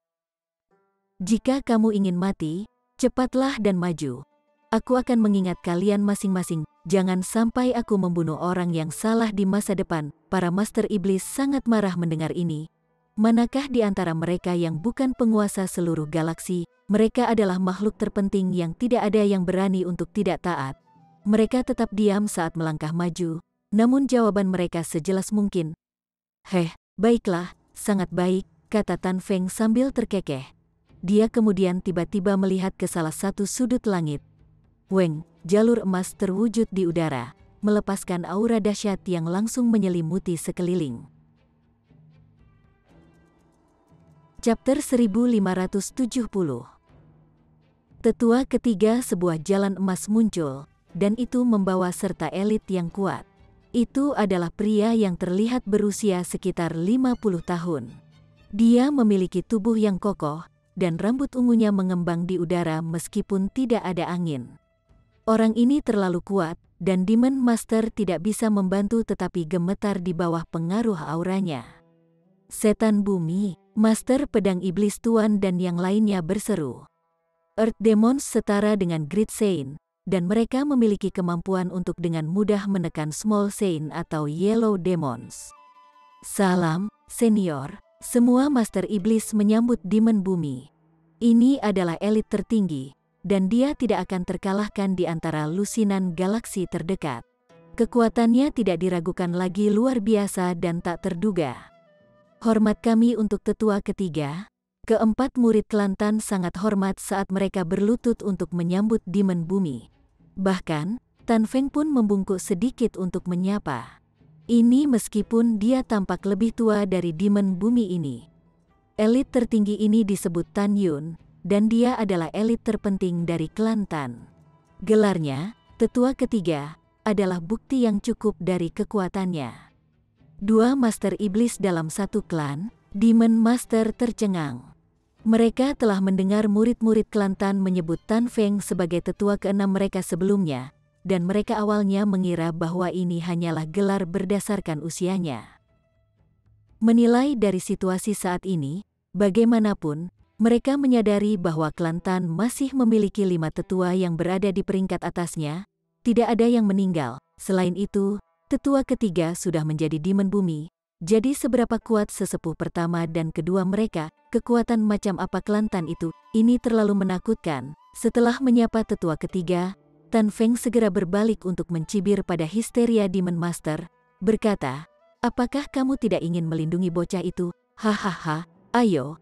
Speaker 1: Jika kamu ingin mati, cepatlah dan maju. Aku akan mengingat kalian masing-masing. Jangan sampai aku membunuh orang yang salah di masa depan. Para Master Iblis sangat marah mendengar ini. Manakah di antara mereka yang bukan penguasa seluruh galaksi? Mereka adalah makhluk terpenting yang tidak ada yang berani untuk tidak taat. Mereka tetap diam saat melangkah maju, namun jawaban mereka sejelas mungkin. Baiklah, sangat baik, kata Tan Feng sambil terkekeh. Dia kemudian tiba-tiba melihat ke salah satu sudut langit. Weng, jalur emas terwujud di udara, melepaskan aura dahsyat yang langsung menyelimuti sekeliling. Chapter 1570. Tetua ketiga, sebuah jalan emas muncul, dan itu membawa serta elit yang kuat. Itu adalah pria yang terlihat berusia sekitar 50 tahun. Dia memiliki tubuh yang kokoh, dan rambut ungunya mengembang di udara meskipun tidak ada angin. Orang ini terlalu kuat, dan Demon Master tidak bisa membantu tetapi gemetar di bawah pengaruh auranya. Setan bumi, Master Pedang Iblis Tuan dan yang lainnya berseru. Earth Demons setara dengan Great Saint, dan mereka memiliki kemampuan untuk dengan mudah menekan Small Saint atau Yellow Demons. Salam, senior. Semua Master Iblis menyambut Demon Bumi. Ini adalah elit tertinggi, dan dia tidak akan terkalahkan di antara lusinan galaksi terdekat. Kekuatannya tidak diragukan lagi, luar biasa dan tak terduga. Hormat kami untuk tetua ketiga. Keempat murid Kelantan sangat hormat saat mereka berlutut untuk menyambut Demon Bumi. Bahkan, Tan Feng pun membungkuk sedikit untuk menyapa. Ini meskipun dia tampak lebih tua dari Demon Bumi ini. Elit tertinggi ini disebut Tan Yun, dan dia adalah elit terpenting dari Kelantan. Gelarnya, tetua ketiga, adalah bukti yang cukup dari kekuatannya. Dua Master Iblis dalam satu klan, Demon Master tercengang. Mereka telah mendengar murid-murid Kelantan menyebut Tan Feng sebagai tetua keenam mereka sebelumnya, dan mereka awalnya mengira bahwa ini hanyalah gelar berdasarkan usianya. Menilai dari situasi saat ini, bagaimanapun, mereka menyadari bahwa Kelantan masih memiliki 5 tetua yang berada di peringkat atasnya, tidak ada yang meninggal. Selain itu, tetua ketiga sudah menjadi Demon Bumi. Jadi seberapa kuat sesepuh pertama dan kedua mereka, kekuatan macam apa Kelantan itu? Ini terlalu menakutkan. Setelah menyapa tetua ketiga, Tan Feng segera berbalik untuk mencibir pada histeria Demon Master, berkata, apakah kamu tidak ingin melindungi bocah itu? Hahaha, ayo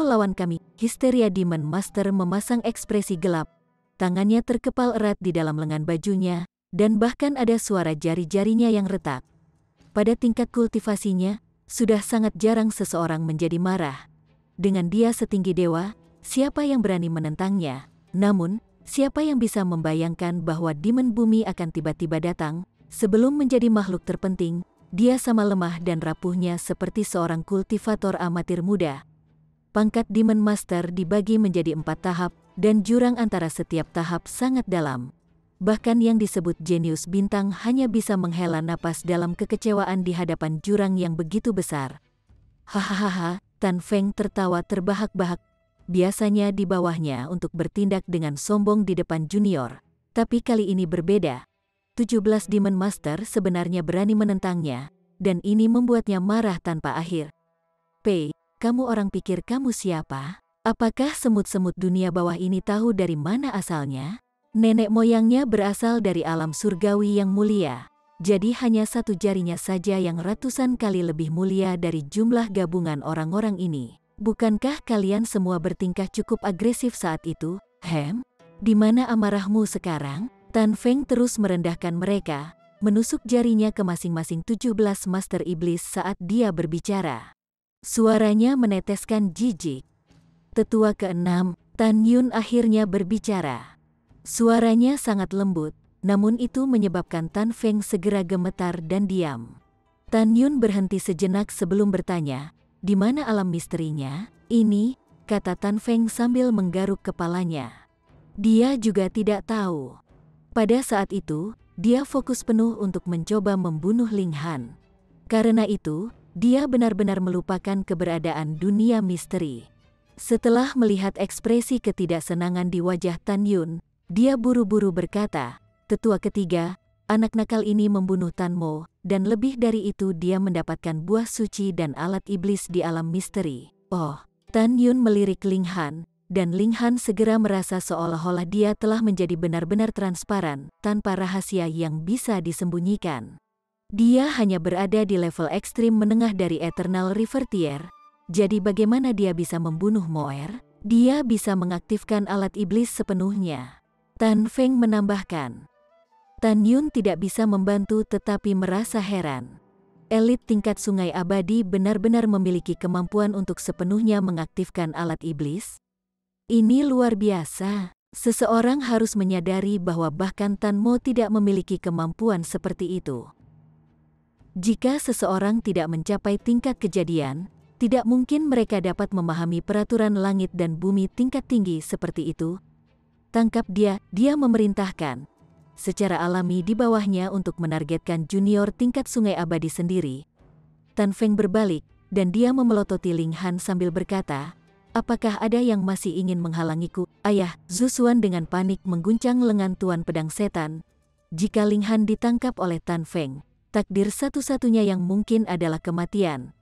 Speaker 1: lawan kami. Histeria Demon Master memasang ekspresi gelap. Tangannya terkepal erat di dalam lengan bajunya, dan bahkan ada suara jari-jarinya yang retak. Pada tingkat kultivasinya, sudah sangat jarang seseorang menjadi marah. Dengan dia setinggi dewa, siapa yang berani menentangnya? Namun, siapa yang bisa membayangkan bahwa Demon Bumi akan tiba-tiba datang? Sebelum menjadi makhluk terpenting, dia sama lemah dan rapuhnya seperti seorang kultivator amatir muda. Pangkat Demon Master dibagi menjadi 4 tahap, dan jurang antara setiap tahap sangat dalam. Bahkan yang disebut jenius bintang hanya bisa menghela napas dalam kekecewaan di hadapan jurang yang begitu besar. Hahaha, Tan Feng tertawa terbahak-bahak. Biasanya di bawahnya untuk bertindak dengan sombong di depan junior. Tapi kali ini berbeda. 17 Demon Master sebenarnya berani menentangnya, dan ini membuatnya marah tanpa akhir. Kamu orang pikir kamu siapa? Apakah semut-semut dunia bawah ini tahu dari mana asalnya? Nenek moyangnya berasal dari alam surgawi yang mulia, jadi hanya satu jarinya saja yang ratusan kali lebih mulia dari jumlah gabungan orang-orang ini. Bukankah kalian semua bertingkah cukup agresif saat itu? Di mana amarahmu sekarang? Tan Feng terus merendahkan mereka, menusuk jarinya ke masing-masing 17 Master Iblis saat dia berbicara. Suaranya meneteskan jijik. Tetua keenam, Tan Yun akhirnya berbicara. Suaranya sangat lembut, namun itu menyebabkan Tan Feng segera gemetar dan diam. Tan Yun berhenti sejenak sebelum bertanya, di mana alam misterinya? Ini, kata Tan Feng sambil menggaruk kepalanya. Dia juga tidak tahu. Pada saat itu, dia fokus penuh untuk mencoba membunuh Ling Han. Karena itu, dia benar-benar melupakan keberadaan dunia misteri. Setelah melihat ekspresi ketidaksenangan di wajah Tan Yun, dia buru-buru berkata, "Tetua ketiga, anak nakal ini membunuh Tan Mo, dan lebih dari itu dia mendapatkan buah suci dan alat iblis di alam misteri." Oh, Tan Yun melirik Ling Han, dan Ling Han segera merasa seolah-olah dia telah menjadi benar-benar transparan, tanpa rahasia yang bisa disembunyikan. Dia hanya berada di level ekstrim menengah dari Eternal River Tier, jadi bagaimana dia bisa membunuh Moer? Dia bisa mengaktifkan alat iblis sepenuhnya. Tan Feng menambahkan. Tan Yun tidak bisa membantu tetapi merasa heran. Elit tingkat sungai abadi benar-benar memiliki kemampuan untuk sepenuhnya mengaktifkan alat iblis? Ini luar biasa. Seseorang harus menyadari bahwa bahkan Tan Mo tidak memiliki kemampuan seperti itu. Jika seseorang tidak mencapai tingkat kejadian, tidak mungkin mereka dapat memahami peraturan langit dan bumi tingkat tinggi seperti itu. Tangkap dia, dia memerintahkan. Secara alami di bawahnya untuk menargetkan junior tingkat sungai abadi sendiri. Tan Feng berbalik, dan dia memelototi Ling Han sambil berkata, "Apakah ada yang masih ingin menghalangiku?" "Ayah," Zhu Xuan dengan panik mengguncang lengan Tuan Pedang Setan. Jika Ling Han ditangkap oleh Tan Feng, takdir satu-satunya yang mungkin adalah kematian.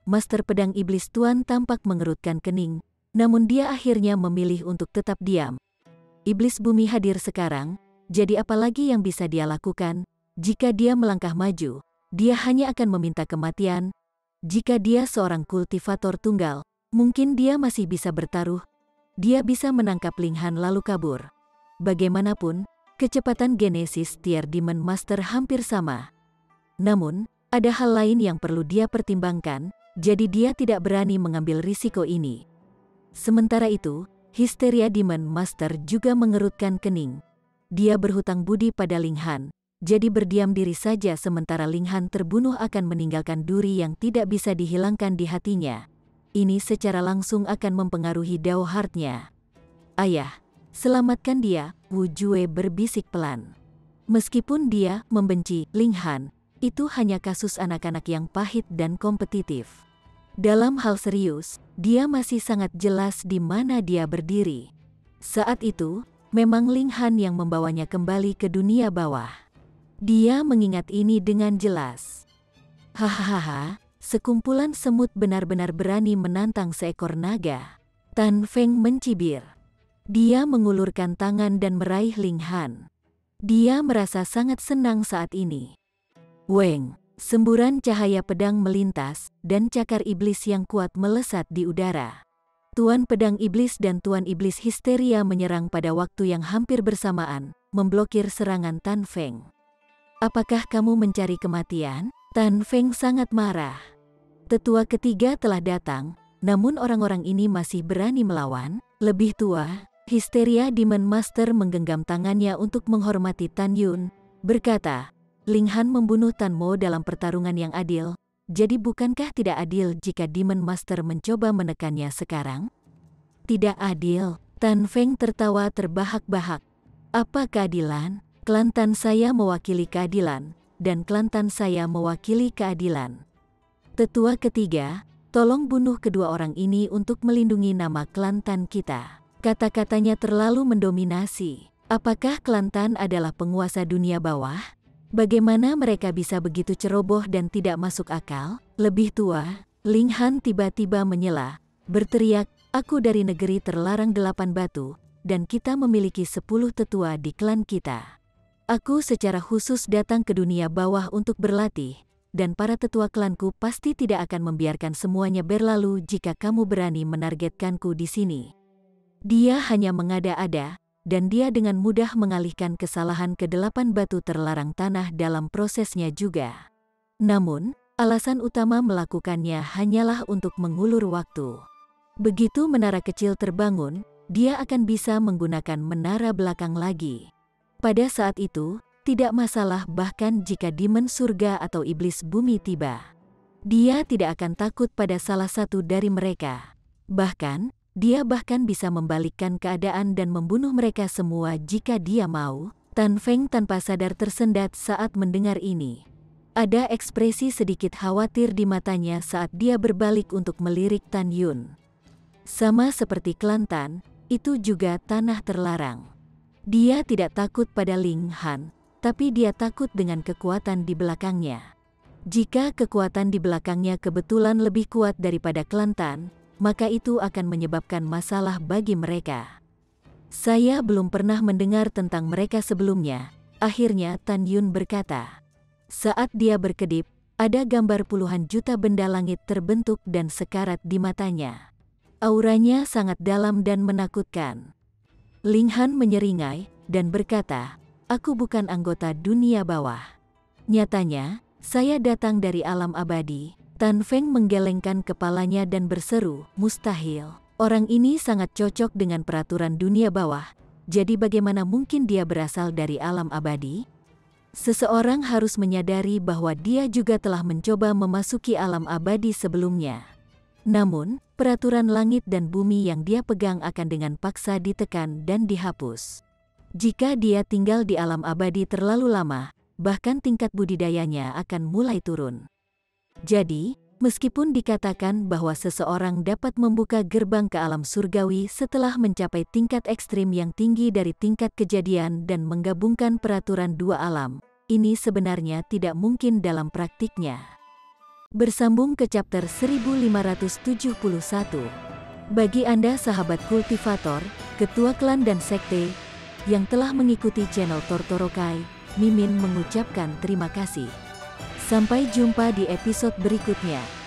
Speaker 1: Master Pedang Iblis Tuan tampak mengerutkan kening, namun dia akhirnya memilih untuk tetap diam. Iblis bumi hadir sekarang, jadi apalagi yang bisa dia lakukan? Jika dia melangkah maju, dia hanya akan meminta kematian. Jika dia seorang kultivator tunggal, mungkin dia masih bisa bertaruh. Dia bisa menangkap Ling Han lalu kabur. Bagaimanapun, kecepatan Genesis Tier Demon Master hampir sama. Namun, ada hal lain yang perlu dia pertimbangkan, jadi dia tidak berani mengambil risiko ini. Sementara itu, Histeria Demon Master juga mengerutkan kening. Dia berhutang budi pada Ling Han, jadi berdiam diri saja sementara Ling Han terbunuh akan meninggalkan duri yang tidak bisa dihilangkan di hatinya. Ini secara langsung akan mempengaruhi Dao Heart-nya. "Ayah, selamatkan dia," Wu Jue berbisik pelan. Meskipun dia membenci Ling Han, itu hanya kasus anak-anak yang pahit dan kompetitif. Dalam hal serius, dia masih sangat jelas di mana dia berdiri. Saat itu, memang Ling Han yang membawanya kembali ke dunia bawah. Dia mengingat ini dengan jelas. Hahaha, sekumpulan semut benar-benar berani menantang seekor naga. Tan Feng mencibir. Dia mengulurkan tangan dan meraih Ling Han. Dia merasa sangat senang saat ini. Weng, semburan cahaya pedang melintas, dan cakar iblis yang kuat melesat di udara. Tuan Pedang Iblis dan Tuan Iblis Histeria menyerang pada waktu yang hampir bersamaan, memblokir serangan Tan Feng. "Apakah kamu mencari kematian?" Tan Feng sangat marah. Tetua ketiga telah datang, namun orang-orang ini masih berani melawan. Lebih tua, Histeria Demon Master menggenggam tangannya untuk menghormati Tan Yun, berkata, "Ling Han membunuh Tan Mo dalam pertarungan yang adil. Jadi bukankah tidak adil jika Demon Master mencoba menekannya sekarang?" "Tidak adil." Tan Feng tertawa terbahak-bahak. "Apa keadilan? Klan Tan saya mewakili keadilan, dan klan Tan saya mewakili keadilan. Tetua ketiga, tolong bunuh kedua orang ini untuk melindungi nama klan Tan kita." Kata-katanya terlalu mendominasi. Apakah klan Tan adalah penguasa dunia bawah? Bagaimana mereka bisa begitu ceroboh dan tidak masuk akal? Lebih tua, Ling Han tiba-tiba menyela, berteriak, "Aku dari negeri terlarang 8 batu, dan kita memiliki 10 tetua di klan kita. Aku secara khusus datang ke dunia bawah untuk berlatih, dan para tetua klanku pasti tidak akan membiarkan semuanya berlalu jika kamu berani menargetkanku di sini." Dia hanya mengada-ada, dan dia dengan mudah mengalihkan kesalahan ke 8 batu terlarang tanah dalam prosesnya juga. Namun, alasan utama melakukannya hanyalah untuk mengulur waktu. Begitu menara kecil terbangun, dia akan bisa menggunakan menara belakang lagi. Pada saat itu, tidak masalah bahkan jika demon surga atau iblis bumi tiba. Dia tidak akan takut pada salah satu dari mereka. Bahkan, Dia bahkan bisa membalikkan keadaan dan membunuh mereka semua jika dia mau. Tan Feng tanpa sadar tersendat saat mendengar ini. Ada ekspresi sedikit khawatir di matanya saat dia berbalik untuk melirik Tan Yun. Sama seperti klan Tan, itu juga tanah terlarang. Dia tidak takut pada Ling Han, tapi dia takut dengan kekuatan di belakangnya. Jika kekuatan di belakangnya kebetulan lebih kuat daripada klan Tan, maka itu akan menyebabkan masalah bagi mereka. Saya belum pernah mendengar tentang mereka sebelumnya, akhirnya Tan Yun berkata. Saat dia berkedip, ada gambar puluhan juta benda langit terbentuk dan sekarat di matanya. Auranya sangat dalam dan menakutkan. Ling Han menyeringai dan berkata, "Aku bukan anggota dunia bawah. Nyatanya, saya datang dari alam abadi." Tan Feng menggelengkan kepalanya dan berseru, "Mustahil. Orang ini sangat cocok dengan peraturan dunia bawah. Jadi bagaimana mungkin dia berasal dari alam abadi?" Seseorang harus menyadari bahwa dia juga telah mencoba memasuki alam abadi sebelumnya. Namun, peraturan langit dan bumi yang dia pegang akan dengan paksa ditekan dan dihapus. Jika dia tinggal di alam abadi terlalu lama, bahkan tingkat budidayanya akan mulai turun. Jadi, meskipun dikatakan bahwa seseorang dapat membuka gerbang ke alam surgawi setelah mencapai tingkat ekstrim yang tinggi dari tingkat kejadian dan menggabungkan peraturan dua alam, ini sebenarnya tidak mungkin dalam praktiknya. Bersambung ke chapter 1571. Bagi Anda sahabat kultivator, ketua klan dan sekte, yang telah mengikuti channel Tortorokai, Mimin mengucapkan terima kasih. Sampai jumpa di episode berikutnya.